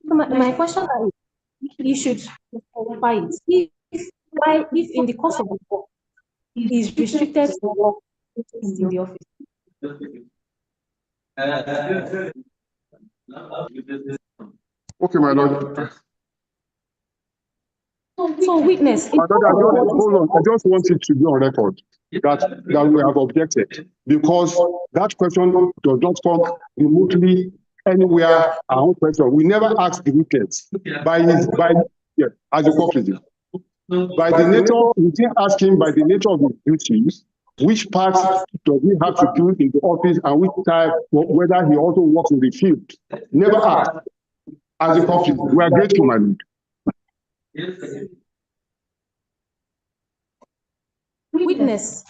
My question is, you should clarify it. If in the course of the work is restricted to work in the office. Okay, my lord. So witness. Hold on. I just want it to be on record that we have objected, because that question does not come remotely anywhere. Our own question. We never asked the witness as a corporate. By the nature, we didn't ask him by the nature of his duties, which part does he have to do in the office and which type, whether he also works in the field. Never asked. As a corporate, we are grateful, my lord. Witness.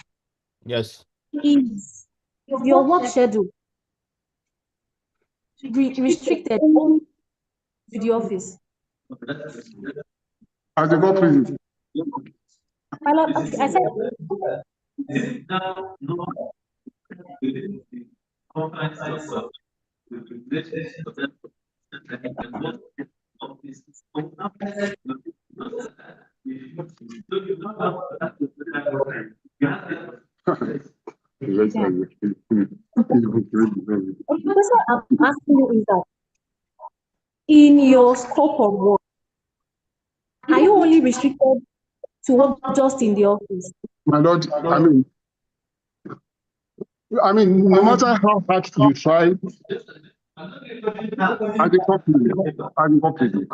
Yes. Is your work schedule restricted only to the office? As a corporate. My lord, I said. The question I'm asking you is that in your scope of work, Are you only restricted to work just in the office? My Lord, I mean, no matter how hard you try, at the company.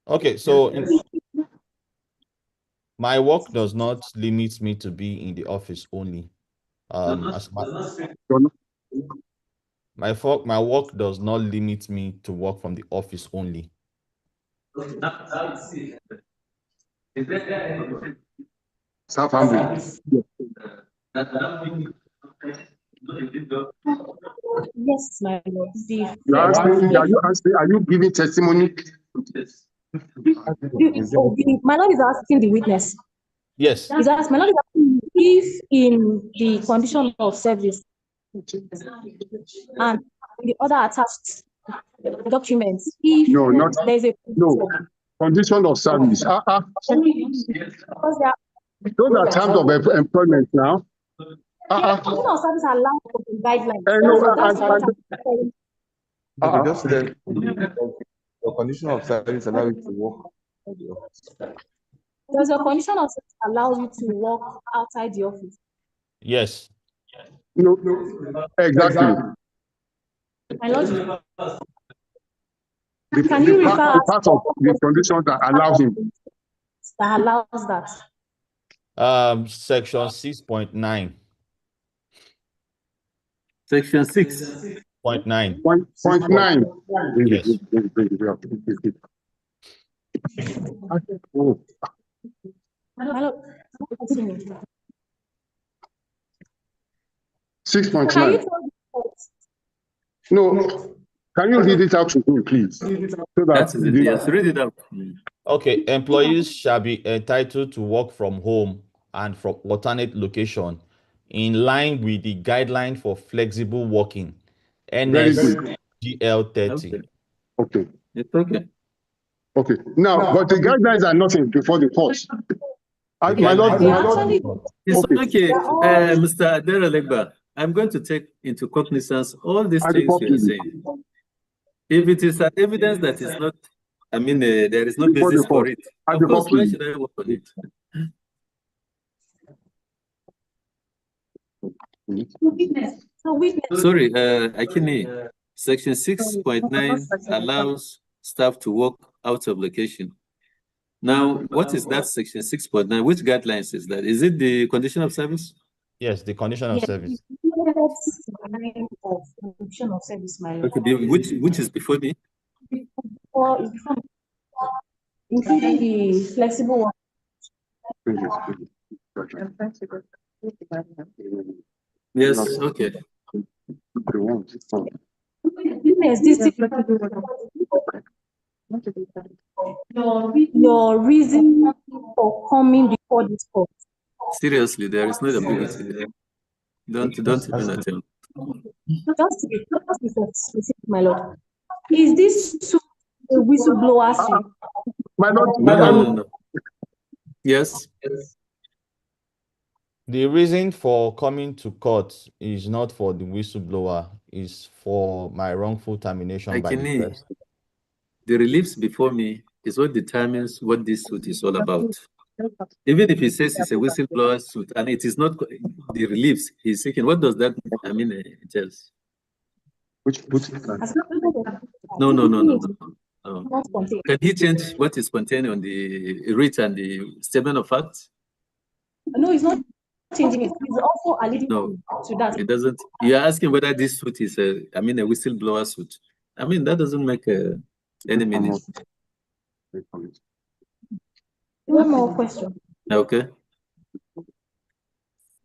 Okay, so my work does not limit me to be in the office only. As my work does not limit me to work from the office only. Yes, my Lord. Are you giving testimony? My Lord is asking the witness. Yes. My Lord is asking if in the condition of service and the other attached documents, if there's a condition of service. Those are terms of employment now. Condition of service allows for the guidelines. Just that your condition of service allows you to work. Does your condition of service allow you to work outside the office? Yes. No, exactly. My Lord, can you refer part of the condition that allows him? That allows that. Section 6.9. Section 6.9. Point 9. Yes. My Lord, 6.9. No, can you read it out to me, please? Yes, read it out. Okay, employees shall be entitled to work from home and from alternate location in line with the guideline for flexible working, NSGL 30. Okay. It's okay. Okay. Now, but the guidelines are nothing before the court. My Lord, it's okay. Mr. Adera, I'm going to take into cognizance all these things you are saying. If it is an evidence that is not, there is no basis for it. Of course, why should I work on it? Sorry, Akini, Section 6.9 allows staff to work out of location. Now, what is that Section 6.9? Which guidelines is that? Is it the condition of service? Yes, the condition of service. Condition of service, my Lord. Okay, which is before me? Including the flexible one. Yes, okay. Your reason for coming before this court. Seriously, there is no ambiguity there. Don't even attempt. Just to be specific, my Lord. Is this a whistleblower suit? My Lord, no. Yes. The reason for coming to court is not for the whistleblower, is for my wrongful termination by the press. The reliefs before me is what determines what this suit is all about. Even if he says it's a whistleblower suit and it is not the reliefs he's seeking, what does that it tells? No. Can he change what is contained on the writ and the statement of facts? No, it's not changing it. It's also alluding to that. It doesn't. You're asking whether this suit is a whistleblower suit. That doesn't make any meaning. One more question. Okay.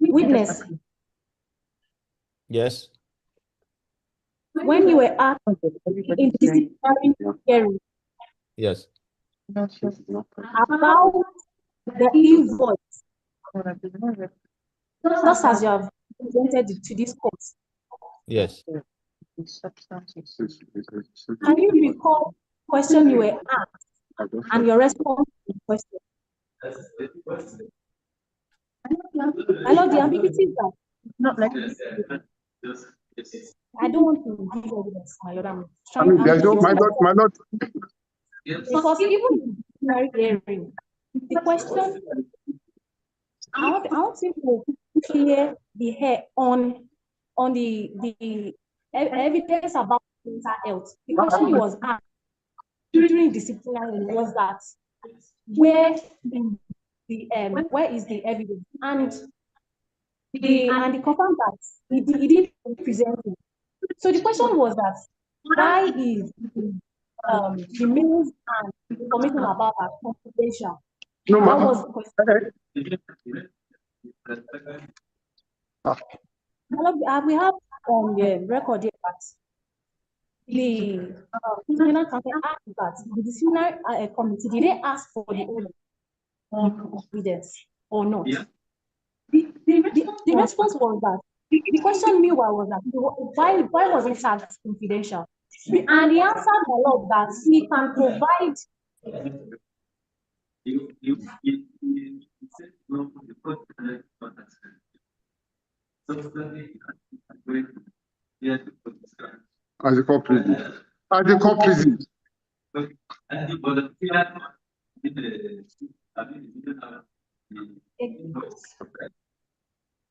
Witness. Yes. When you were asked in disciplinary hearing, yes, about the invoice, just as you have presented it to this court. Yes. Can you recall the question you were asked and your response to the question? I know the ambiguity is that. Not like I don't want to give evidence, my lord. I'm I trying. mean, there's no, my lord. Because even in the disciplinary hearing, the question, I want to clear the hair on the evidence about mental health. The question was asked during disciplinary was that where is the evidence? And the confirmed that he didn't present it. So the question was that why is the means and information about that confidential? No, That was the question. We have on the record here that the disciplinary council asked that the disciplinary committee, did they ask for the evidence or not? The response was that the question meanwhile was that why was it tagged confidential? And he answered the law that he can provide. As a court president. As a court president.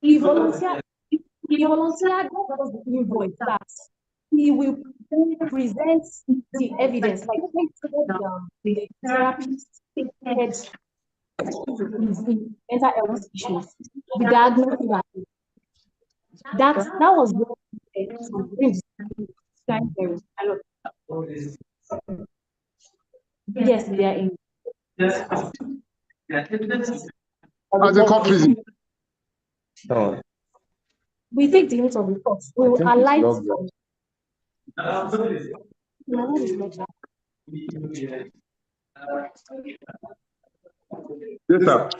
He volunteered the invoice that he will present the evidence, like the therapist mental health issues, the diagnosis. That was yes, they are in. As a court president. No. We take the use of reports. We will align. Yes, sir.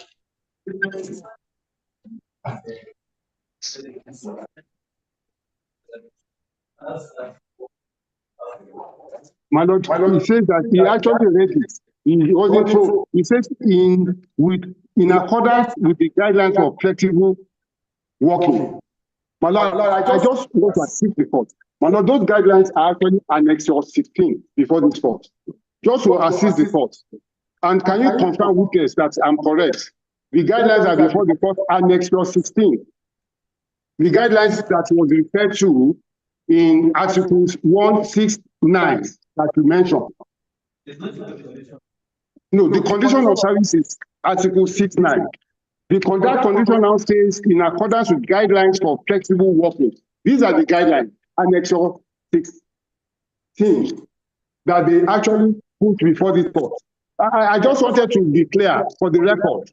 My lord, he says that he actually read it. He wasn't true. He says in accordance with the guidelines for flexible working. My lord, I just want to assist the court. My lord, those guidelines are actually Annexure 16 before this court. Just to assist the court. And can you confirm, witness, that I'm correct? The guidelines are before the court, Annexure 16. The guidelines that was referred to in Articles 169 that you mentioned. No, the condition of service is Article 69. That condition now says in accordance with guidelines for flexible working. These are the guidelines, Annexure 16, that they actually put before this court. I just wanted to be clear for the record.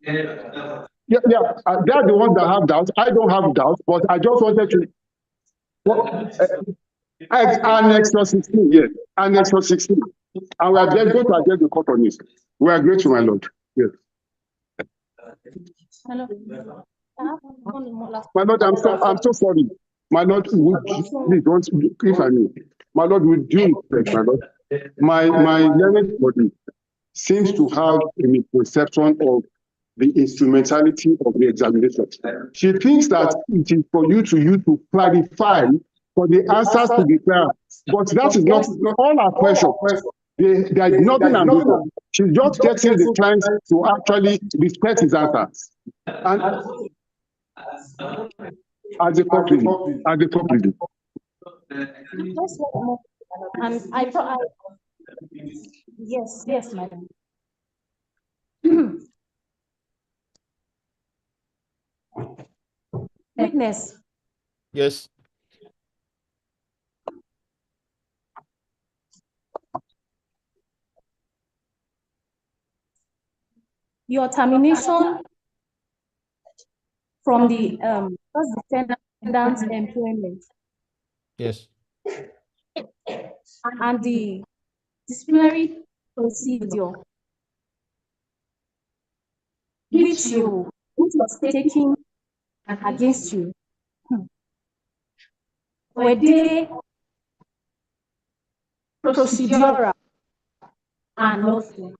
Yeah, they are the ones that have doubts. I don't have doubts, but I just wanted to. Annexure 16, yes, Annexure 16. And we are just going to address the court on this. We are grateful, my lord. Yes. Hello. My lord, I'm so sorry. My lord, please don't, if I may. My lord, with due respect, my lord, my learned body seems to have a misconception of the instrumentality of the examination. She thinks that it is for you to clarify for the answers to be clear, but that is not all our questions. There is nothing ambiguous. She's just getting the client to actually respect his answers. And as a conclusion. And I thought, yes, madam. Witness. Yes. Your termination from the first defendant's employment. Yes. And the disciplinary procedure which was taken against you. Were they procedural and lawful?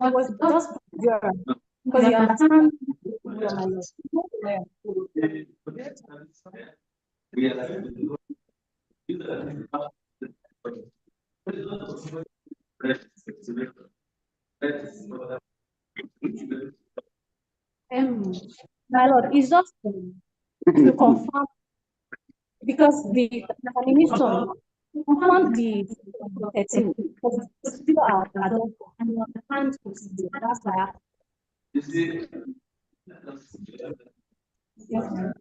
I was just because you understand, my lord. My lord, it's just to confirm because the examination confirmed the 13 because still are adult and you understand procedure. That's why I yes, ma'am.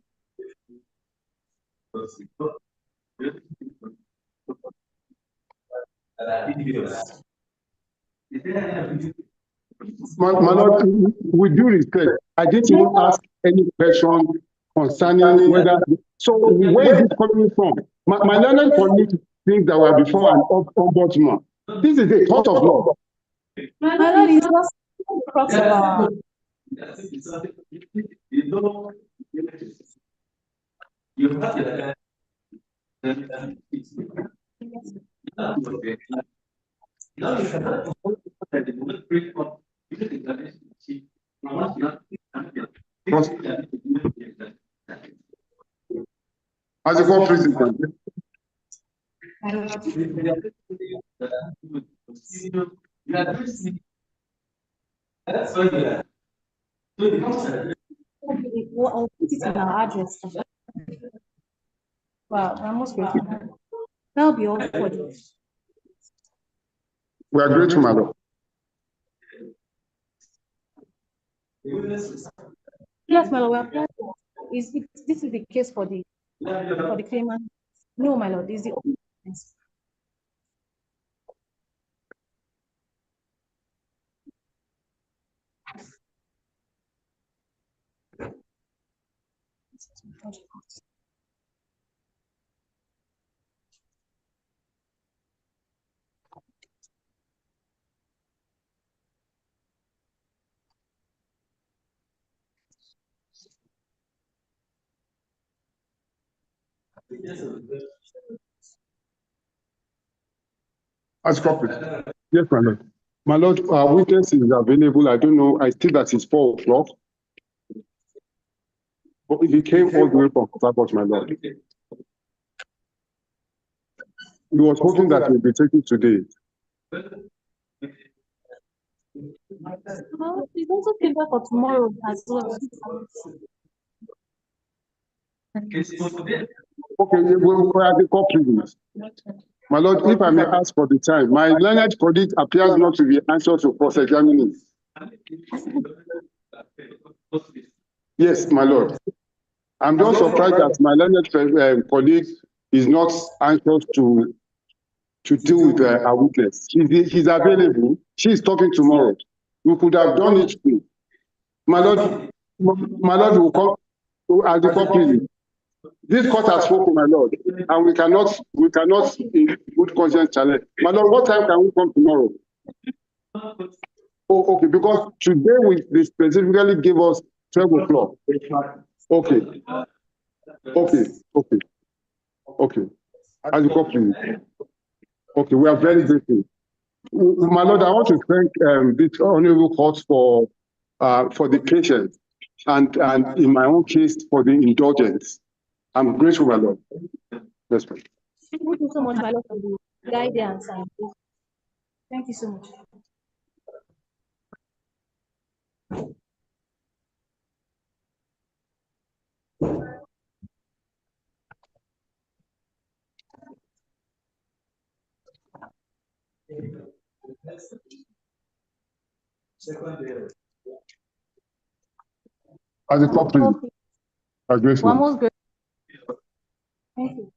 My Lord, with due respect, I didn't even ask any question concerning whether. So where is it coming from? My learned colleague thinks that we are before an ombudsman. This is a court of law. My lord is just crux of our. As a court president. I'll put it in our address. Wow, I'm most grateful. That'll be all for this. We are grateful, my Lord. Yes, my lord, we are this is the case for the claimant. No, my lord, this is the only case. As corporate. Yes, my Lord. My Lord, our witness is available. I don't know. I think that it's 4 o'clock. But he came all the way from Port, my Lord. He was hoping that we'll be taken today. Well, it's also scheduled for tomorrow as well. Okay, we are the court prisoners. My Lord, if I may ask for the time, my learned colleague appears not to be anxious to cross-examining. Yes, my Lord. I'm just surprised that my learned colleague is not anxious to deal with our witness. She's available. She's talking tomorrow. We could have done it too. My Lord will come as the court prison. This court has spoken, my Lord, and we cannot in good conscience challenge. My Lord, what time can we come tomorrow? Oh, okay, because today they specifically gave us 12 o'clock. Okay. As the court prison. Okay, we are very grateful. My Lord, I want to thank this honorable court for the patience and in my own case for the indulgence. I'm grateful, my Lord. Yes, ma'am. Thank you so much, my lord, for the guidance. Thank you so much. As a court prison. I'm grateful. Almost good. Thank you.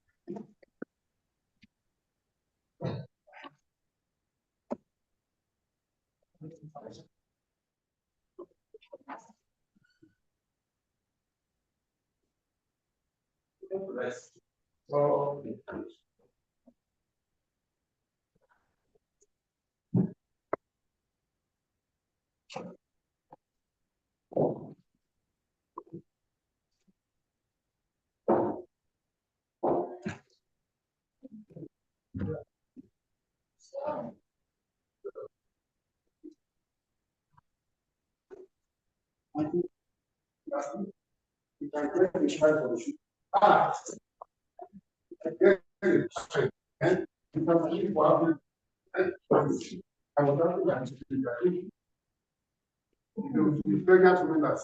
You can get the child for the shoe. Get the child. And you can keep one. I was not going to be pregnant women that